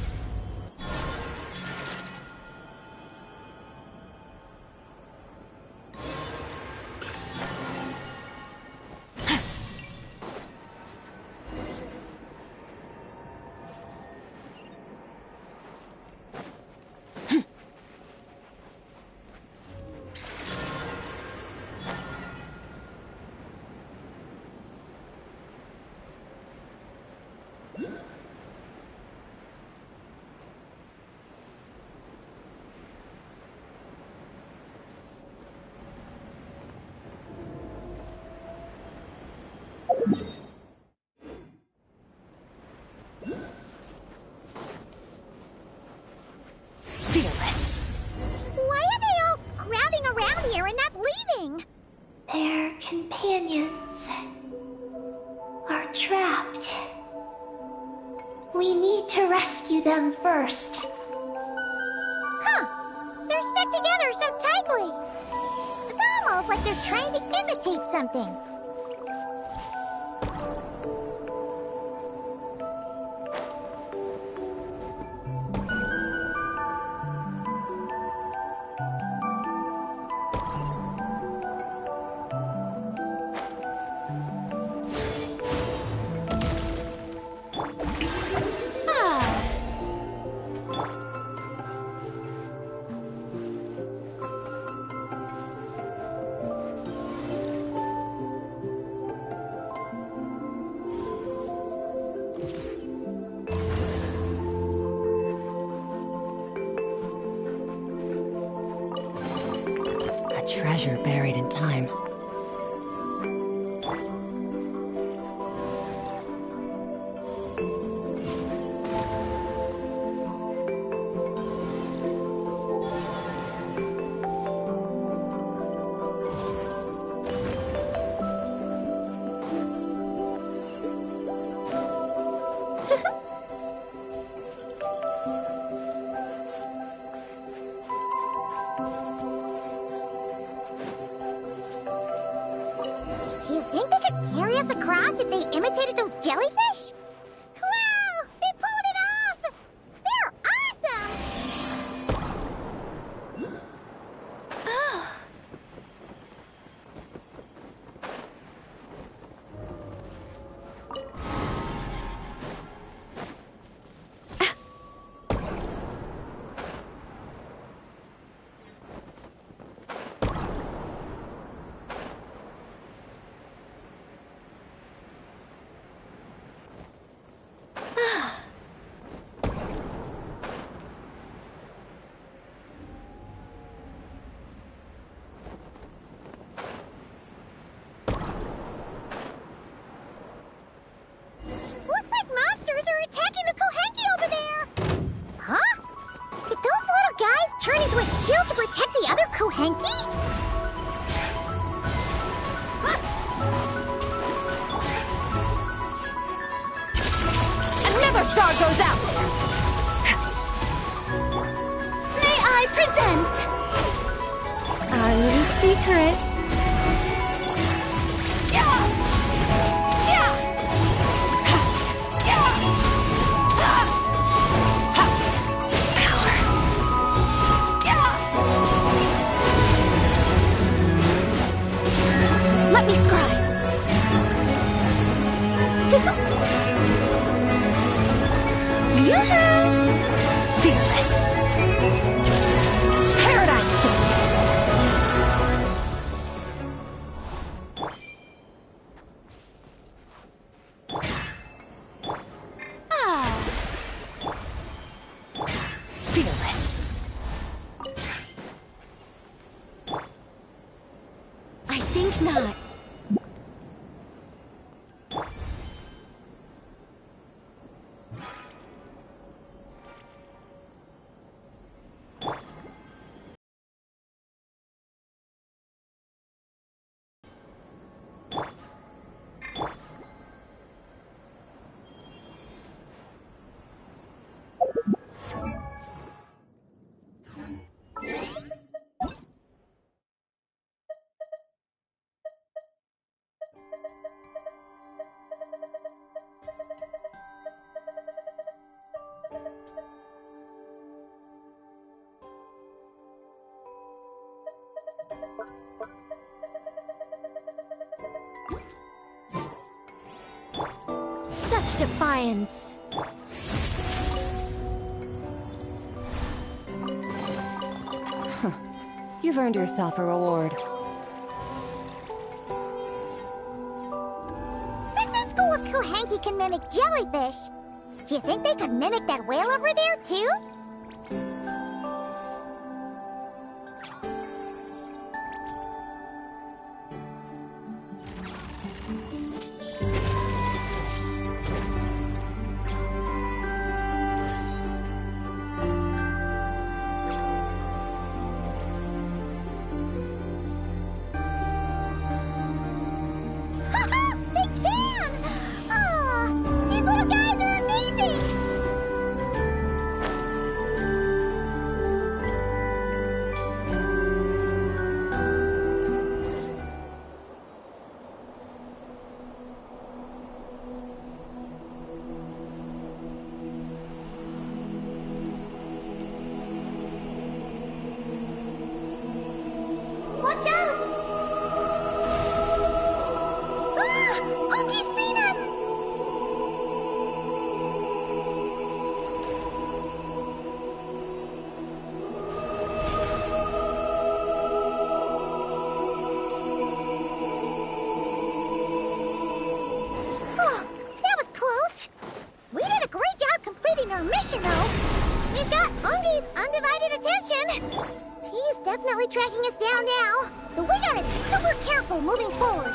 Why are they all crowding around here and not leaving? Their companions are trapped. We need to rescue them first. Huh. They're stuck together so tightly. It's almost like they're trying to imitate something. A treasure buried in time. Do you think they could carry us across if they imitated those jellyfish? Wow! They pulled it off! They're awesome! Looks like monsters are attacking the Kohenki over there! Huh? Did those little guys turn into a shield to protect the other Kohenki? Another star goes out! May I present our little secret? Let me scribe. Fearless. Paradigm shift. Ah. I think not. Such defiance! You've earned yourself a reward. Since the school of Kuhanki can mimic jellyfish, do you think they could mimic that whale over there, too? They can! Ah, these little guys are amazing! Watch out! Ah! Oki's seen us! Oh, that was close. We did a great job completing our mission, though. We've got Ungi's undivided attention. He's definitely tracking us down now, so we gotta be super careful moving forward.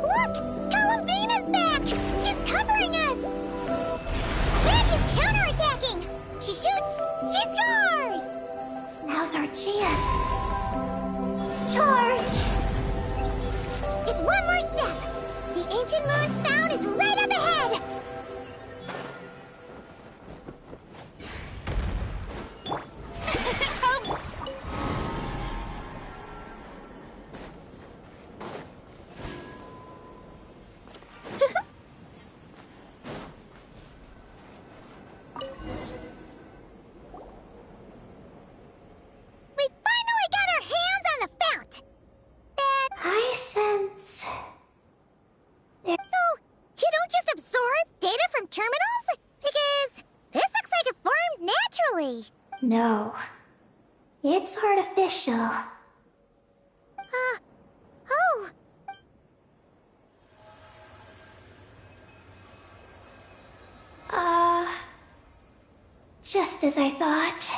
Look! Calavina's back! She's covering us! Maggie's counterattacking! She shoots! She scores! Now's our chance. Charge! Just one more step! The ancient moon's found is right up ahead! We finally got our hands on the fount! I sense... So, you don't just absorb data from terminals? Because this looks like it formed naturally. No. It's artificial. Oh. Just as I thought.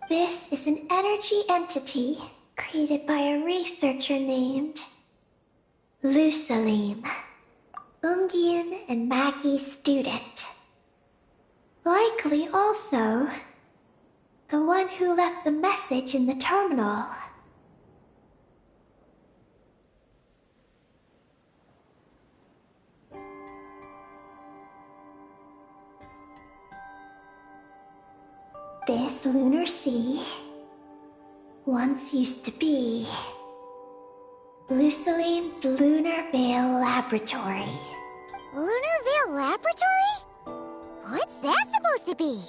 This is an energy entity created by a researcher named Lusalim, Ungian and Maggie's student. Likely also The one who left the message in the terminal. This lunar sea once used to be Luciline's Lunar Veil Laboratory. Lunar Veil Laboratory? What's that supposed to be?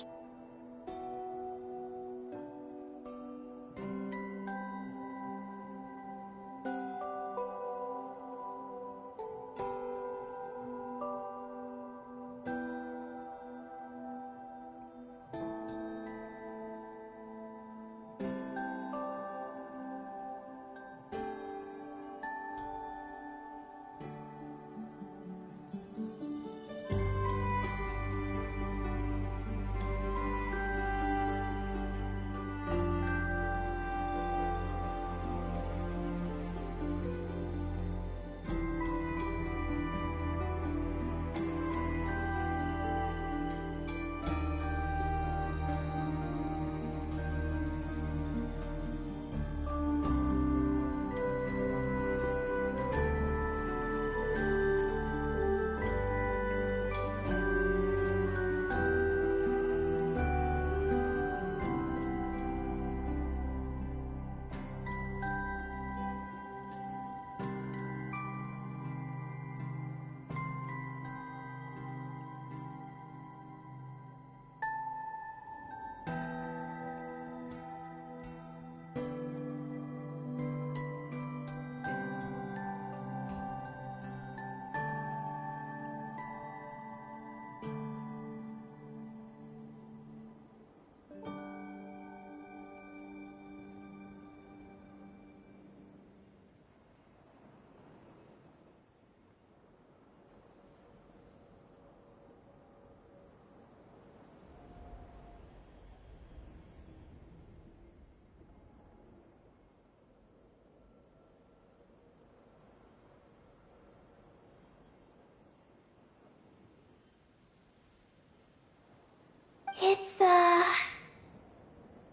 It's a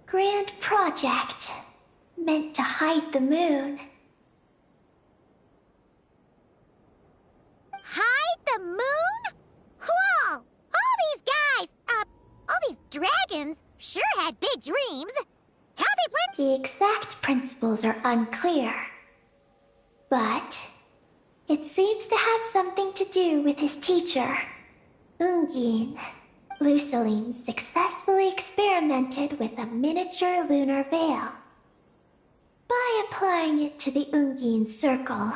grand project meant to hide the moon. Hide the moon? Whoa! All these guys, all these dragons sure had big dreams. How they plan— The exact principles are unclear, but it seems to have something to do with his teacher, Ungin. Luciline successfully experimented with a miniature lunar veil by applying it to the Ungin circle.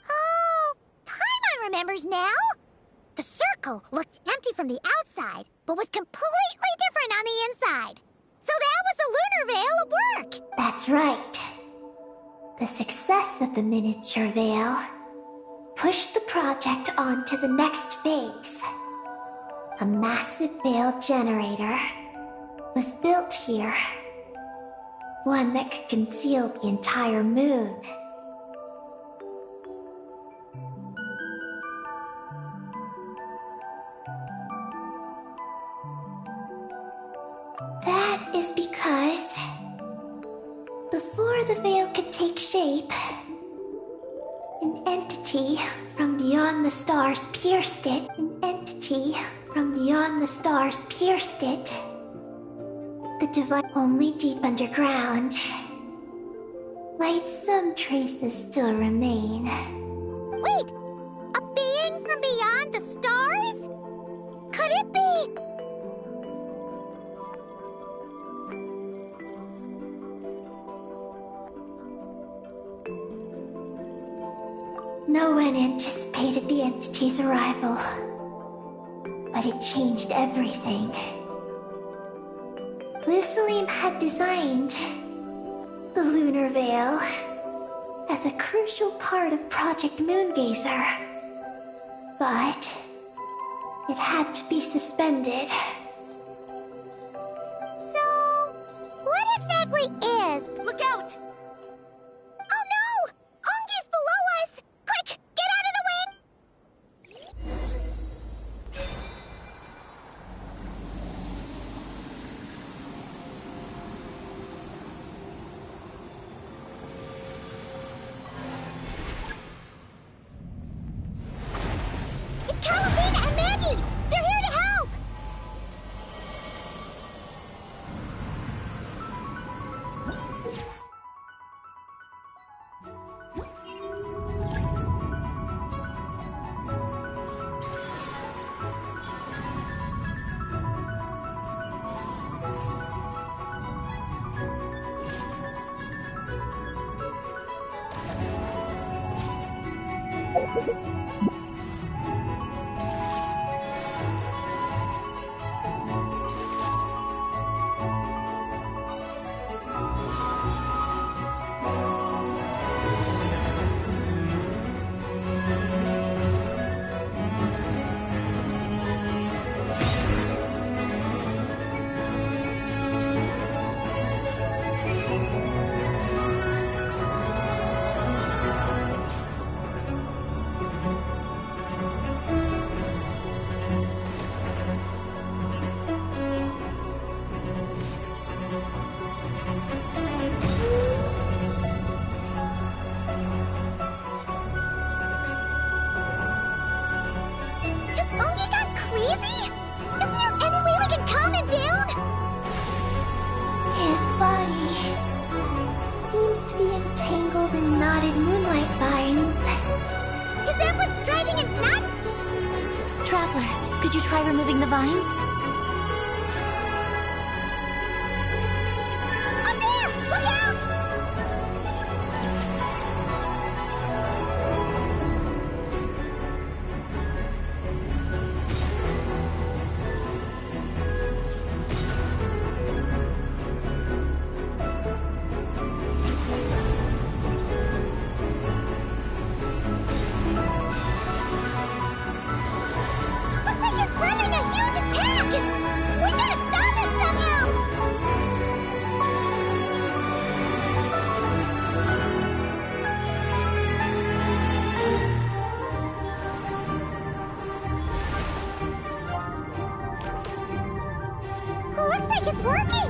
Oh, Paimon remembers now. The circle looked empty from the outside, but was completely different on the inside. So that was the lunar veil at work. That's right. The success of the miniature veil pushed the project on to the next phase. A massive veil generator was built here. One that could conceal the entire moon. That is because before the veil could take shape, an entity from beyond the stars pierced it. An entity from beyond the stars pierced it. The device only deep underground. Might some traces still remain? Wait, a being from beyond the stars? Could it be? No one anticipated the entity's arrival, but it changed everything. Luciline had designed the lunar veil as a crucial part of Project Moongazer, but it had to be suspended. So, what exactly is— Look out! Oh no! Ungi's below us! Quick, get out of the way! Has Ungi gone crazy? Isn't there any way we can calm him down? His body seems to be entangled in knotted moonlight vines. Is that what's driving him nuts? Traveler, could you try removing the vines? Up there! Look out! Looks like he's planning a huge attack! We gotta stop him somehow! Looks like it's working!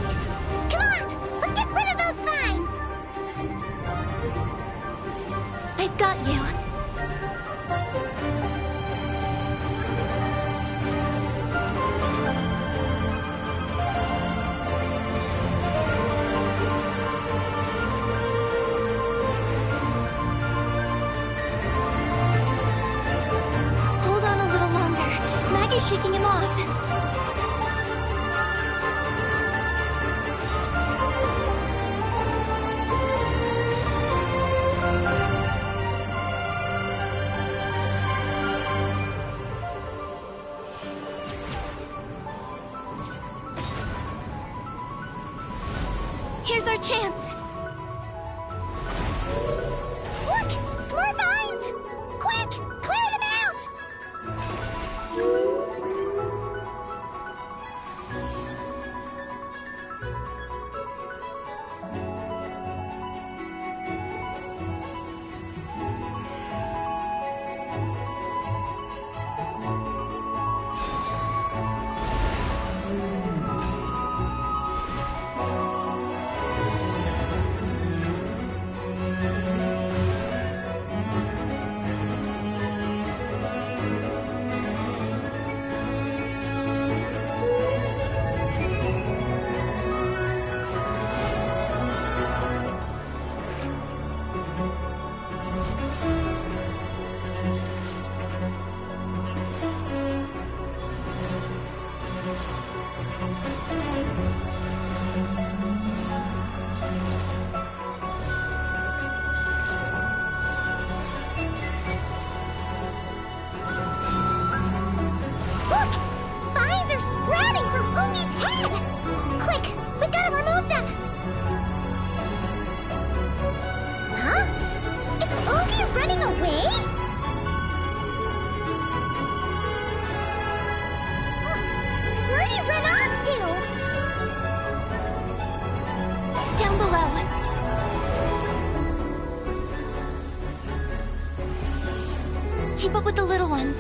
Come on, let's get rid of those vines! I've got you. Hold on a little longer. Maggie's shaking him off. Here's our chance. Look! More vines! Quick! Clear them out! Look! Vines are sprouting from Ungi's head! Quick! We gotta remove them! Huh? Is Ungi running away? Huh. Where'd he run off to? Down below. Keep up with the little ones.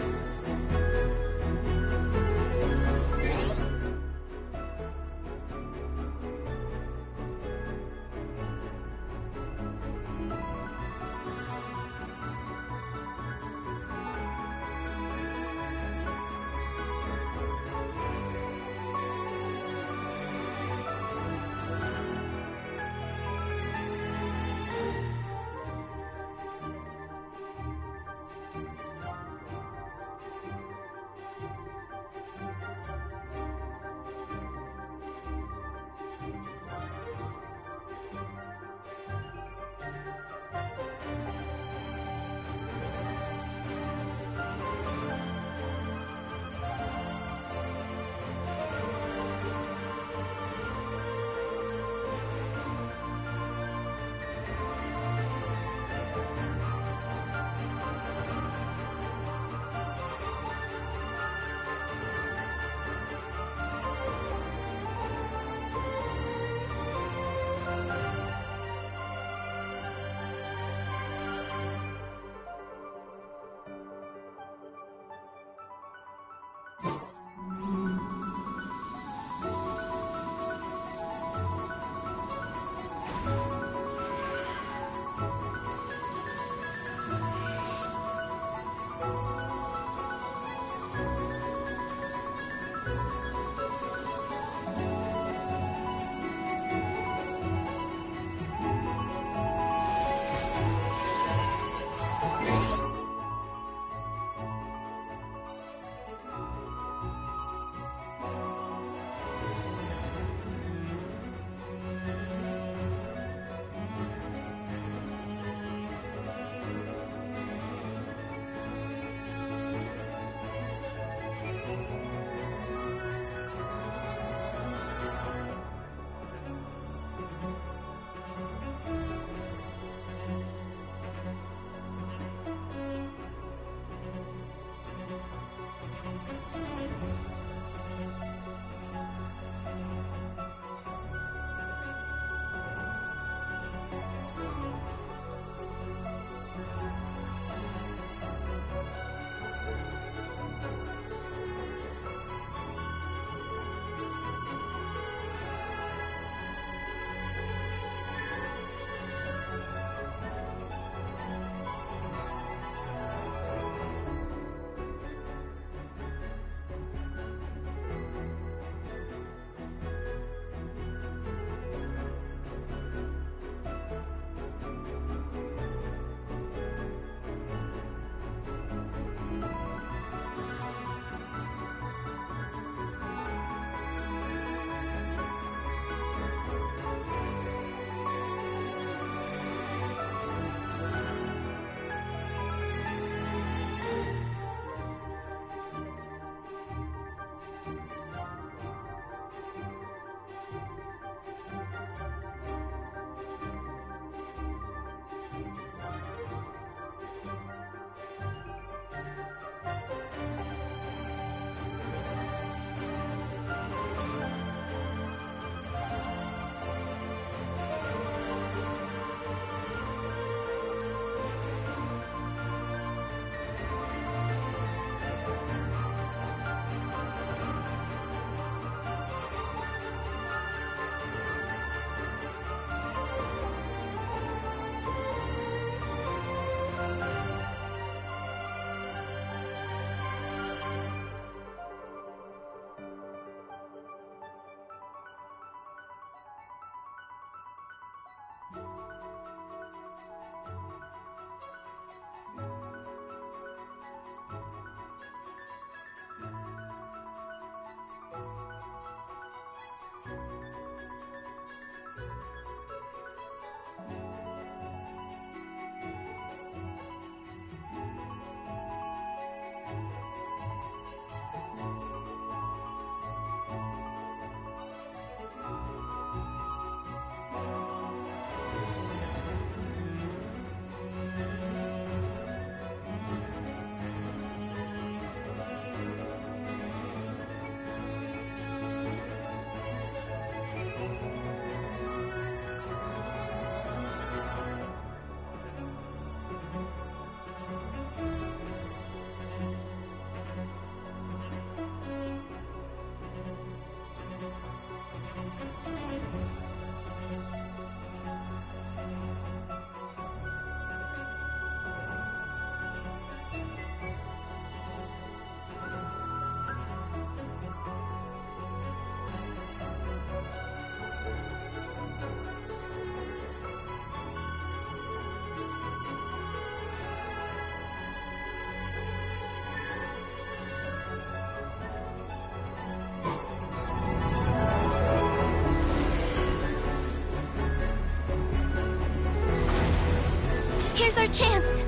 Now's our chance!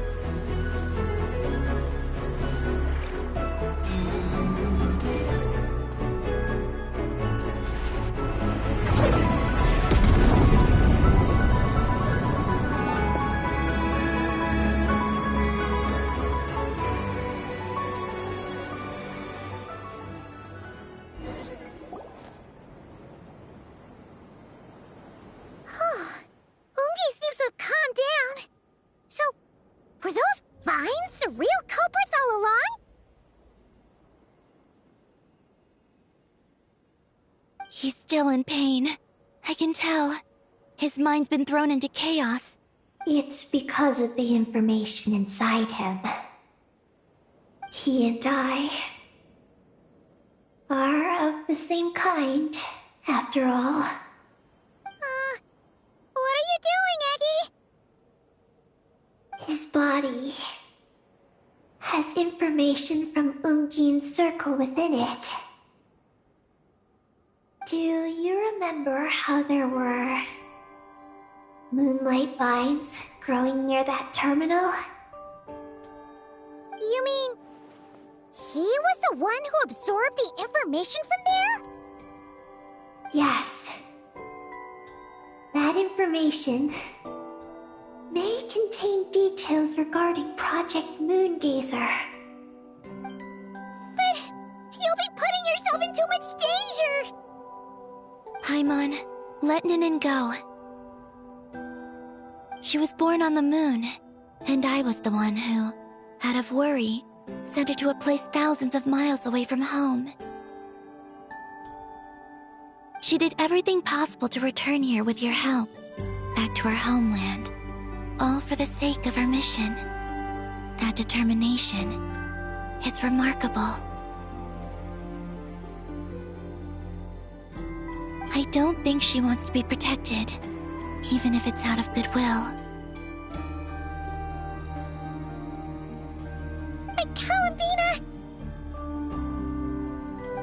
Ungi seems to have calmed down. So, were those vines the real culprits all along? He's still in pain. I can tell. His mind's been thrown into chaos. It's because of the information inside him. He and I are of the same kind, after all. What are you doing, Eggy? His body has information from Ungin's circle within it. Do you remember how there were moonlight vines growing near that terminal? You mean he was the one who absorbed the information from there? Yes. That information may contain details regarding Project Moongazer. But you'll be putting yourself in too much danger! Paimon, let Ninin go. She was born on the moon, and I was the one who, out of worry, sent her to a place thousands of miles away from home. She did everything possible to return here with your help, back to her homeland, all for the sake of her mission. That determination, it's remarkable. I don't think she wants to be protected, even if it's out of goodwill. But Columbina!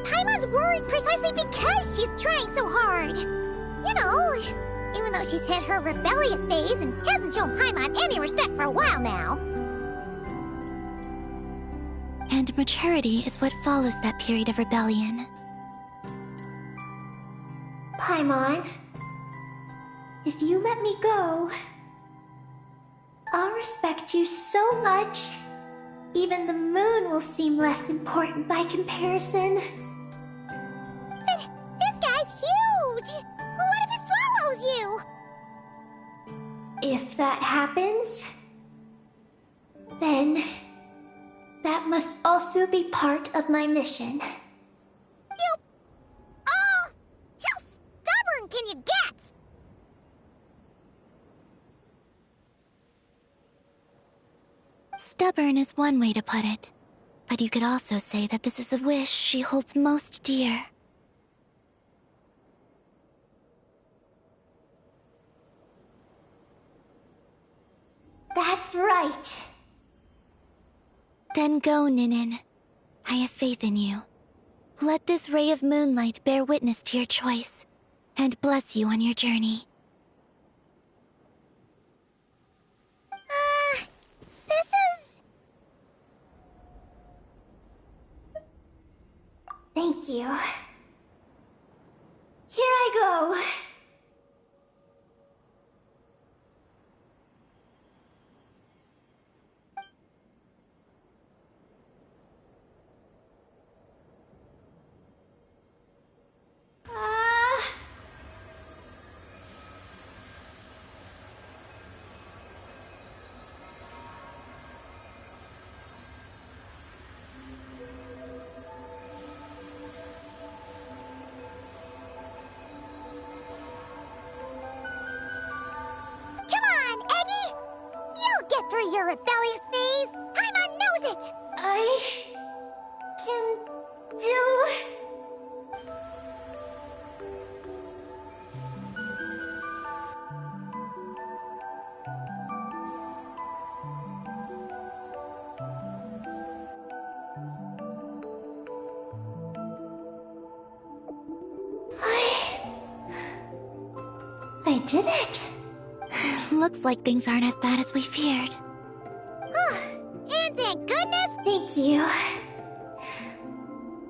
Paimon's worried precisely because she's trying so hard. You know, even though she's hit her rebellious days and hasn't shown Paimon any respect for a while now. And maturity is what follows that period of rebellion. Paimon, if you let me go, I'll respect you so much, even the moon will seem less important by comparison. But this guy's huge! What if it swallows you? If that happens, then that must also be part of my mission. How stubborn can you get? Stubborn is one way to put it, but you could also say that this is a wish she holds most dear. That's right. Then go, Ninin. I have faith in you. Let this ray of moonlight bear witness to your choice, and bless you on your journey. This is... Thank you. Here I go. Get through your rebellious phase! Paimon knows it! I can do... I did it! Looks like things aren't as bad as we feared. thank goodness! Thank you.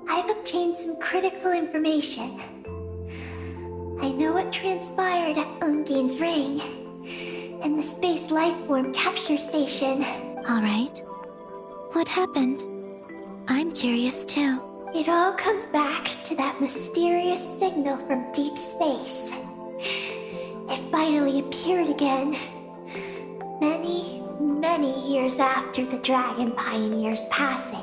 I've obtained some critical information. I know what transpired at Ungain's ring and the space lifeform capture station. Alright. What happened? I'm curious too. It all comes back to that mysterious signal from deep space. It finally appeared again. Many years after the Dragon Pioneer's passing.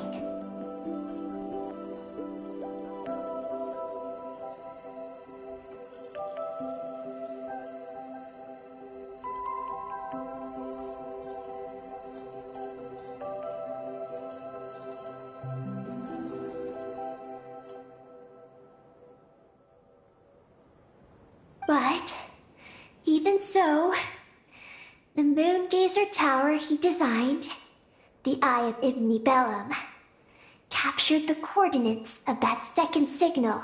But, even so, the Moongazer Tower he designed, the Eye of Ibn Bellum, captured the coordinates of that second signal.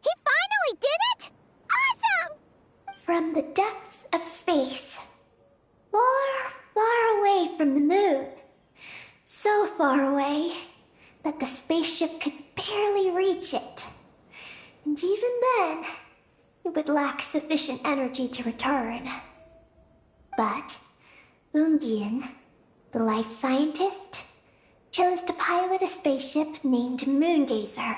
He finally did it! Awesome! From the depths of space, far away from the moon. So far away that the spaceship could barely reach it. And even then, it would lack sufficient energy to return. But Ungian, the life scientist, chose to pilot a spaceship named Moongazer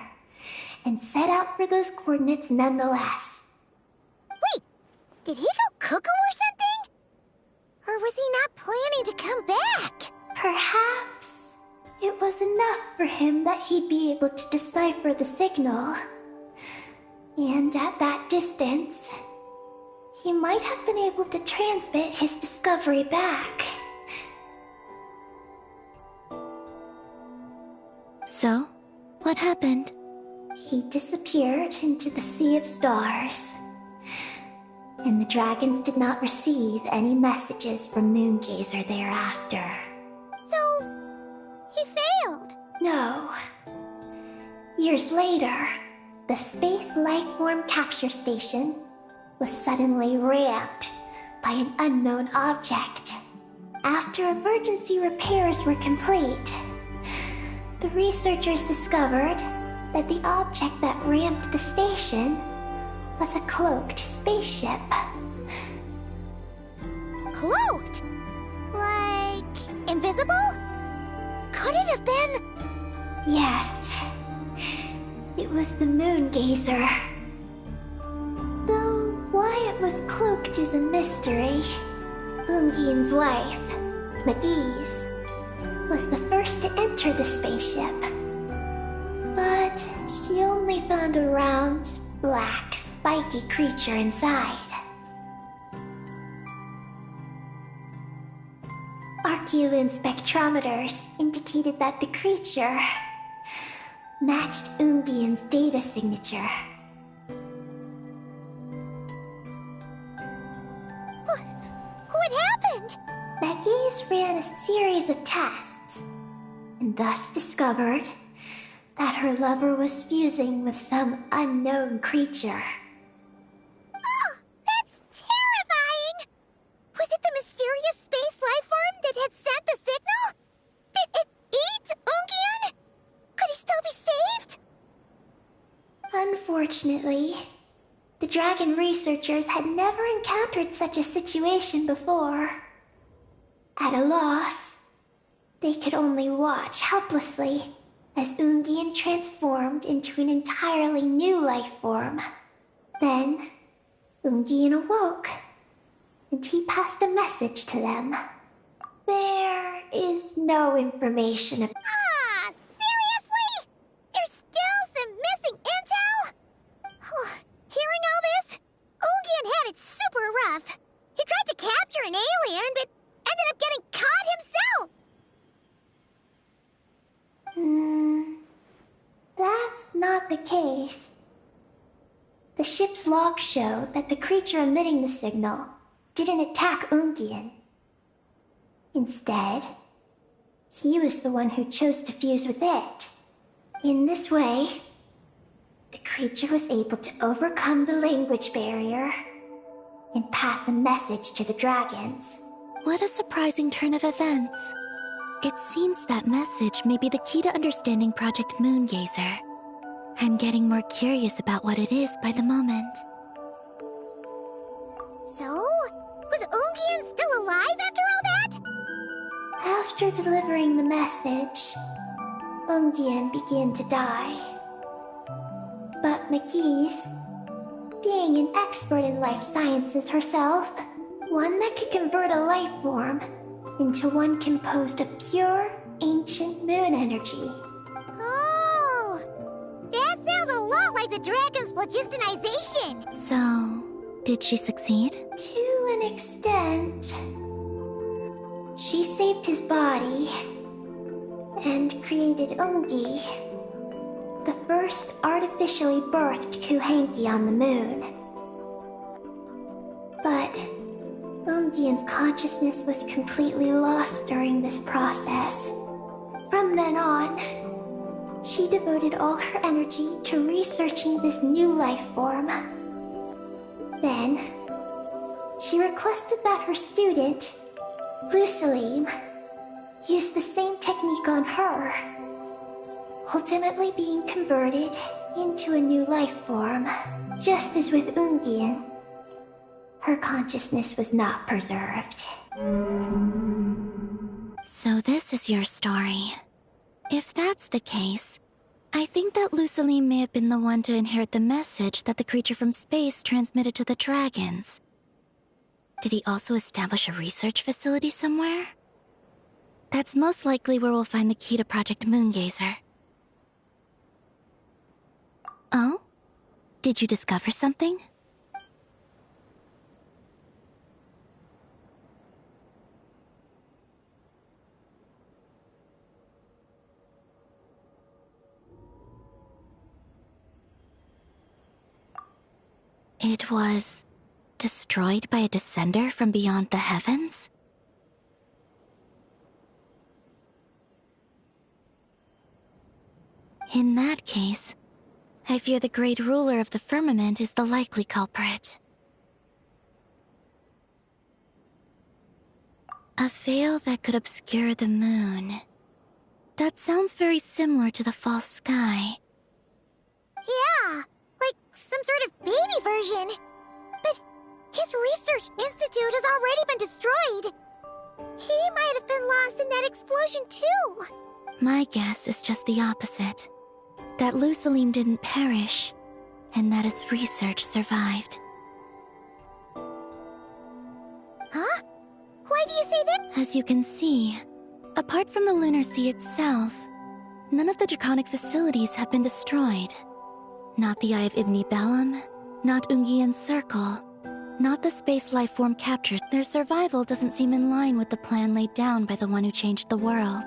and set out for those coordinates nonetheless. Wait, did he go cuckoo or something? Or was he not planning to come back? Perhaps it was enough for him that he'd be able to decipher the signal. And at that distance, he might have been able to transmit his discovery back. So, what happened? He disappeared into the sea of stars. And the dragons did not receive any messages from Moongazer thereafter. So, he failed. No. Years later, the Space Lifeform Capture Station was suddenly ramped by an unknown object. After emergency repairs were complete, the researchers discovered that the object that ramped the station was a cloaked spaceship. Cloaked? Like, invisible? Could it have been... Yes. It was the Moongazer. Though why it was cloaked is a mystery. Ungian's wife, McGee's, was the first to enter the spaceship. But she only found a round, black, spiky creature inside. Archeolune spectrometers indicated that the creature matched Ungian's data signature. What happened? McGee's ran a series of tests, and thus discovered that her lover was fusing with some unknown creature. Oh, that's terrifying! Was it the mysterious space lifeform that had sent the signal? Did it eat Ungian? Could he still be saved? Unfortunately, the dragon researchers had never encountered such a situation before. At a loss, they could only watch helplessly as Ungian transformed into an entirely new life form. Then, Ungian awoke, and he passed a message to them. There is no information about... Ah, seriously? There's still some missing intel? Hearing all this, Ungian had it super rough. He tried to capture an alien, but ended up getting caught himself. That's not the case. The ship's logs show that the creature emitting the signal didn't attack Ungian. Instead, he was the one who chose to fuse with it. In this way, the creature was able to overcome the language barrier and pass a message to the dragons. What a surprising turn of events. It seems that message may be the key to understanding Project Moongazer. I'm getting more curious about what it is by the moment. So, was Ungian still alive after all that? After delivering the message, Ungian began to die. But McGee's, being an expert in life sciences herself, one that could convert a life form into one composed of pure, ancient moon energy. Oh! That sounds a lot like the dragon's phlogistonization! So, did she succeed? To an extent. She saved his body and created Ungi, the first artificially birthed Kuhanki on the moon. But Ungian's consciousness was completely lost during this process. From then on, she devoted all her energy to researching this new life form. Then, she requested that her student, Lusalim, use the same technique on her, ultimately being converted into a new life form. Just as with Ungian, her consciousness was not preserved. So this is your story. If that's the case, I think that Lusalim may have been the one to inherit the message that the creature from space transmitted to the dragons. Did he also establish a research facility somewhere? That's most likely where we'll find the key to Project Moongazer. Oh? Did you discover something? It was destroyed by a descender from beyond the heavens? In that case, I fear the great ruler of the firmament is the likely culprit. A veil that could obscure the moon. That sounds very similar to the false sky. Yeah, like some sort of baby version. But his research institute has already been destroyed. He might have been lost in that explosion too. My guess is just the opposite. That Lusalim didn't perish, and that his research survived. Huh? Why do you say that? As you can see, apart from the Lunar Sea itself, none of the draconic facilities have been destroyed. Not the Eye of Ibn Bellum, not Ungian's Circle, not the space life form captured. Their survival doesn't seem in line with the plan laid down by the one who changed the world.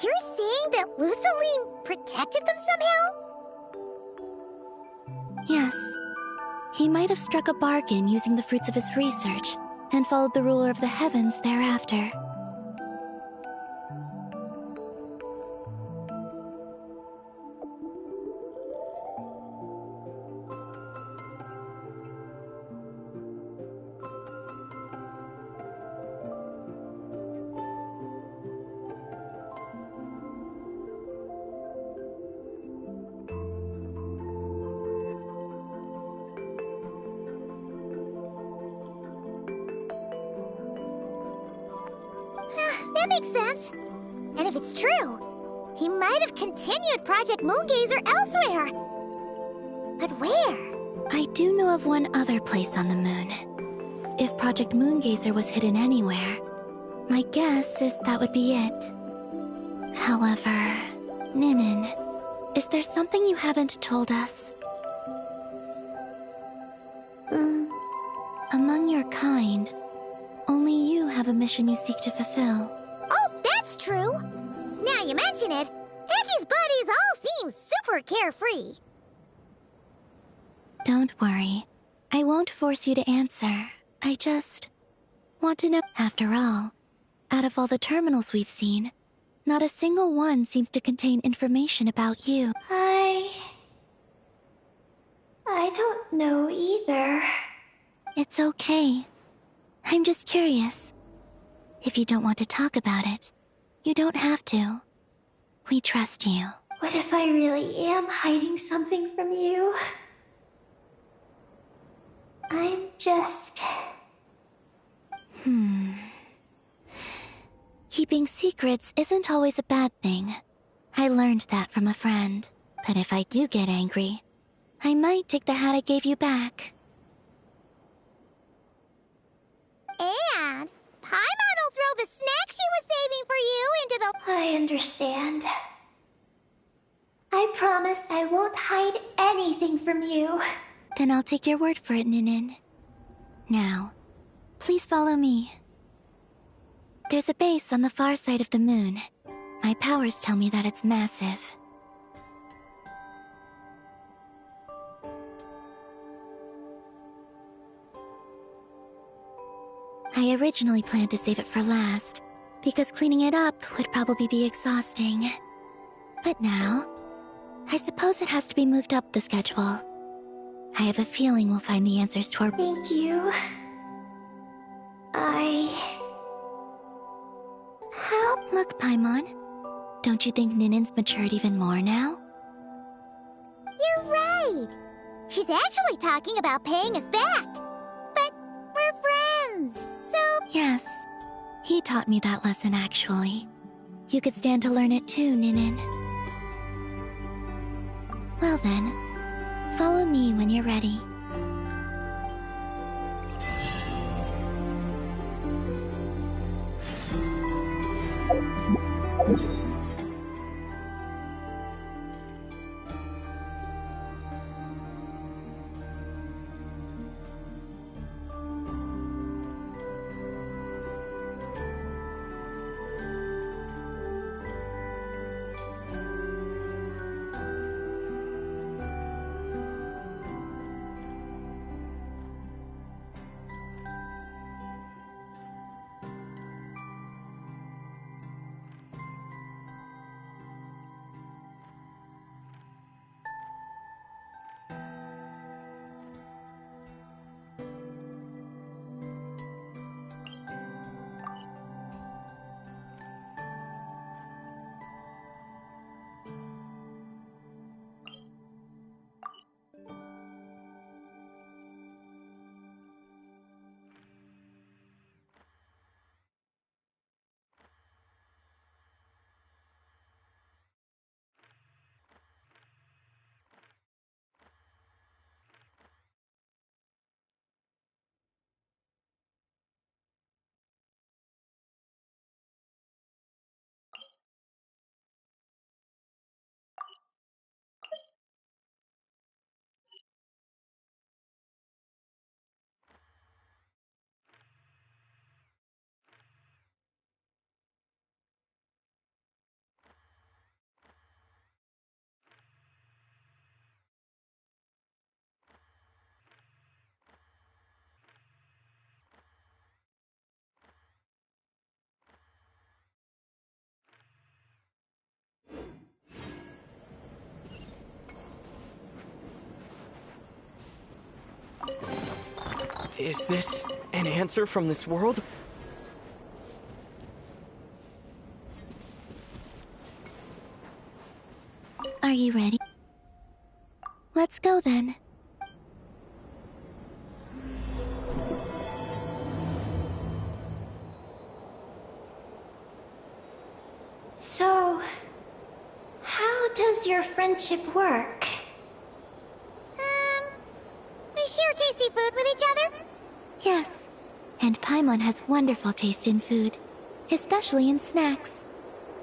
You're saying that Luceline protected them somehow? Yes. He might have struck a bargain using the fruits of his research, and followed the ruler of the heavens thereafter. That makes sense. And if it's true, he might have continued Project Moongazer elsewhere. But where? I do know of one other place on the moon. If Project Moongazer was hidden anywhere, my guess is that would be it. However, Ninin, is there something you haven't told us? Among your kind, only you have a mission you seek to fulfill. Oh, that's true. Now you mention it, Ecky's buddies all seem super carefree. Don't worry. I won't force you to answer. I just want to know. After all, out of all the terminals we've seen, not a single one seems to contain information about you. I don't know either. It's okay. I'm just curious. If you don't want to talk about it, you don't have to. We trust you. What if I really am hiding something from you? I'm just... Keeping secrets isn't always a bad thing. I learned that from a friend. But if I do get angry, I might take the hat I gave you back. And Paimon will throw the snack she was saving for you into the... I understand. I promise I won't hide anything from you. Then I'll take your word for it, Ninin. Now, please follow me. There's a base on the far side of the moon. My powers tell me that it's massive. I originally planned to save it for last, because cleaning it up would probably be exhausting. But now, I suppose it has to be moved up the schedule. I have a feeling we'll find the answers to our— Thank you. Look, Paimon. Don't you think Ninin's matured even more now? You're right. She's actually talking about paying us back. But we're friends, so... Yes. He taught me that lesson, actually. You could stand to learn it too, Ninin. Well then, follow me when you're ready. Is this an answer from this world? Are you ready? Let's go then. So, how does your friendship work? We share tasty food with each other? Yes. And Paimon has wonderful taste in food, especially in snacks.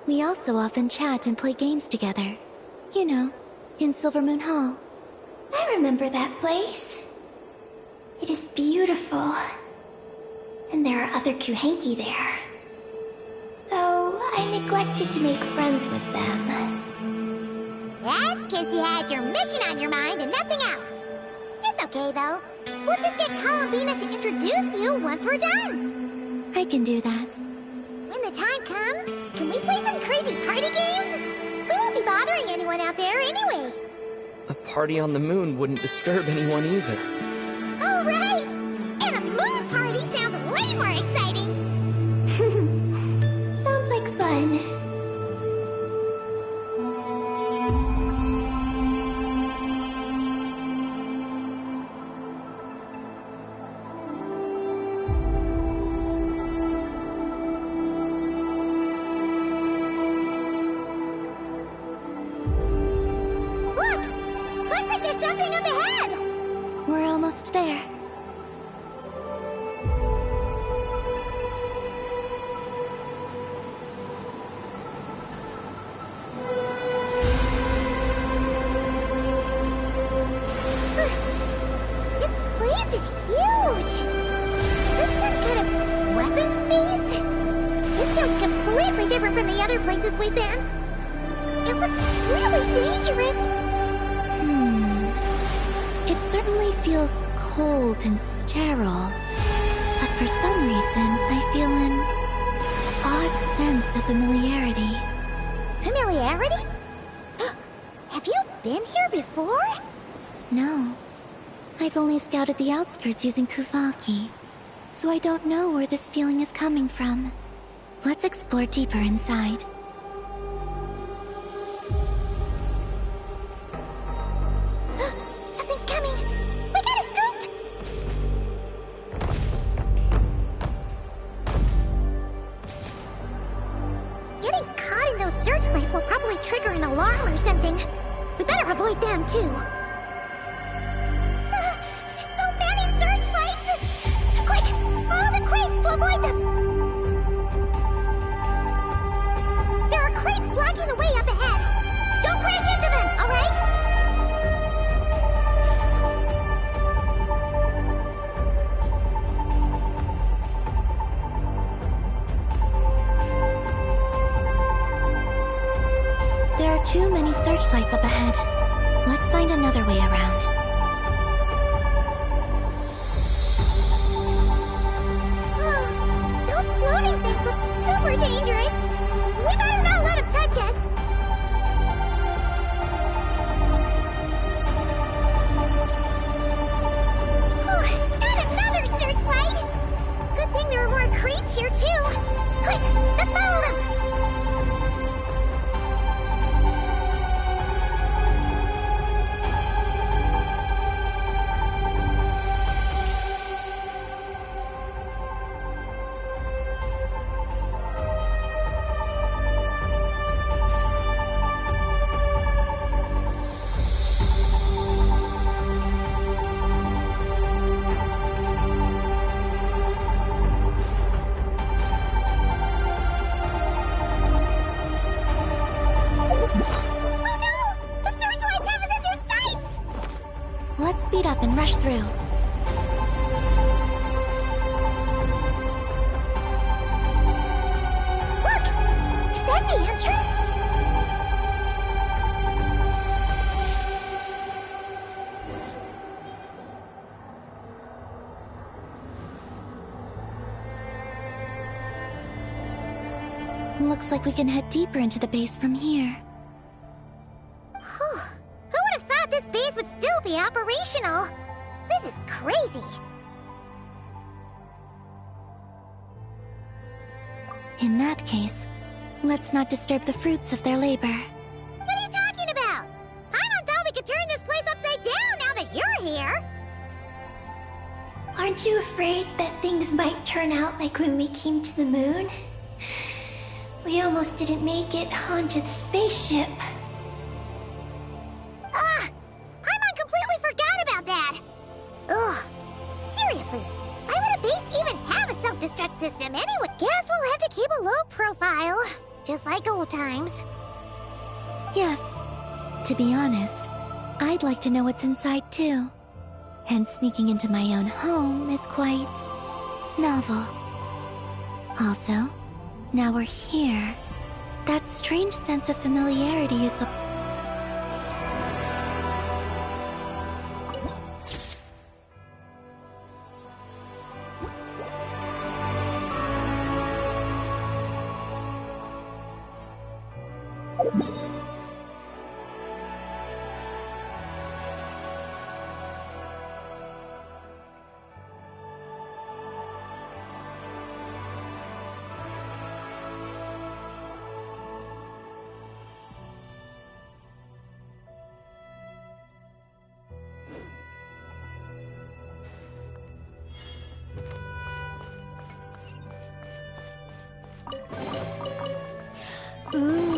We also often chat and play games together. You know, in Silvermoon Hall. I remember that place. It is beautiful. And there are other Kuhenki there. Though I neglected to make friends with them. That's because you had your mission on your mind and nothing else. It's okay, though. We'll just get Columbina to introduce you once we're done. I can do that. When the time comes, can we play some crazy party games? We won't be bothering anyone out there anyway. A party on the moon wouldn't disturb anyone either. Oh, right! And a moon party sounds way more exciting! Sounds like fun. Look! Looks like there's something up ahead! We're almost there. This place is huge! Is this some kind of weapons space? This feels completely different from the other places we've been. It looks really dangerous. It certainly feels cold and sterile. But for some reason, I feel an odd sense of familiarity. Familiarity? Have you been here before? No. I've only scouted the outskirts using Kuvaki, so I don't know where this feeling is coming from. Let's explore deeper inside. Something's coming! We gotta scoot! Getting caught in those searchlights will probably trigger an alarm or something. We better avoid them, too. So many searchlights! Quick! Follow the crates to avoid them! There are crates blocking the way up ahead! Don't crash into them, alright? There are too many searchlights up ahead. Let's find another way around. Those floating things look super dangerous. We better not let them touch us. And another searchlight. Good thing there are more crates here too. Quick, let's follow them. Let's speed up and rush through. Look! Is that the entrance? Looks like we can head deeper into the base from here. Who would have thought this base would still be operational? This is crazy. In that case, let's not disturb the fruits of their labor. What are you talking about? Paimon thought we could turn this place upside down now that you're here. Aren't you afraid that things might turn out like when we came to the moon? We almost didn't make it onto the spaceship. Paimon completely forgot about that. Ugh. Seriously, why would a base even have a self-destruct system anyway? Guess we'll have to keep a low profile, just like old times. Yes. To be honest, I'd like to know what's inside too. And sneaking into my own home is quite novel. Also, now we're here. That strange sense of familiarity is Ooh.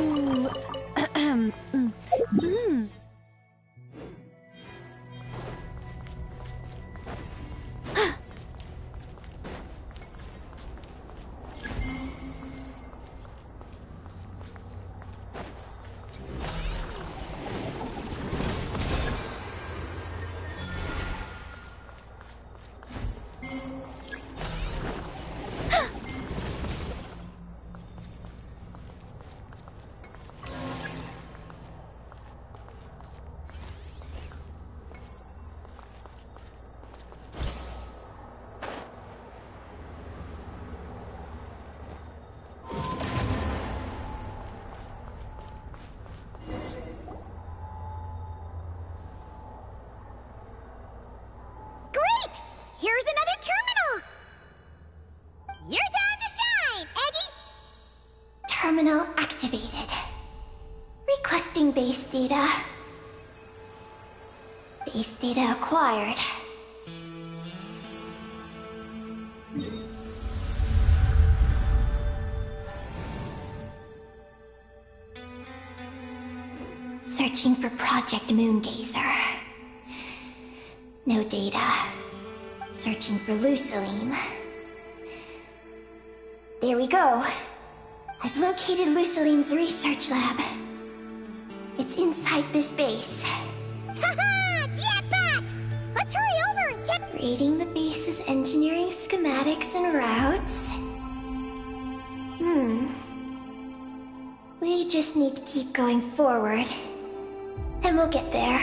Here's another terminal! Your time to shine, Eggy! Terminal activated. Requesting base data. Base data acquired. Searching for Project Moongazer. No data. Searching for Luciline. There we go. I've located Luciline's research lab. It's inside this base. Haha! Jackpot! Let's hurry over and check. Reading the base's engineering schematics and routes. We just need to keep going forward. And we'll get there.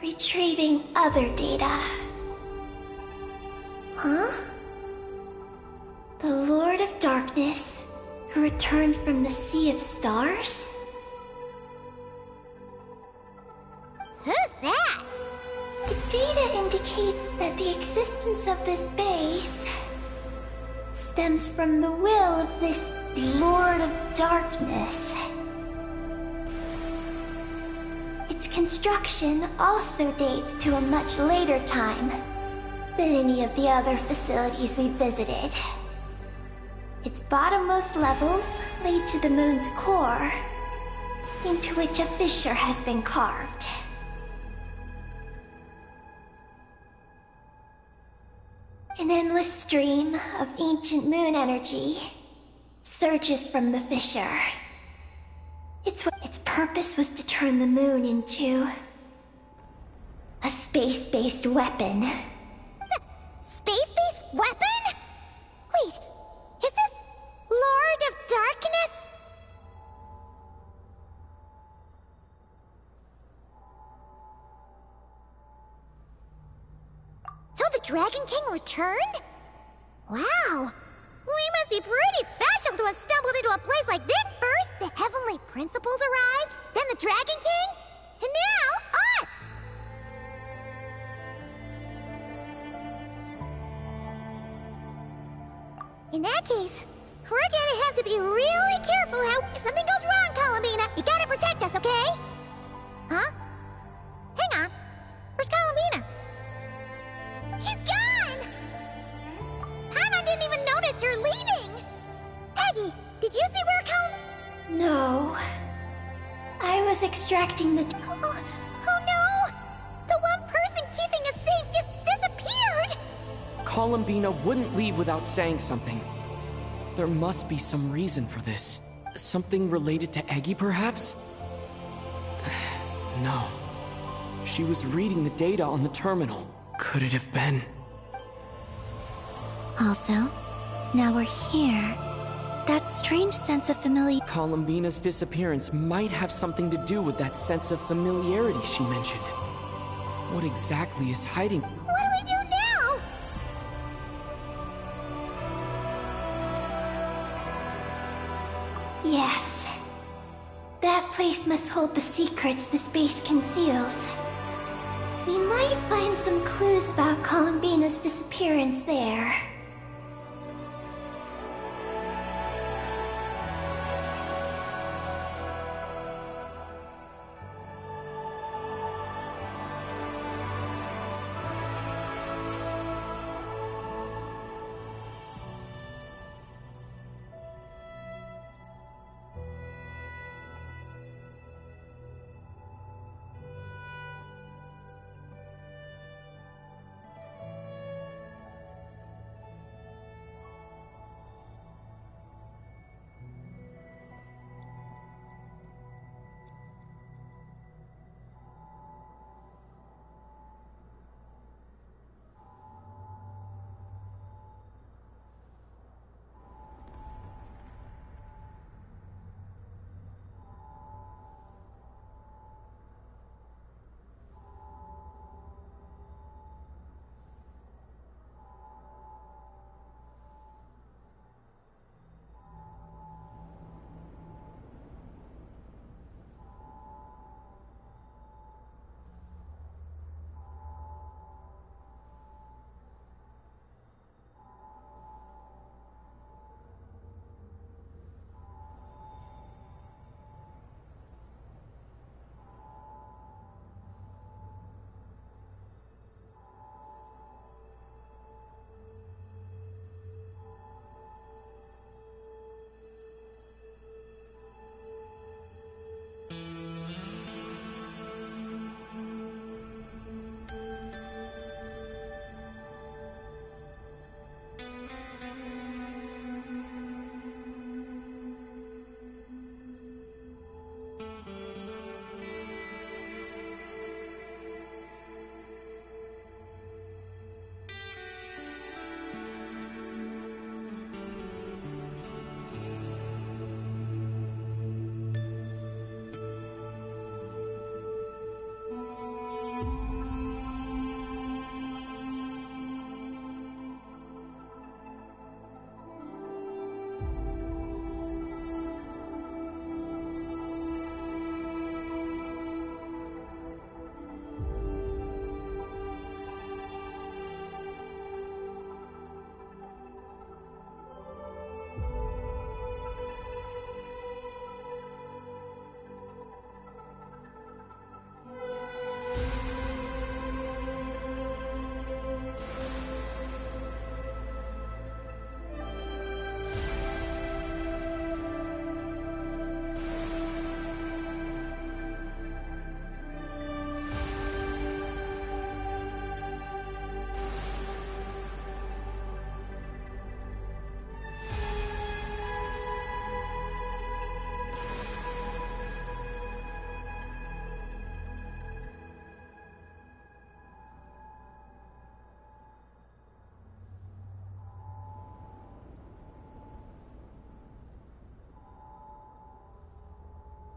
Retrieving other data. Huh? The Lord of Darkness, who returned from the Sea of Stars? Who's that? The data indicates that the existence of this base stems from the will of this Lord of Darkness. Its construction also dates to a much later time than any of the other facilities we visited. Its bottommost levels lead to the moon's core, into which a fissure has been carved. An endless stream of ancient moon energy surges from the fissure. Its purpose was to turn the moon into a space-based weapon. Space-based weapon? Wait, is this Lord of Darkness? So the Dragon King returned? Wow! We must be pretty special to have stumbled into a place like this. First, the Heavenly Principles arrived, then the Dragon King, and now us! that case, we're gonna have to be really careful how... If something goes wrong, Columbina, you gotta protect us, okay? Huh? Hang on. Where's Columbina? She's gone! Paimon didn't even notice her leaving! Eggy, did you see where No. I was extracting the... Oh no! The one person keeping us safe just disappeared! Columbina wouldn't leave without saying something. There must be some reason for this. Something related to Eggy, perhaps? No. She was reading the data on the terminal. Could it have been? Also, now we're here. That strange sense of familiarity. Columbina's disappearance might have something to do with that sense of familiarity she mentioned. What exactly is hiding? What do we do now? Yes. That place must hold the secrets the space conceals. We might find some clues about Columbina's disappearance there.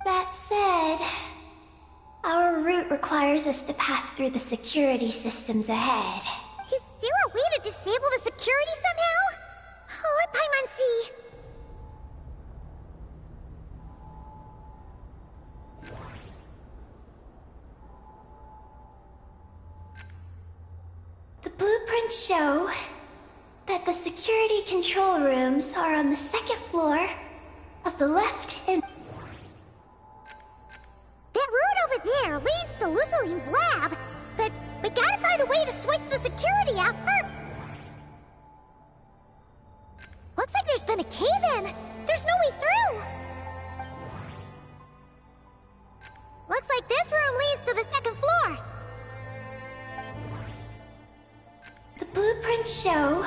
That said, our route requires us to pass through the security systems ahead. Is there a way to disable the security somehow? Oh, let Paimon see. The blueprints show that that the security control rooms are on the second floor of the left and... That route over there leads to Lucilene's lab, but we gotta find a way to switch the security out first. Looks like there's been a cave-in. There's no way through. Looks like this room leads to the second floor. The blueprints show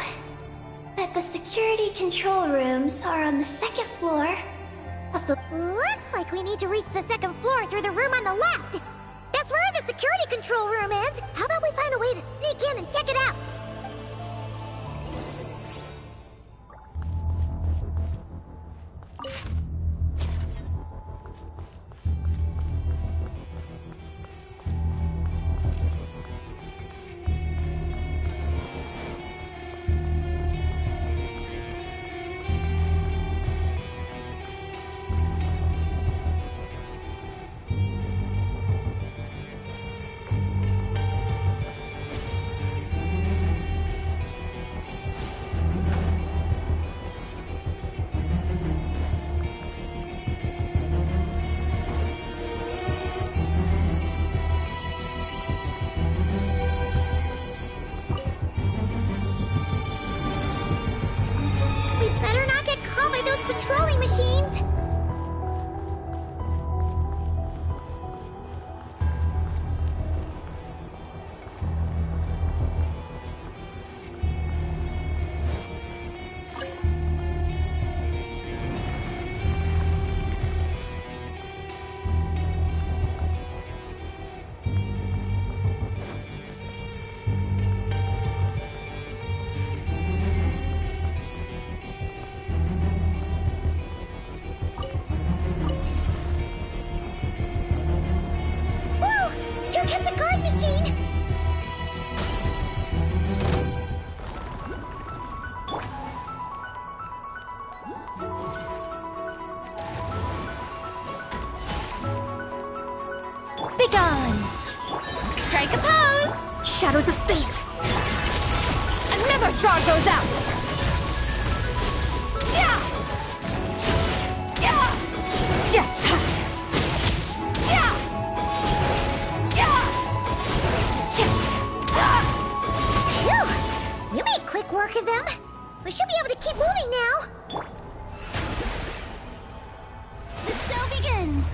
that the security control rooms are on the second floor of the... Looks like we need to reach the second floor through the room on the left. That's where the security control room is. How about we find a way to sneak in and check it out? Patrolling machines! Strike a pose! Shadows of fate! Another star goes out! Yeah! Yeah! Yeah! Yeah! Yeah! Phew! You made quick work of them. We should be able to keep moving now. The show begins!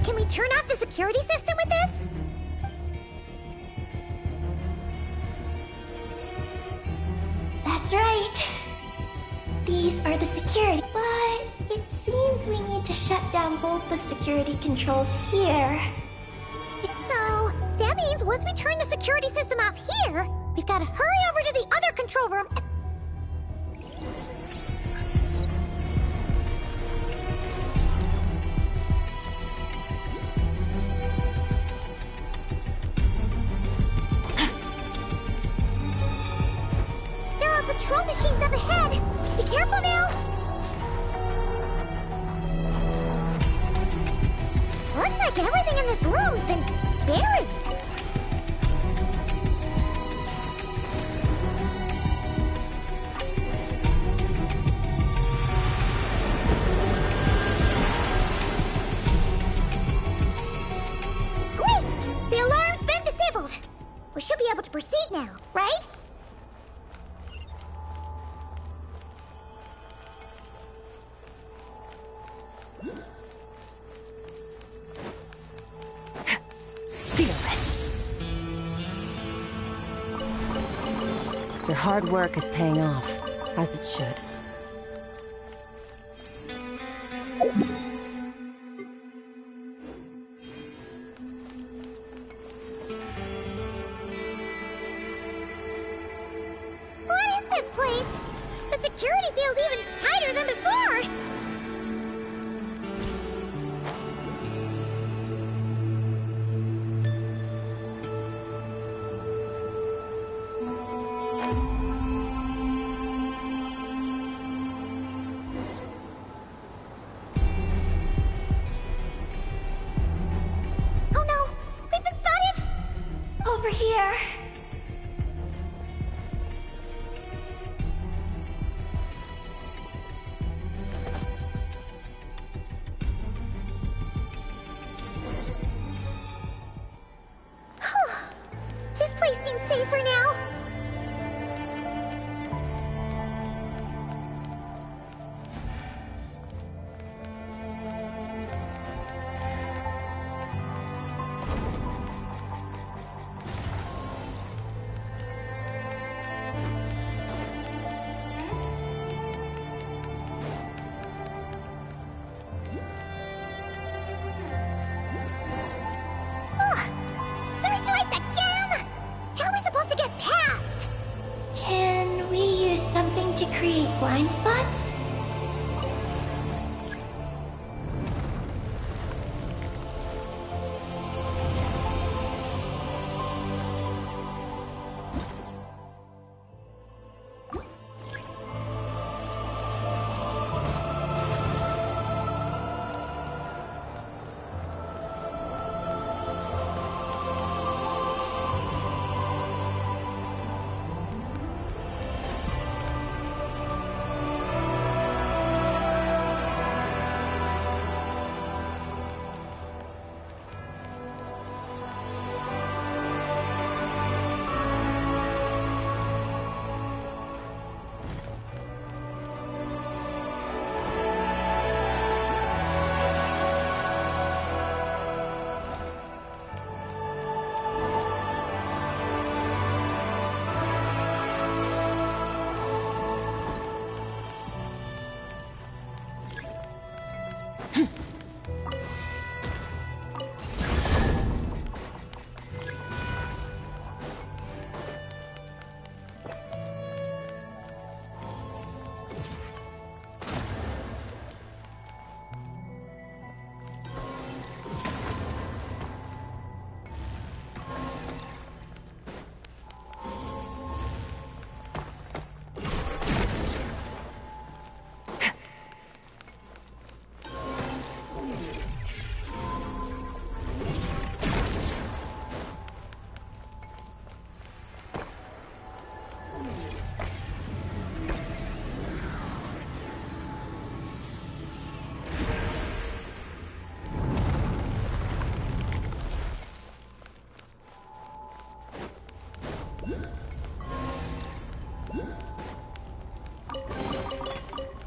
Can we turn off the security system with this? That's right. These are the security, but it seems we need to shut down both the security controls here. So, that means once we turn the security system off here, we've got to hurry over to the other control room. There are patrol machines up ahead. Be careful now. Looks like everything in this room's been buried. Great! The alarm's been disabled. We should be able to proceed now, right? Your hard work is paying off, as it should. What is this place? The security feels even tighter over here. This place seems safer now. Searchlights again? How are we supposed to get past? Can we use something to create blind spots?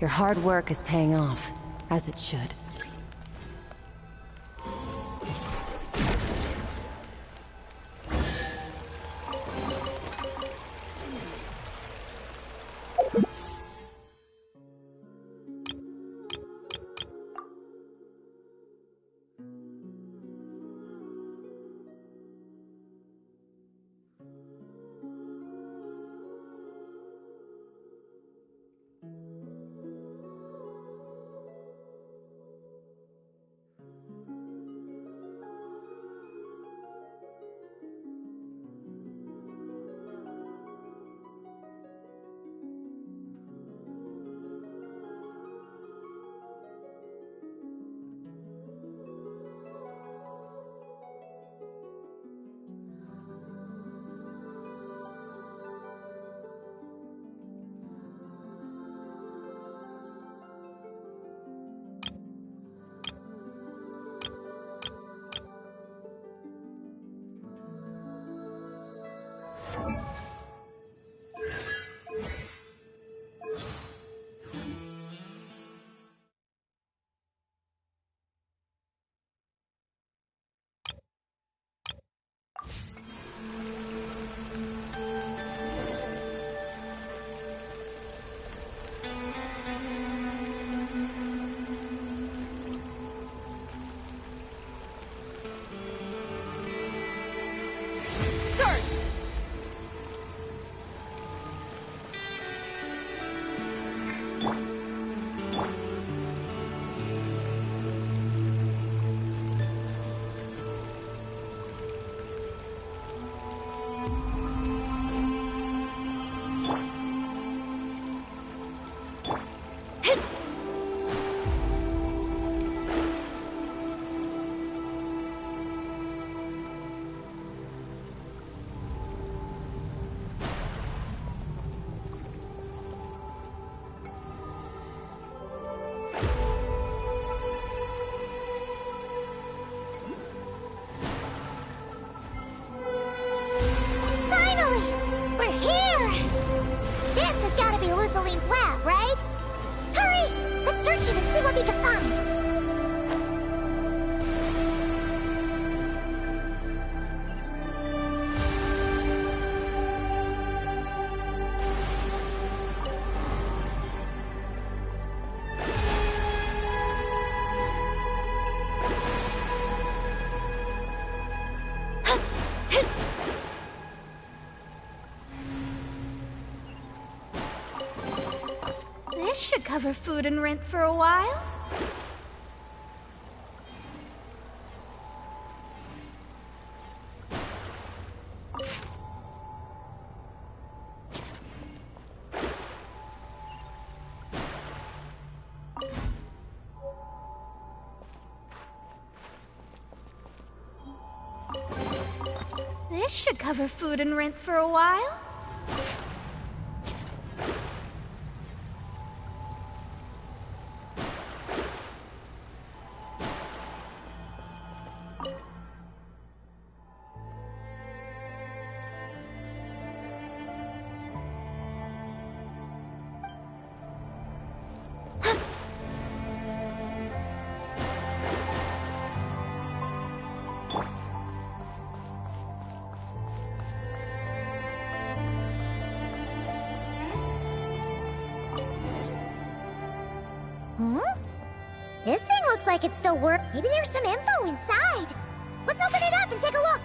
Your hard work is paying off, as it should. cover food and rent for a while. This should cover food and rent for a while. Hmm? This thing looks like it still works. Maybe there's some info inside. Let's open it up and take a look.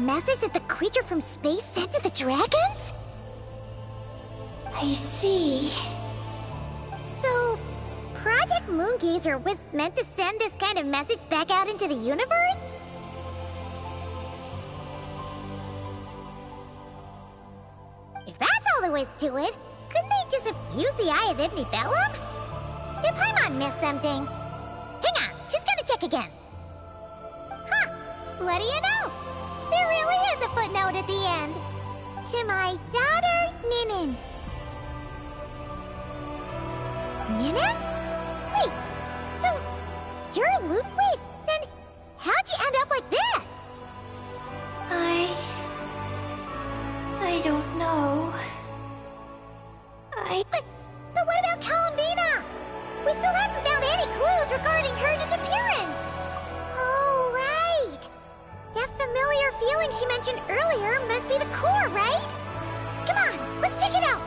message that the creature from space sent to the dragons? I see. So, Project Moongazer was meant to send this kind of message back out into the universe? If that's all there was to it, couldn't they just abuse the Eye of Ibn Bellum? Did Paimon miss something? Hang on, just gonna check again. Huh, what do you know? There really is a footnote at the end. To my daughter, Ninin. Ninin? Wait, so you're Luke? Wait, then how'd you end up like this? I don't know. But what about Columbina? We still haven't found any clues regarding her disappearance. Oh, right. That familiar feeling she mentioned earlier must be the core, right? Come on, let's check it out.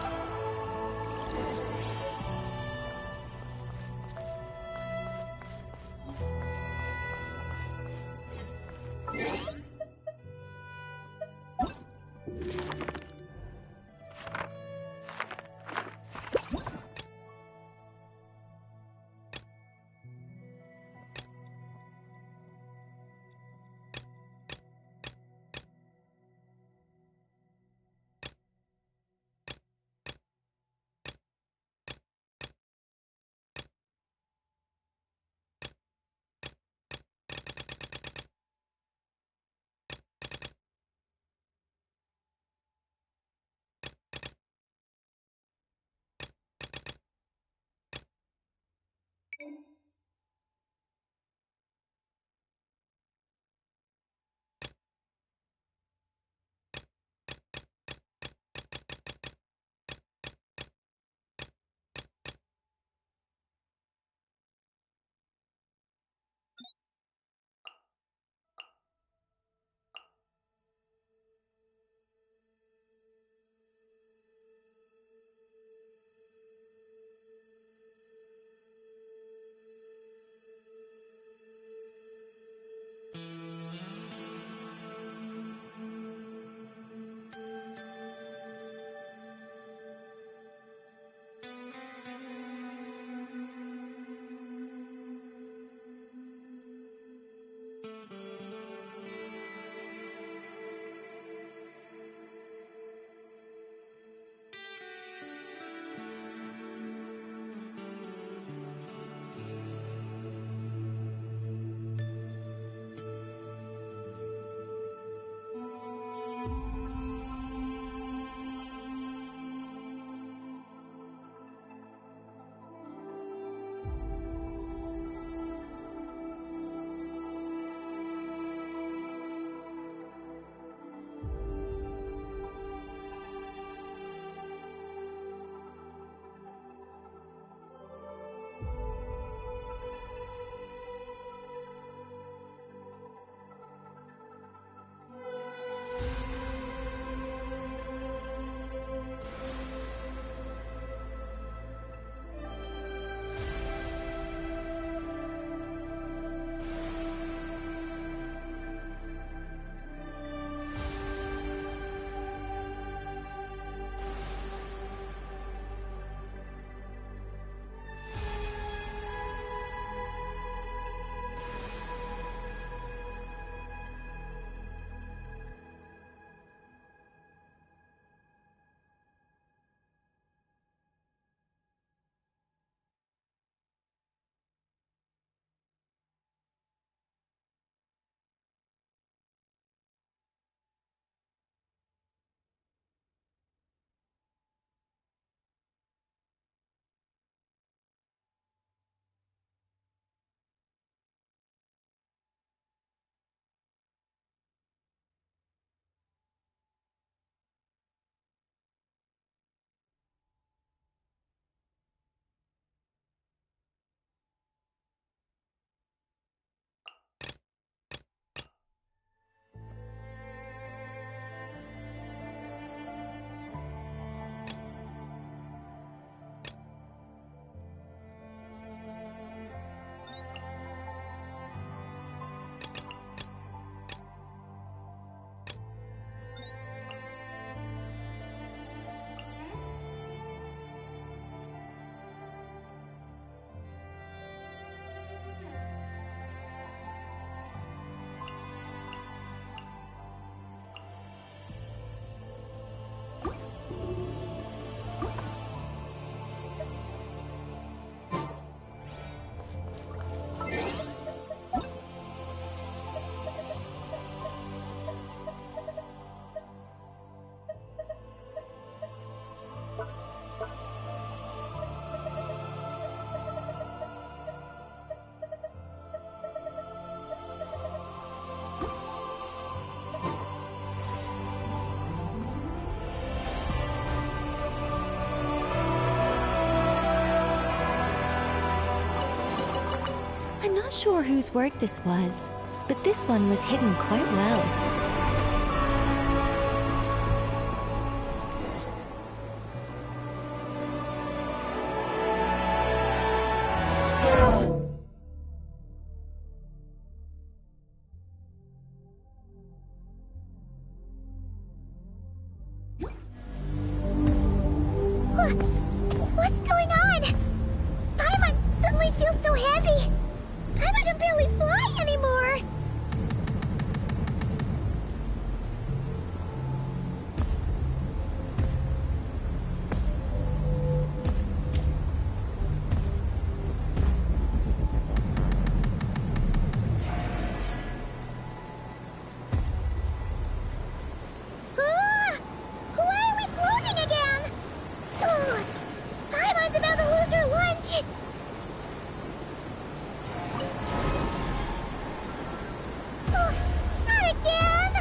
I'm not sure whose work this was, but this one was hidden quite well. What's going on? Paimon suddenly feels so heavy. Paimon can barely fly anymore. Ah! Why are we floating again? Ugh! Paimon's about to lose her lunch! Ugh, not again!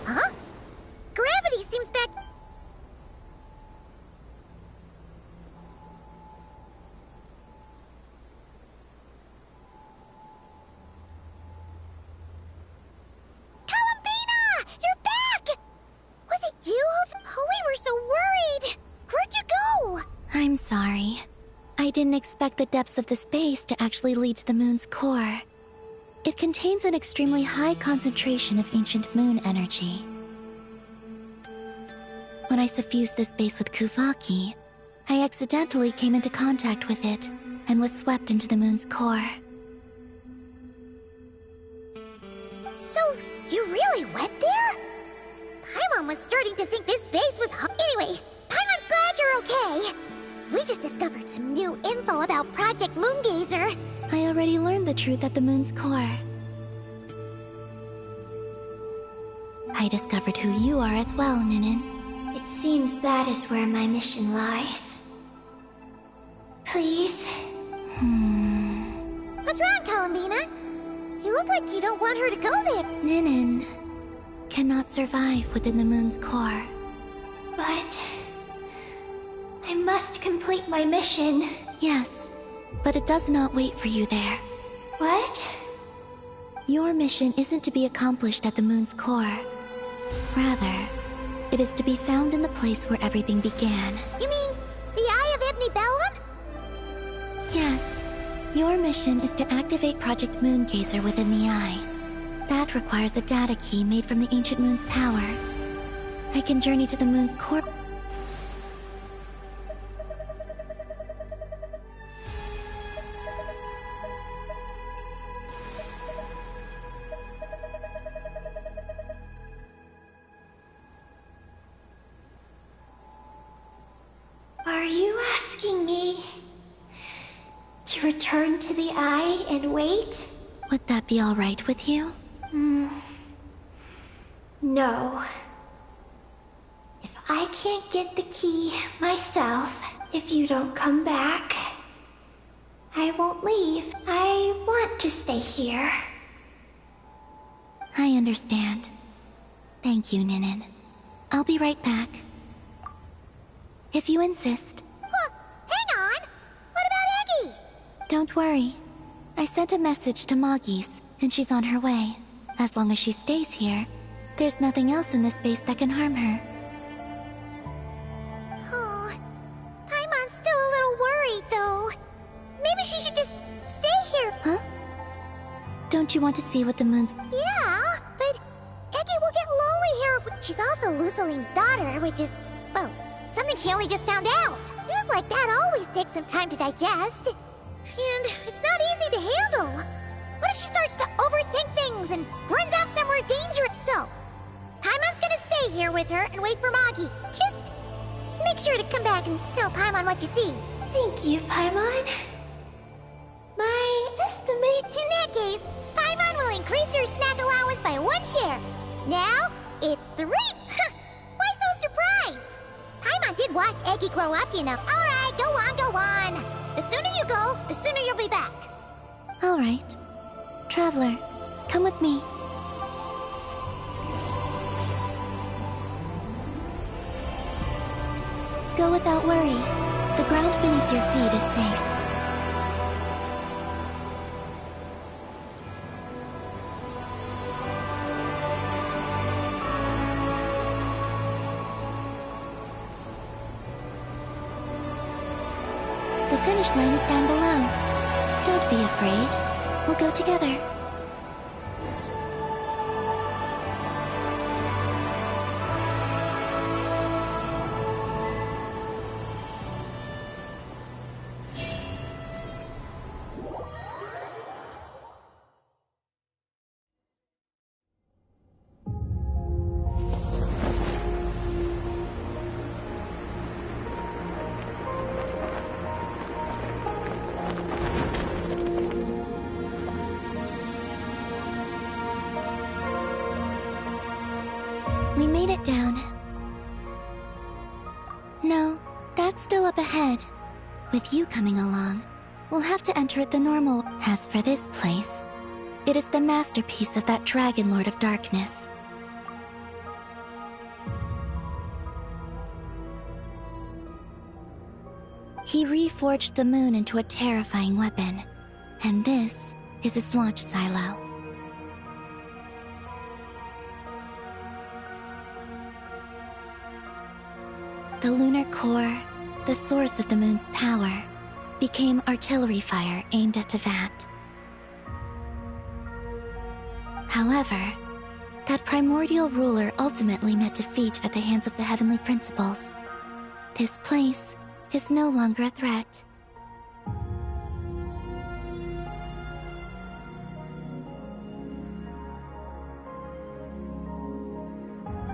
Huh? Gravity seems back... Columbina! You're back! Was it you? Oh, we were so worried! Where'd you go? I'm sorry. I didn't expect the depths of the space to actually lead to the moon's core. It contains an extremely high concentration of ancient moon energy. When I suffused this base with Kuvaki, I accidentally came into contact with it and was swept into the moon's core. So, you really went there? Paimon was starting to think this base was Anyway, Paimon's glad you're okay. We just discovered some new info about Project Moongazer. I already learned the truth at the moon's core. I discovered who you are as well, Ninin. It seems that is where my mission lies. Please? What's wrong, Columbina? You look like you don't want her to go there. Ninin cannot survive within the moon's core. But... I must complete my mission. Yes, but it does not wait for you there. What? Your mission isn't to be accomplished at the moon's core. Rather, it is to be found in the place where everything began. You mean the Eye of Ibni Bellum? Yes. Your mission is to activate Project Moongazer within the Eye. That requires a data key made from the ancient moon's power. I can journey to the moon's core. Are you asking me to return to the Eye and wait? Would that be all right with you? No. If I can't get the key myself, if you don't come back, I won't leave. I want to stay here. I understand. Thank you, Ninin. I'll be right back. If you insist. Hang on! What about Eggy? Don't worry. I sent a message to Moggy's, and she's on her way. As long as she stays here, there's nothing else in this space that can harm her. Oh, Paimon's still a little worried, though. Maybe she should just stay here. Huh? Don't you want to see what the moon's... Yeah, but Eggy will get lonely here if she's also Lusalim's daughter, which is, well, something she only just found out. News like that always takes some time to digest. And it's not easy to handle. What if she starts to overthink things and runs off somewhere dangerous? So, Paimon's gonna stay here with her and wait for Moggy. Just make sure to come back and tell Paimon what you see. Thank you, Paimon. My estimate... In that case, Paimon will increase your snack allowance by 1 share. Now, it's 3. Why so surprised? Paimon did watch Eggy grow up, you know. Alright, go on, go on. The sooner you you go, the sooner you'll be back. All right. Traveler, come with me. Go without worry. The ground beneath your feet is safe. The finish line is down below. Don't be afraid. We'll go together. We made it down. No, that's still up ahead. With you coming along, we'll have to enter it the normal. As for this place, it is the masterpiece of that Dragon Lord of Darkness. He reforged the moon into a terrifying weapon, and this is his launch silo. The lunar core, the source of the moon's power, became artillery fire aimed at Tevat. However, that primordial ruler ultimately met defeat at the hands of the heavenly principles. This place is no longer a threat.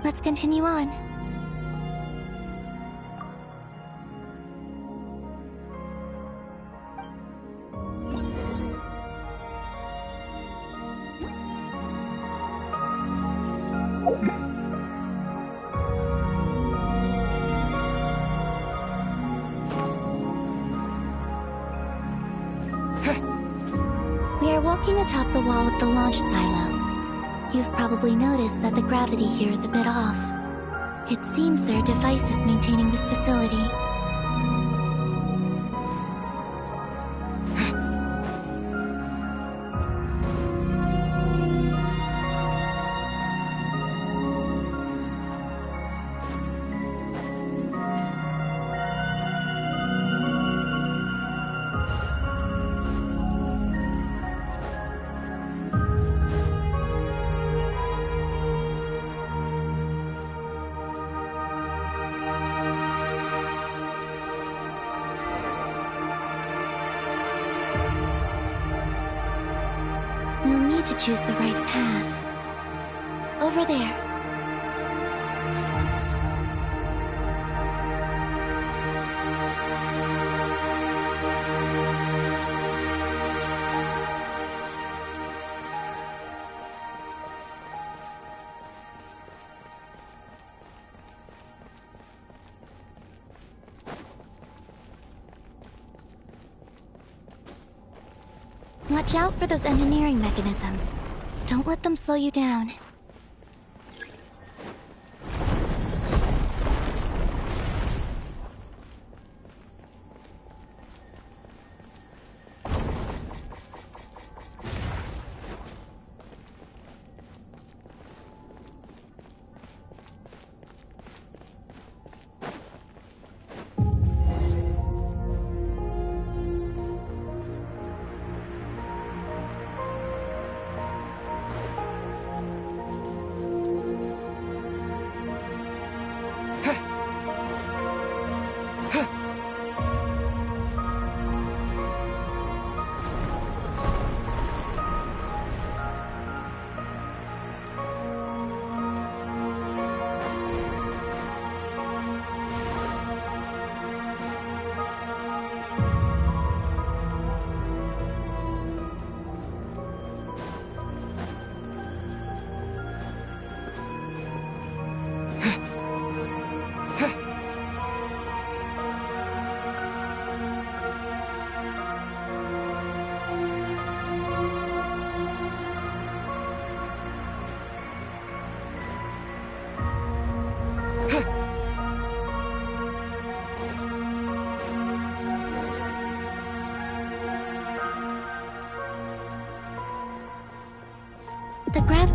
Let's continue on. We are walking atop the wall of the launch silo. You've probably noticed that the gravity here is a bit off. It seems there are devices maintaining this facility. We'll need to choose the right path. Over there. Watch out for those engineering mechanisms. Don't let them slow you down.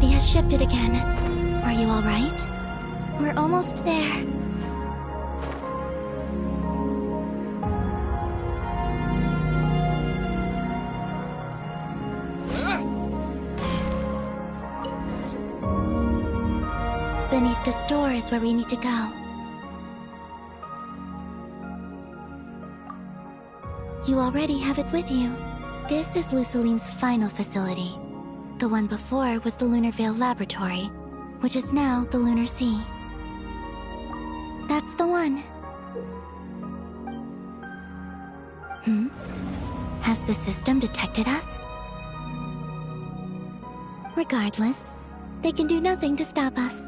gravity has shifted again. Are you alright? We're almost there. Beneath this door is where we need to go. You already have it with you. This is Lucilim's final facility. The one before was the Lunar Veil Laboratory, which is now the Lunar Sea. That's the one. Has the system detected us? Regardless, they can do nothing to stop us.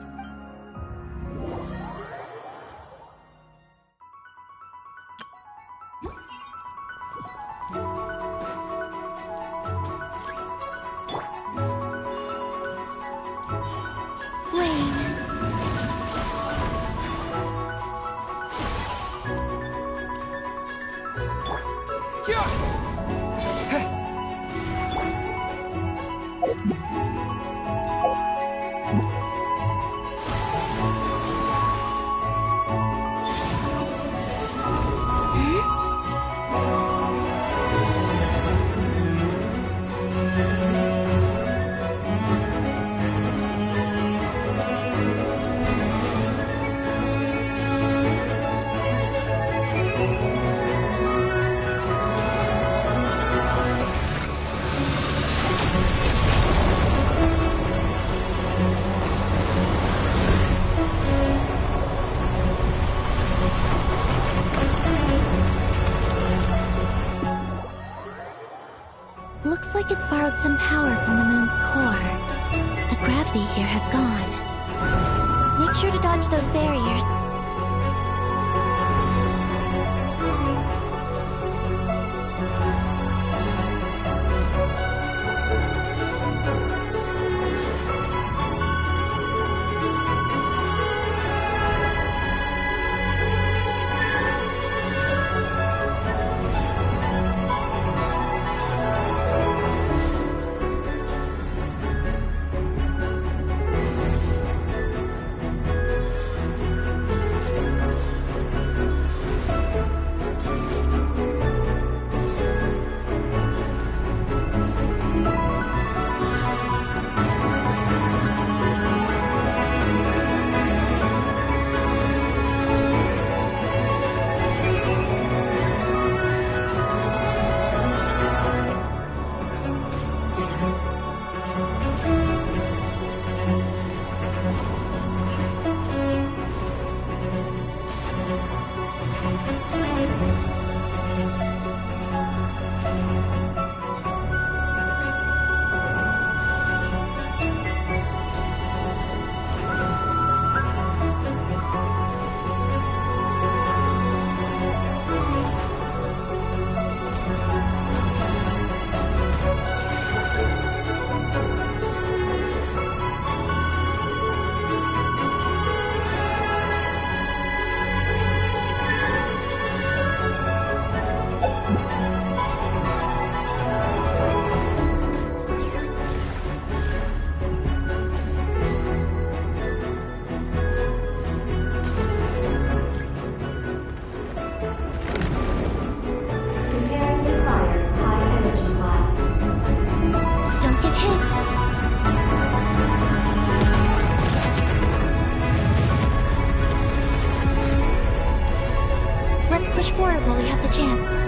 Looks like it's borrowed some power from the moon's core. The gravity here has gone. Make sure to dodge those barriers. forward while we have the chance.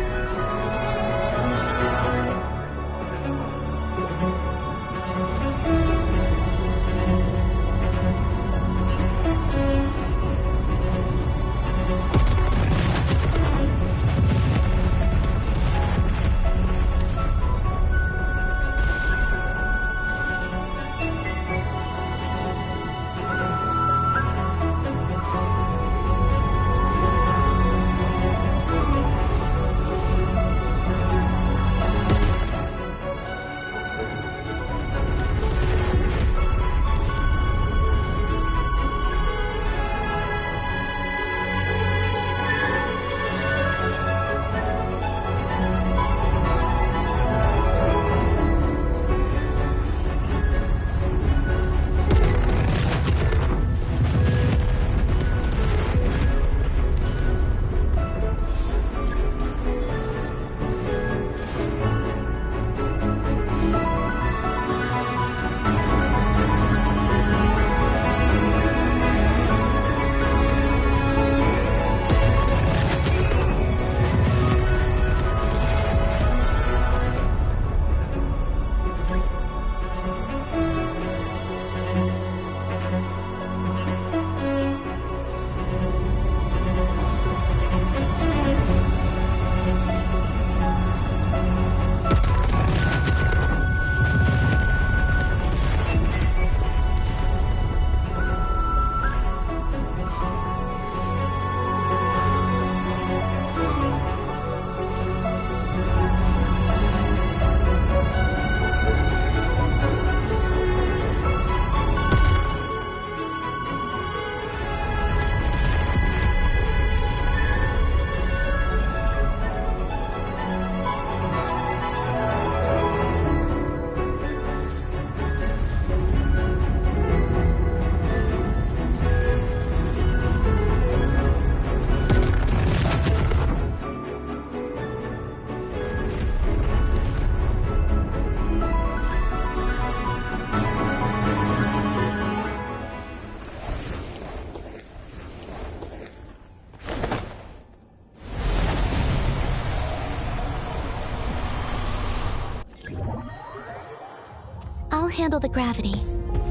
handle the gravity.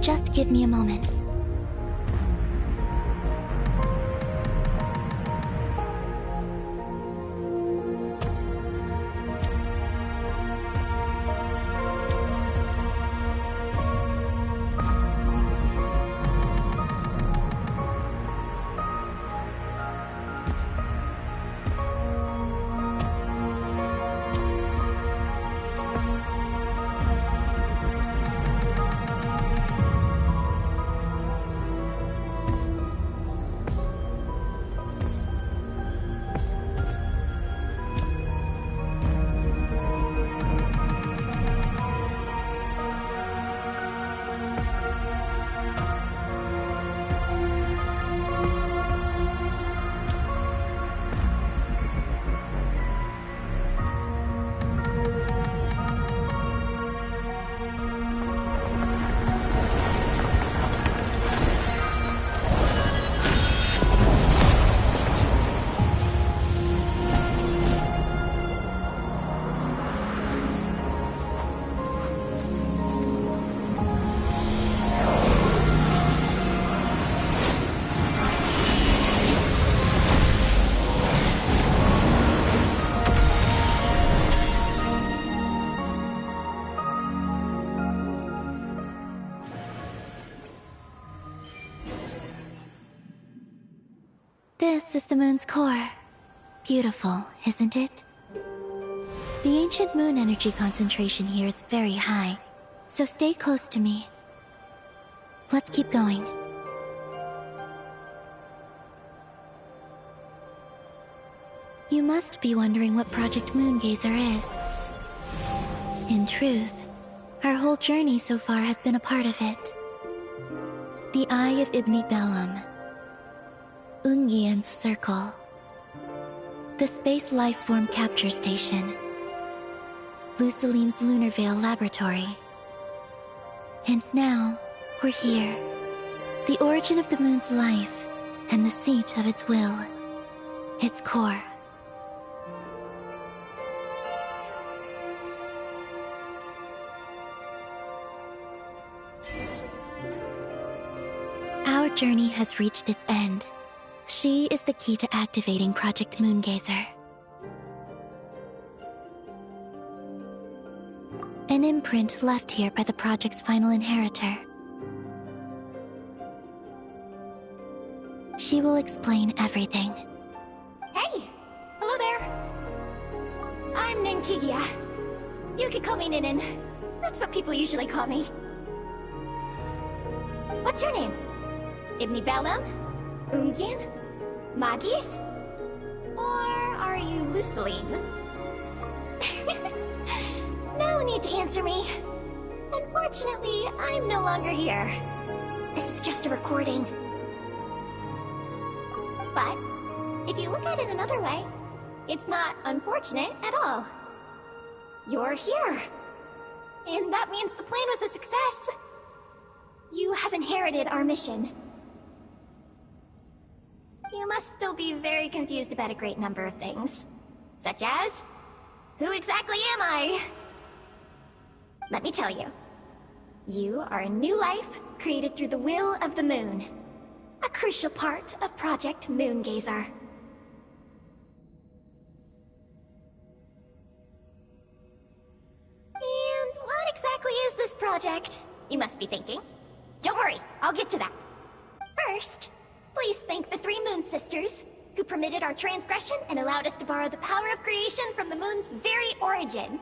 Just give me a moment. This is the moon's core. Beautiful, isn't it? The ancient moon energy concentration here is very high, so stay close to me. Let's keep going. You must be wondering what Project Moongazer is. In truth, our whole journey so far has been a part of it. The Eye of Ibni Bellum, Ungian's Circle, the Space Lifeform Capture Station, Lusalim's Lunar Veil Laboratory. And now, we're here. The origin of the moon's life, and the seat of its will. Its core. Our journey has reached its end. She is the key to activating Project Moongazer. An imprint left here by the project's final inheritor. She will explain everything. Hey! Hello there! I'm Ninkigia. You could call me Ninin. That's what people usually call me. What's your name? Ibni Bellum? Ungian? Magis? Or are you Lusaline? No need to answer me. Unfortunately, I'm no longer here. This is just a recording. But, if you look at it another way, it's not unfortunate at all. You're here. And that means the plan was a success. You have inherited our mission. You must still be very confused about a great number of things. Such as, who exactly am I? Let me tell you. You are a new life created through the will of the moon. A crucial part of Project Moongazer. And what exactly is this project? You must be thinking. Don't worry, I'll get to that. First, please thank the 3 Moon Sisters, who permitted our transgression and allowed us to borrow the power of creation from the moon's very origin.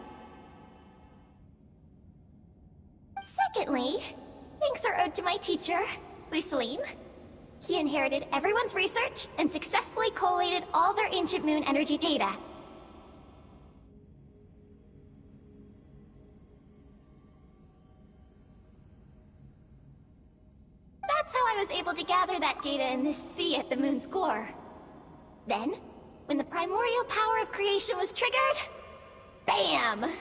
Secondly, thanks are owed to my teacher, Lusaline. He inherited everyone's research and successfully collated all their ancient moon energy data. That's how I was able to gather that data in this sea at the moon's core. Then, when the primordial power of creation was triggered, BAM!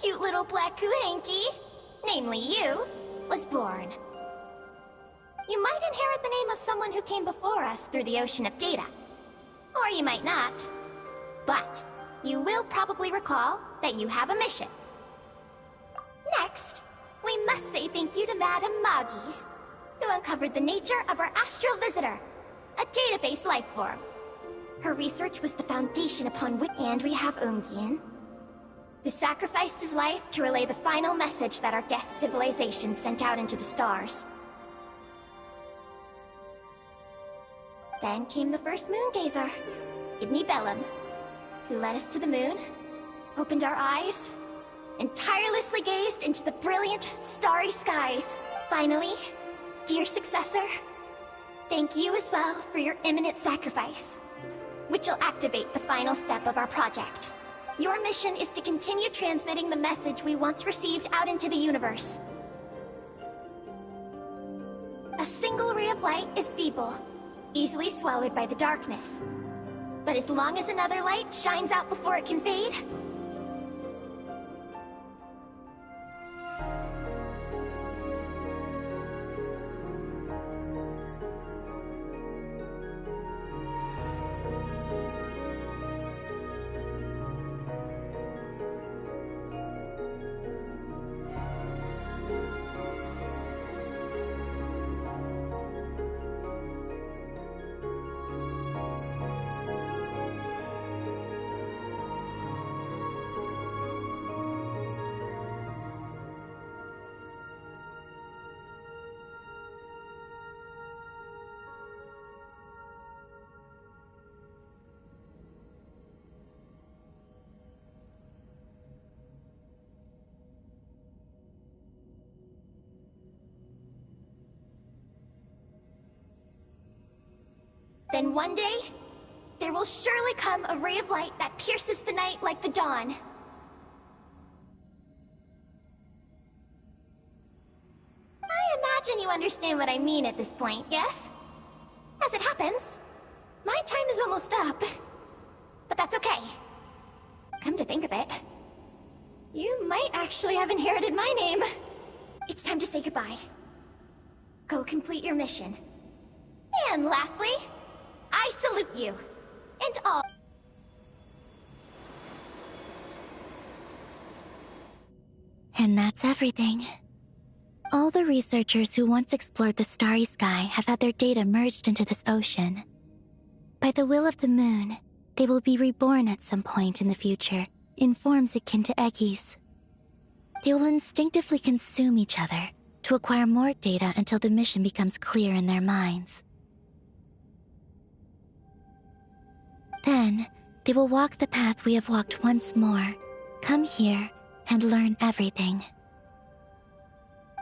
cute little black kuhanky, namely you, was born. You might inherit the name of someone who came before us through the ocean of data. Or you might not. But you will probably recall that you have a mission. Next, we must say thank you to Madame Magis, who uncovered the nature of our astral visitor, a database life form. Her research was the foundation upon which... And we have Ungian, who sacrificed his life to relay the final message that our guest civilization sent out into the stars. Then came the first moongazer, Ibni Bellum, who led us to the moon, opened our eyes, and tirelessly gazed into the brilliant, starry skies. Finally, dear successor, thank you as well for your imminent sacrifice, which will activate the final step of our project. Your mission is to continue transmitting the message we once received out into the universe. A single ray of light is feeble, easily swallowed by the darkness. But as long as another light shines out before it can fade, then one day, there will surely come a ray of light that pierces the night like the dawn. I imagine you understand what I mean at this point, yes? As it happens, my time is almost up. But that's okay. Come to think of it, you might actually have inherited my name. It's time to say goodbye. Go complete your mission. And lastly, I salute you, and all. And that's everything. All the researchers who once explored the starry sky have had their data merged into this ocean. By the will of the moon, they will be reborn at some point in the future, in forms akin to eggies. They will instinctively consume each other to acquire more data until the mission becomes clear in their minds. Then, they will walk the path we have walked once more, come here, and learn everything.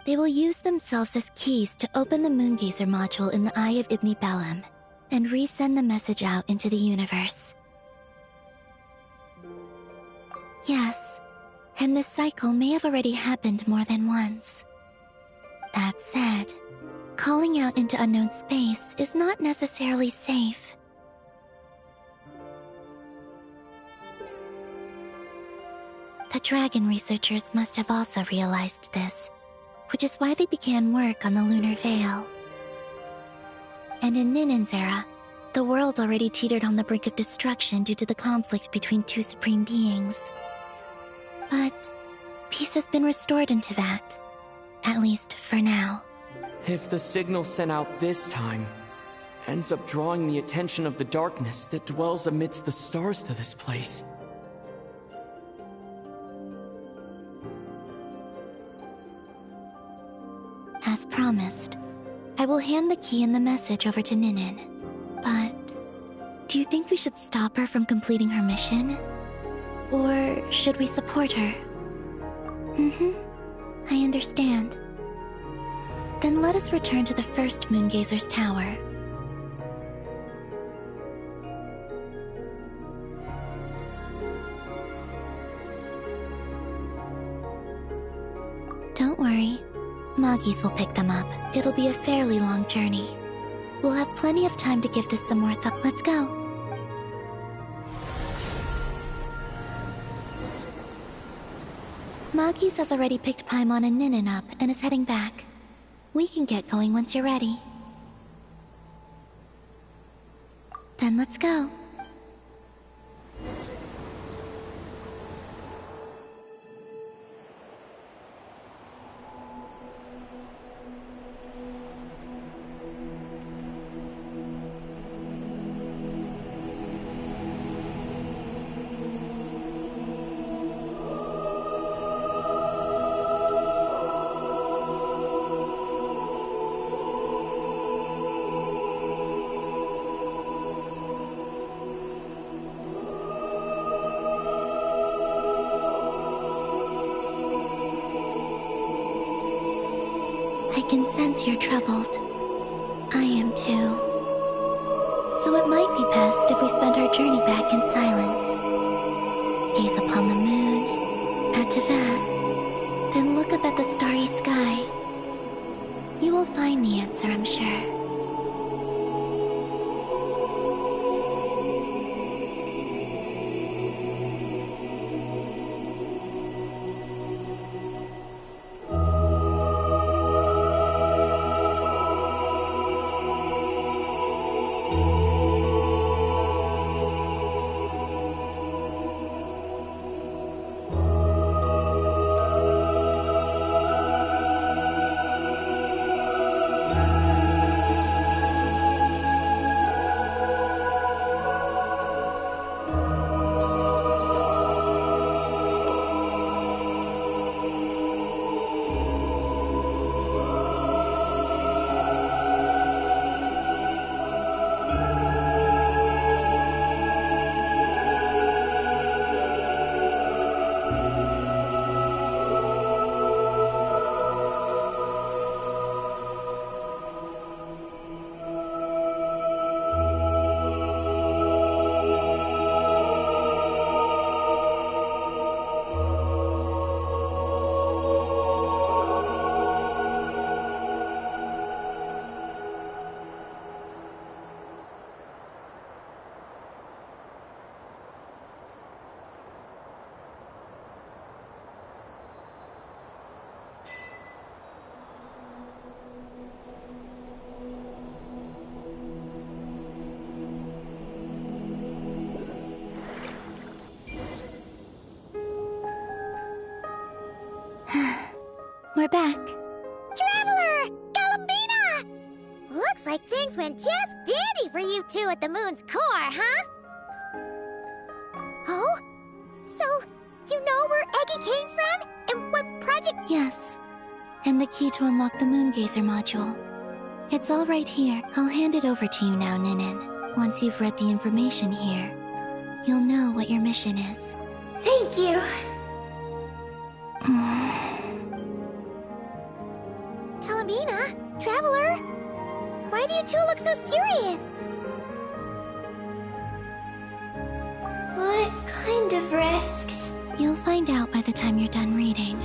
They will use themselves as keys to open the Moongazer module in the Eye of Ibni Bellum, and resend the message out into the universe. Yes, and this cycle may have already happened more than once. That said, calling out into unknown space is not necessarily safe. The dragon researchers must have also realized this, which is why they began work on the lunar veil. And in Ninen's era, the world already teetered on the brink of destruction due to the conflict between two supreme beings. But peace has been restored into that, at least for now. If the signal sent out this time ends up drawing the attention of the darkness that dwells amidst the stars to this place, as promised, I will hand the key and the message over to Ninen. But do you think we should stop her from completing her mission? Or should we support her? I understand. Then let us return to the first Moongazer's tower. Don't worry. Magis will pick them up. It'll be a fairly long journey. We'll have plenty of time to give this some more thought. Let's go. Tamagis has already picked Paimon and Ninin up and is heading back. We can get going once you're ready. Then let's go. I can sense you're troubled. I am too. So it might be best if we spend our journey back in silence. Gaze upon the moon, add to that, then look up at the starry sky. You will find the answer, I'm sure. We're back. Traveler! Galambina! Looks like things went just dandy for you two at the moon's core, huh? Oh? So, you know where Eggy came from? And what project— Yes. And the key to unlock the Moongazer module. It's all right here. I'll hand it over to you now, Ninin. Once you've read the information here, you'll know what your mission is. Thank you. Galambina? Traveler? Why do you two look so serious? What kind of risks? You'll find out by the time you're done reading.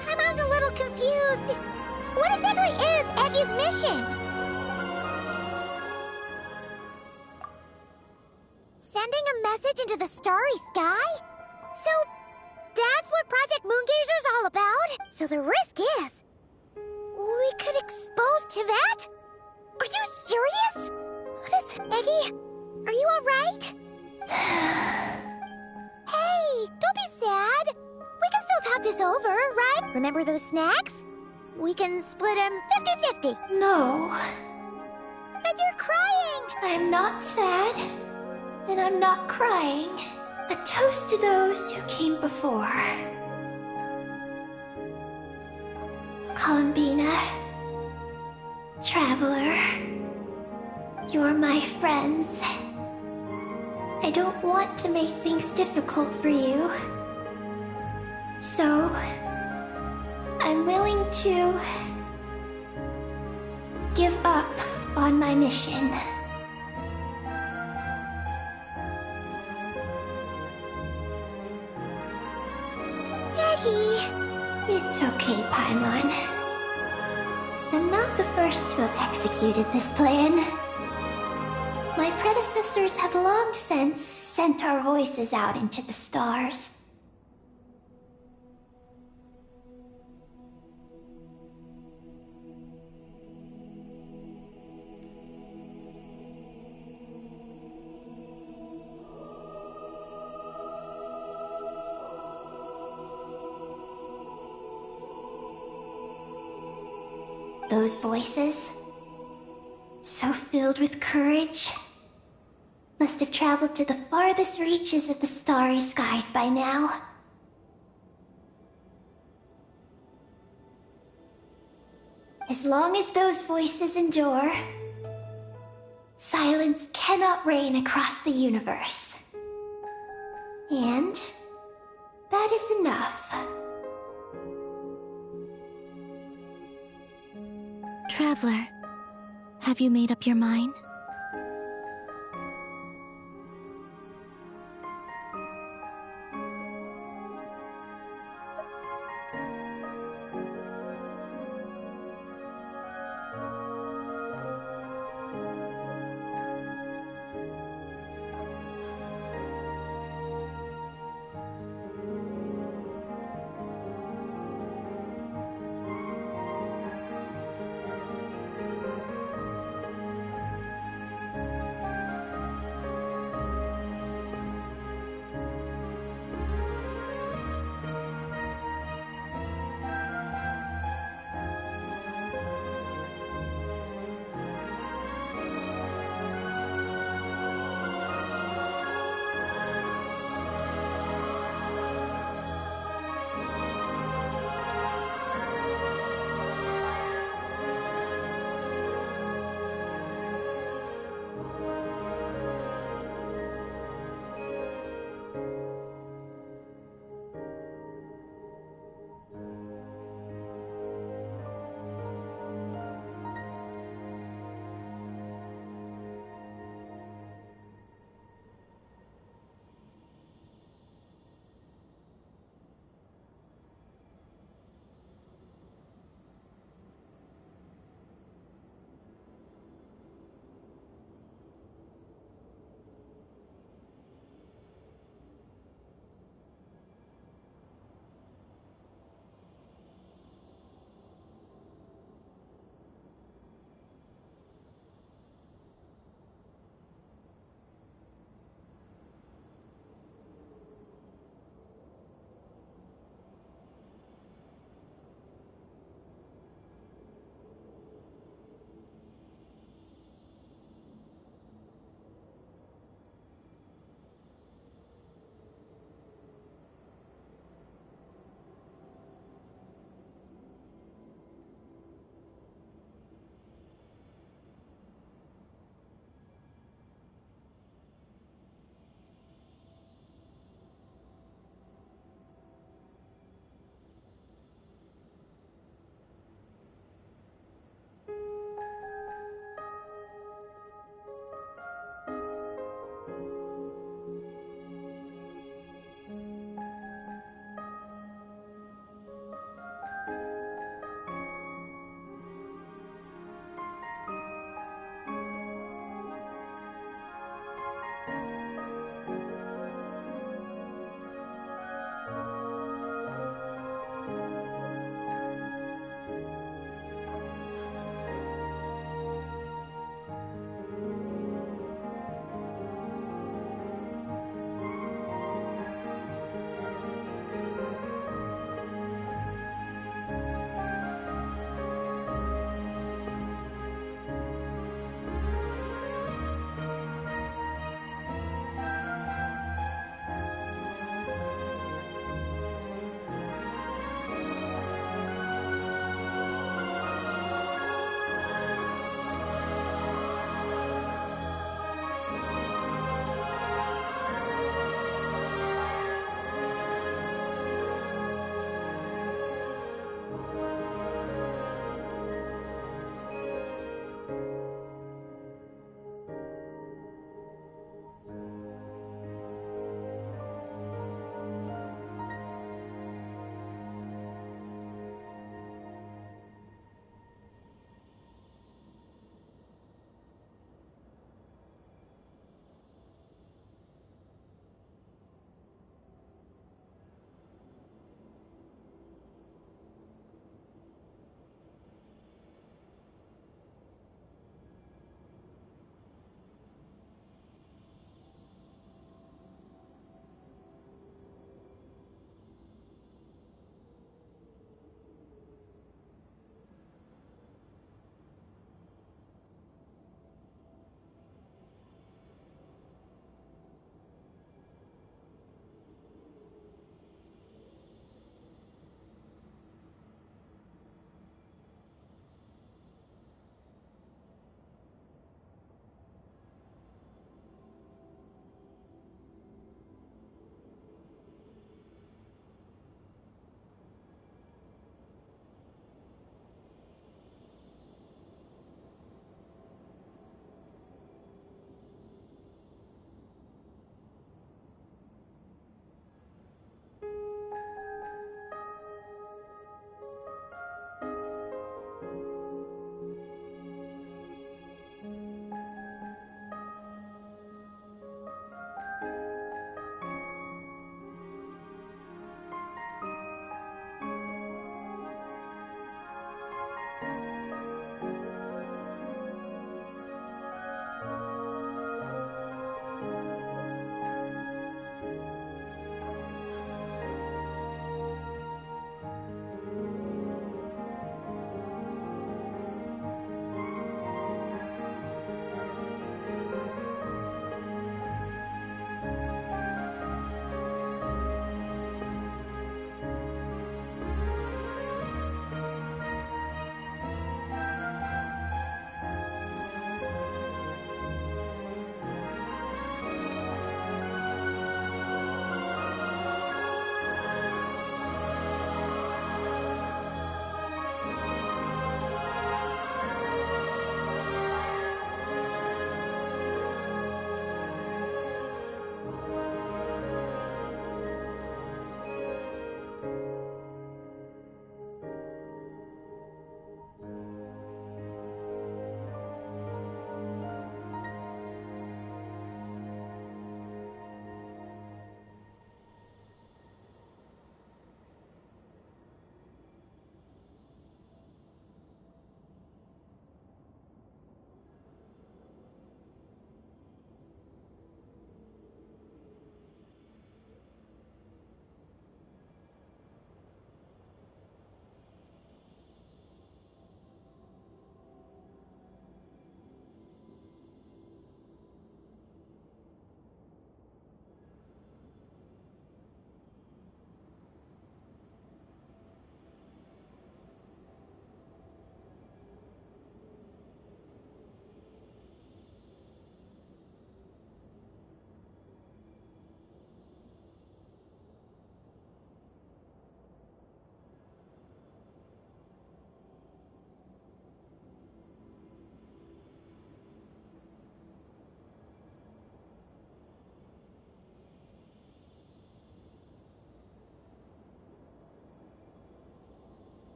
Paimon's a little confused. What exactly is Eggy's mission? Sending a message into the starry sky? So, that's what Project Moongazer's all about? So the risk is, we could expose to that? Are you serious? Eggy, are you alright? Hey, don't be sad. We can still talk this over, right? Remember those snacks? We can split them 50-50. No. But you're crying. I'm not sad. And I'm not crying. A toast to those who came before. Galambina. Traveler. You're my friends. I don't want to make things difficult for you. So, I'm willing to give up on my mission. Eggy. It's okay, Paimon. I'm not the first to have executed this plan. My My predecessors have long since sent our voices out into the stars. Those voices, so filled with courage, must have traveled to the farthest reaches of the starry skies by now. As long as those voices endure, silence cannot reign across the universe. And that is enough. Traveler, have you made up your mind?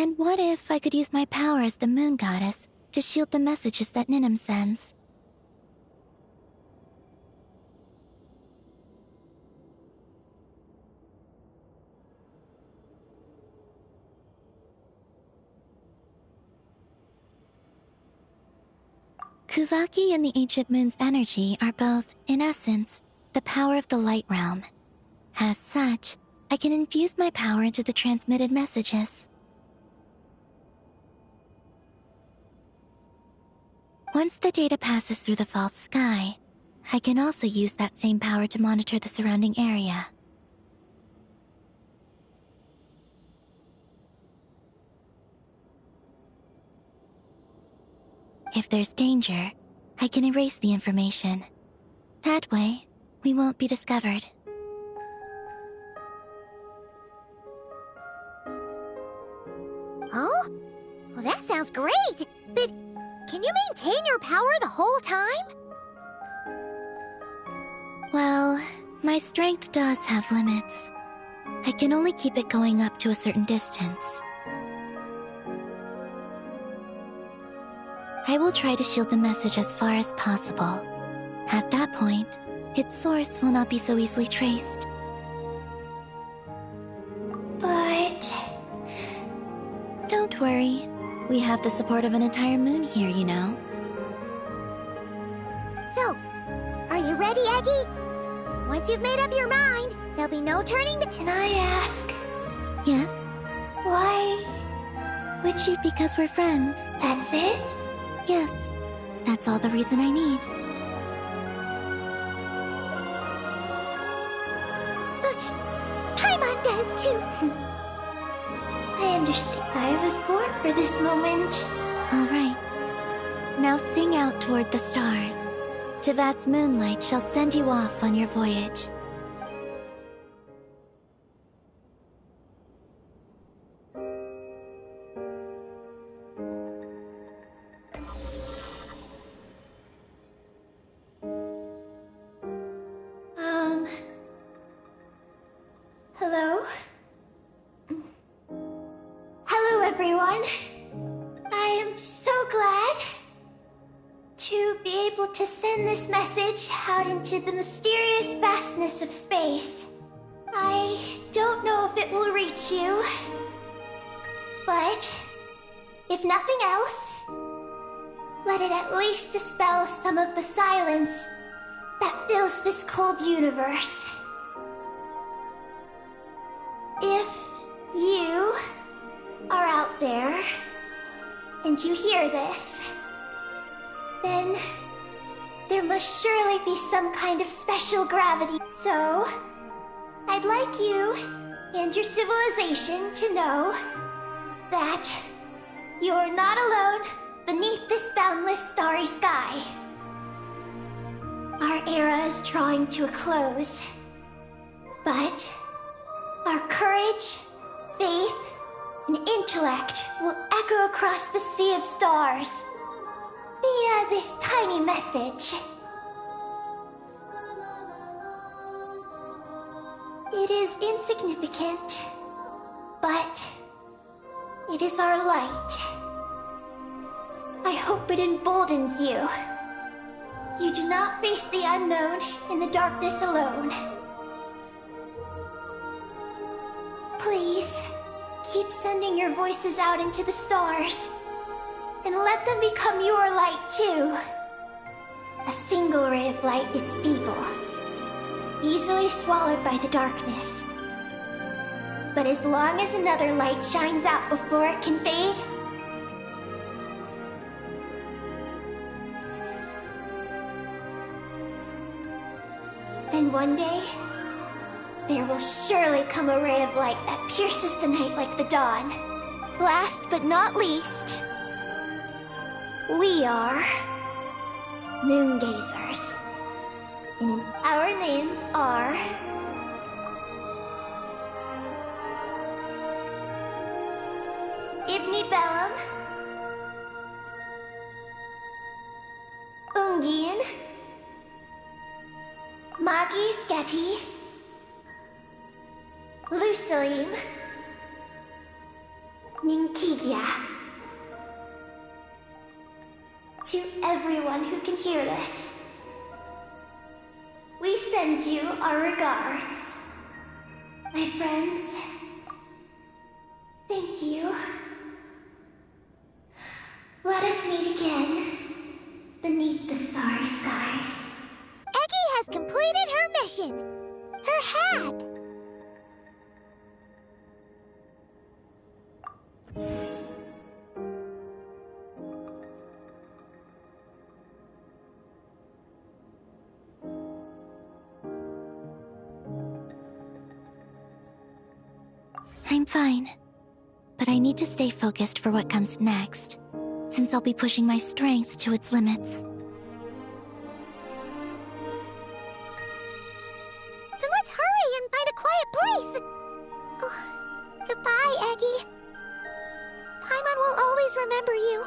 And what if I could use my power as the moon goddess to shield the messages that Ninim sends? Kuvaki and the Ancient Moon's energy are both, in essence, the power of the Light Realm. As such, I can infuse my power into the transmitted messages. Once the data passes through the false sky, I can also use that same power to monitor the surrounding area. If there's danger, I can erase the information. That way, we won't be discovered. Oh? Well, that sounds great! But can you maintain your power the whole time? Well, my strength does have limits. I can only keep it going up to a certain distance. I will try to shield the message as far as possible. At that point, its source will not be so easily traced. But... Don't worry. We have the support of an entire moon here, you know. So, are you ready, Eggy? Once you've made up your mind, there'll be no turning back. Can I ask? Yes? Why would you... Because we're friends. That's it? Yes. That's all the reason I need. Paimon does too. I understand. I was born for this moment. All right. Now sing out toward the stars. Javat's moonlight shall send you off on your voyage. Hello? Hello, everyone. I am so glad to be able to send this message out into the mysterious vastness of space. I don't know if it will reach you, but if nothing else, let it at least dispel some of the silence that fills this cold universe. If you are out there and you hear this, then there must surely be some kind of special gravity. So, I'd like you and your civilization to know that you're not alone beneath this boundless starry sky. Our era is drawing to a close, but our courage, faith, and intellect will echo across the sea of stars via this tiny message. It is insignificant, but it is our light. I hope it emboldens you. You do not face the unknown in the darkness alone. Please, keep sending your voices out into the stars, and let them become your light too. A single ray of light is feeble, easily swallowed by the darkness. But as long as another light shines out before it can fade, then one day, there will surely come a ray of light that pierces the night like the dawn. Last but not least, we are moon gazers. And our names are Ibni Bellum, Ungin, Magi Sketi, Lusalim, Ninkigya. To everyone who can hear this, we send you our regards. My friends, thank you. Let us meet again beneath the starry skies. Eggy has completed her mission. Her hat. I'm fine. But I need to stay focused for what comes next, since I'll be pushing my strength to its limits. Then let's hurry and find a quiet place! Oh, goodbye, Eggy. Paimon will always remember you.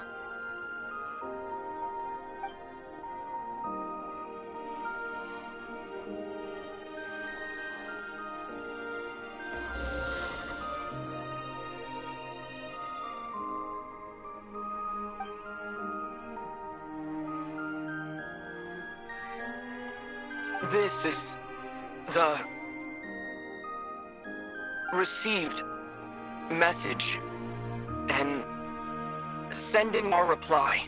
This is the received message and sending our reply.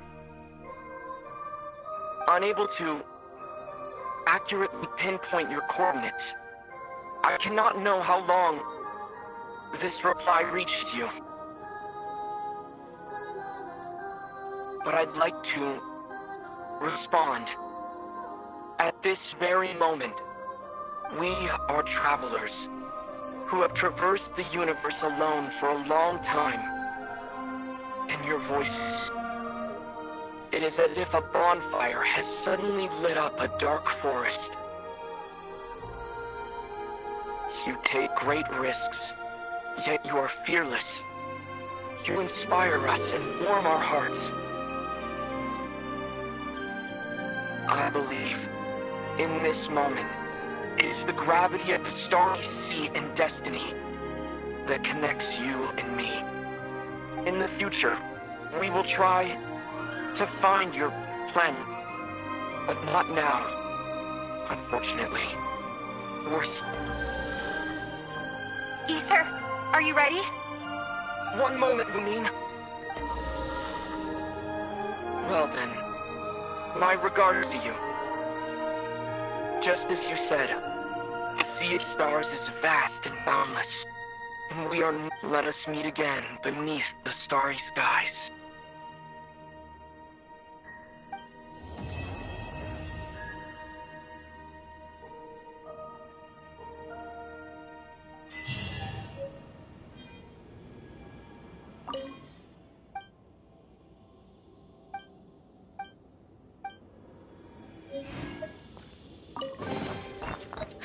Unable to accurately pinpoint your coordinates. I cannot know how long this reply reached you. But I'd like to respond. At this very moment, we are travelers who have traversed the universe alone for a long time. And your voices, it is as if a bonfire has suddenly lit up a dark forest. You take great risks, yet you are fearless. You inspire us and warm our hearts. I believe, in this moment, it is the gravity of the starry sea and destiny that connects you and me. In the future, we will try to find your planet, but not now, unfortunately. Ether, are you ready? One moment, Lumine. Well then, my regards to you. Just as you said, the sea of stars is vast and boundless, and we are... Let us meet again beneath the starry skies.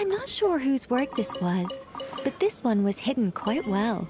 I'm not sure whose work this was, but this one was hidden quite well.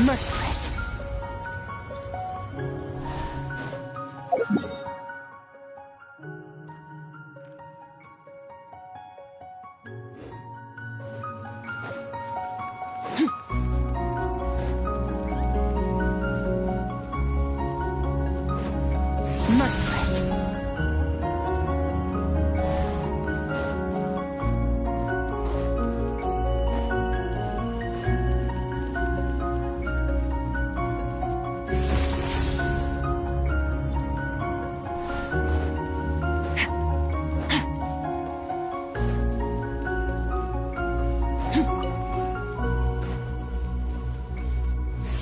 Merciless. Merciless.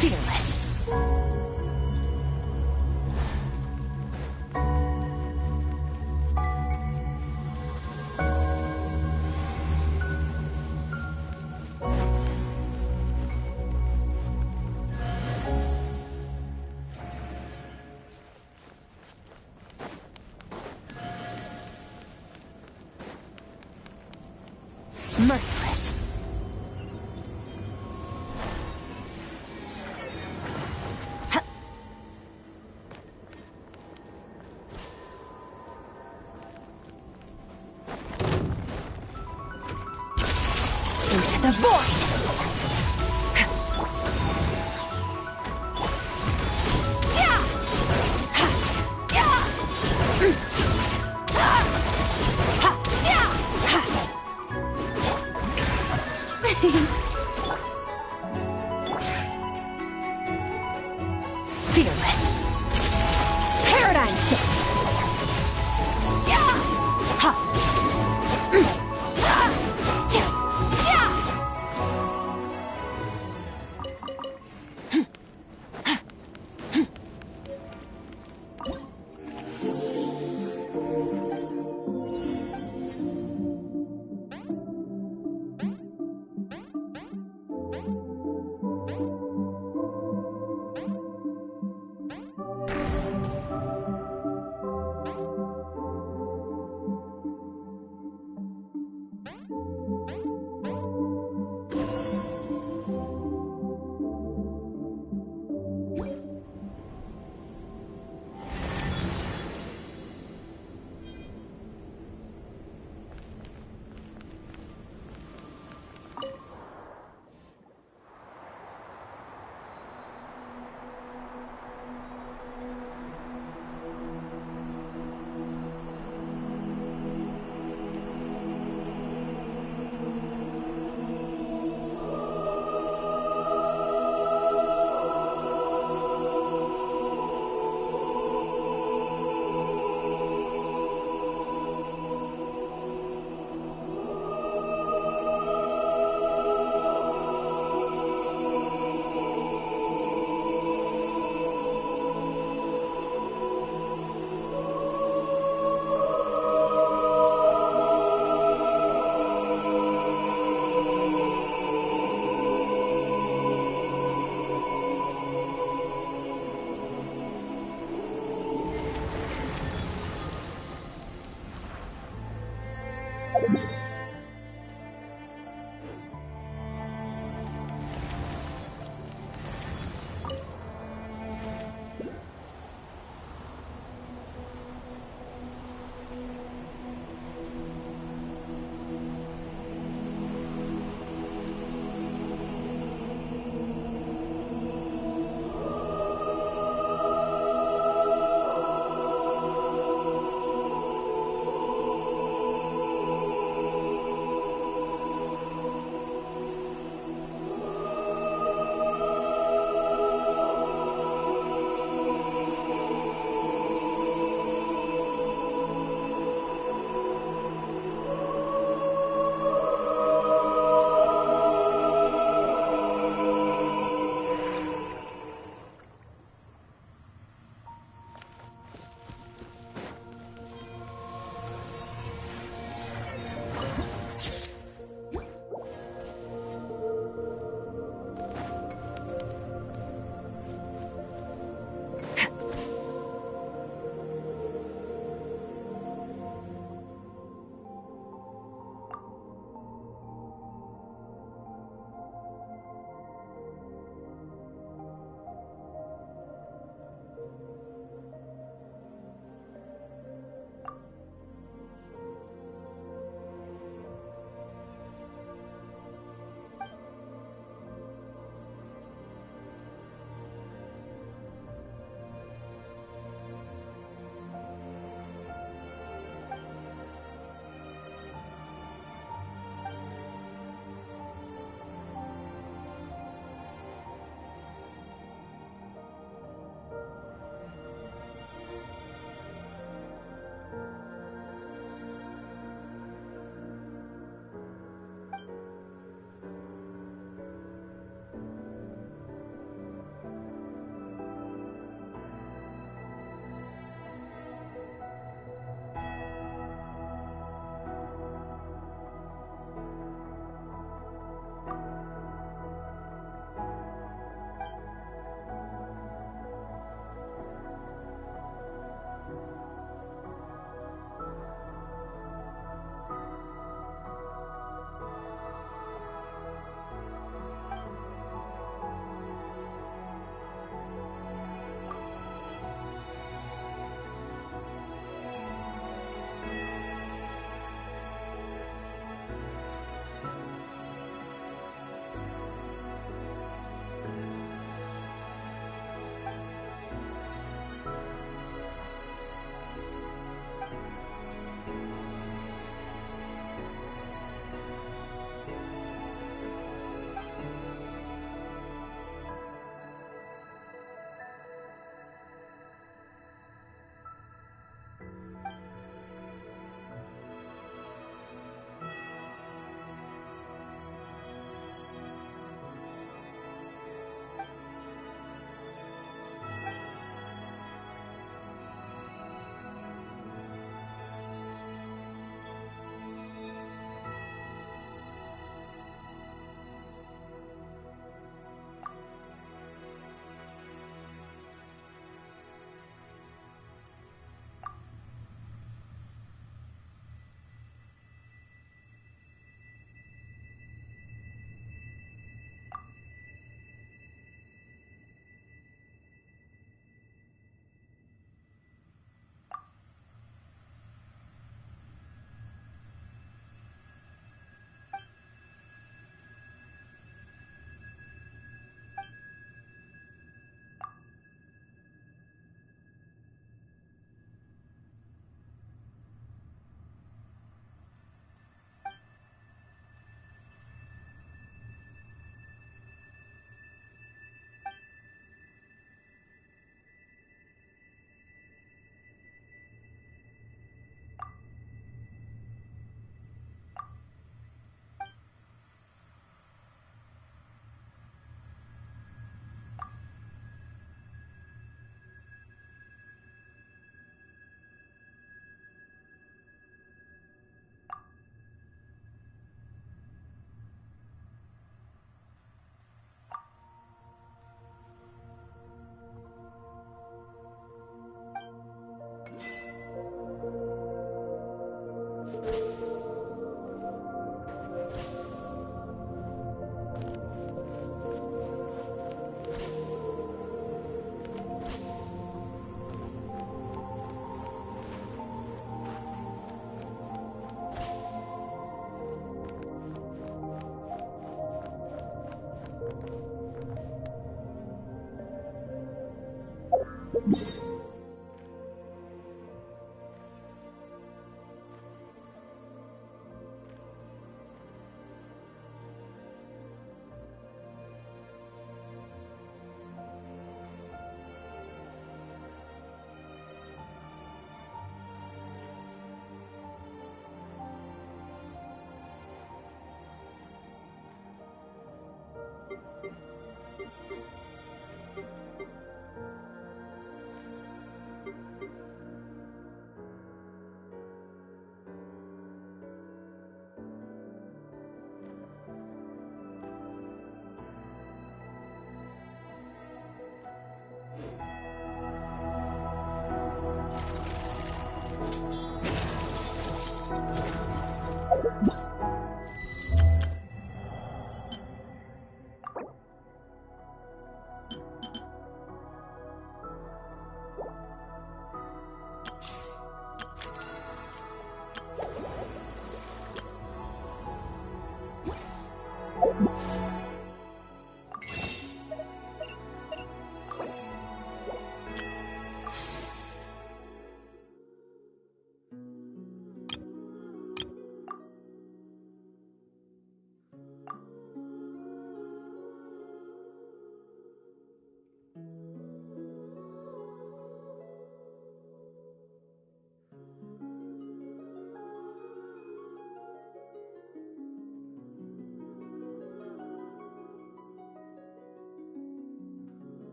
Fearless. Merciless. Ha- Into the void! Fearless. Paradigm shift.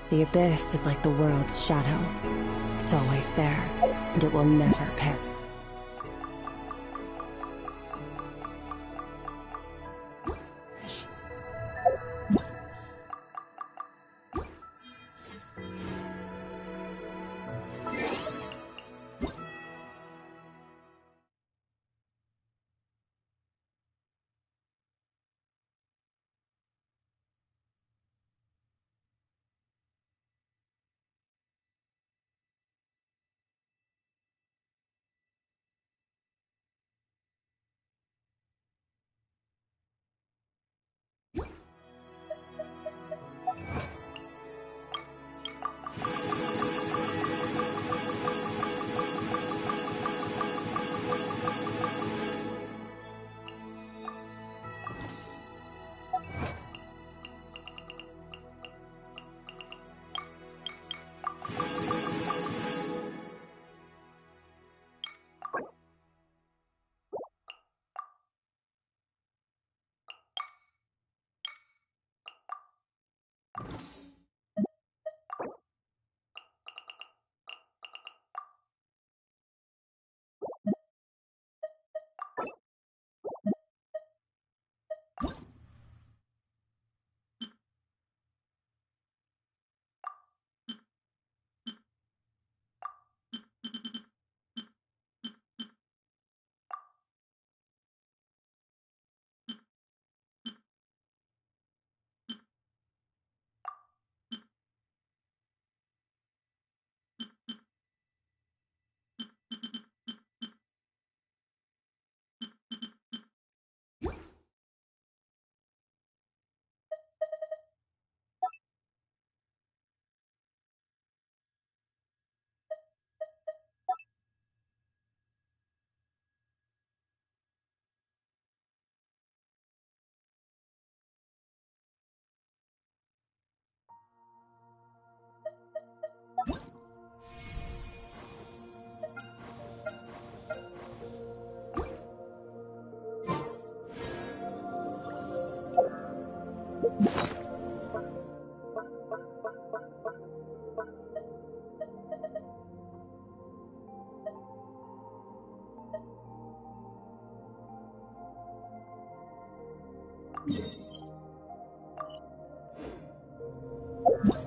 The abyss is like the world's shadow. It's always there, and it will never perish. You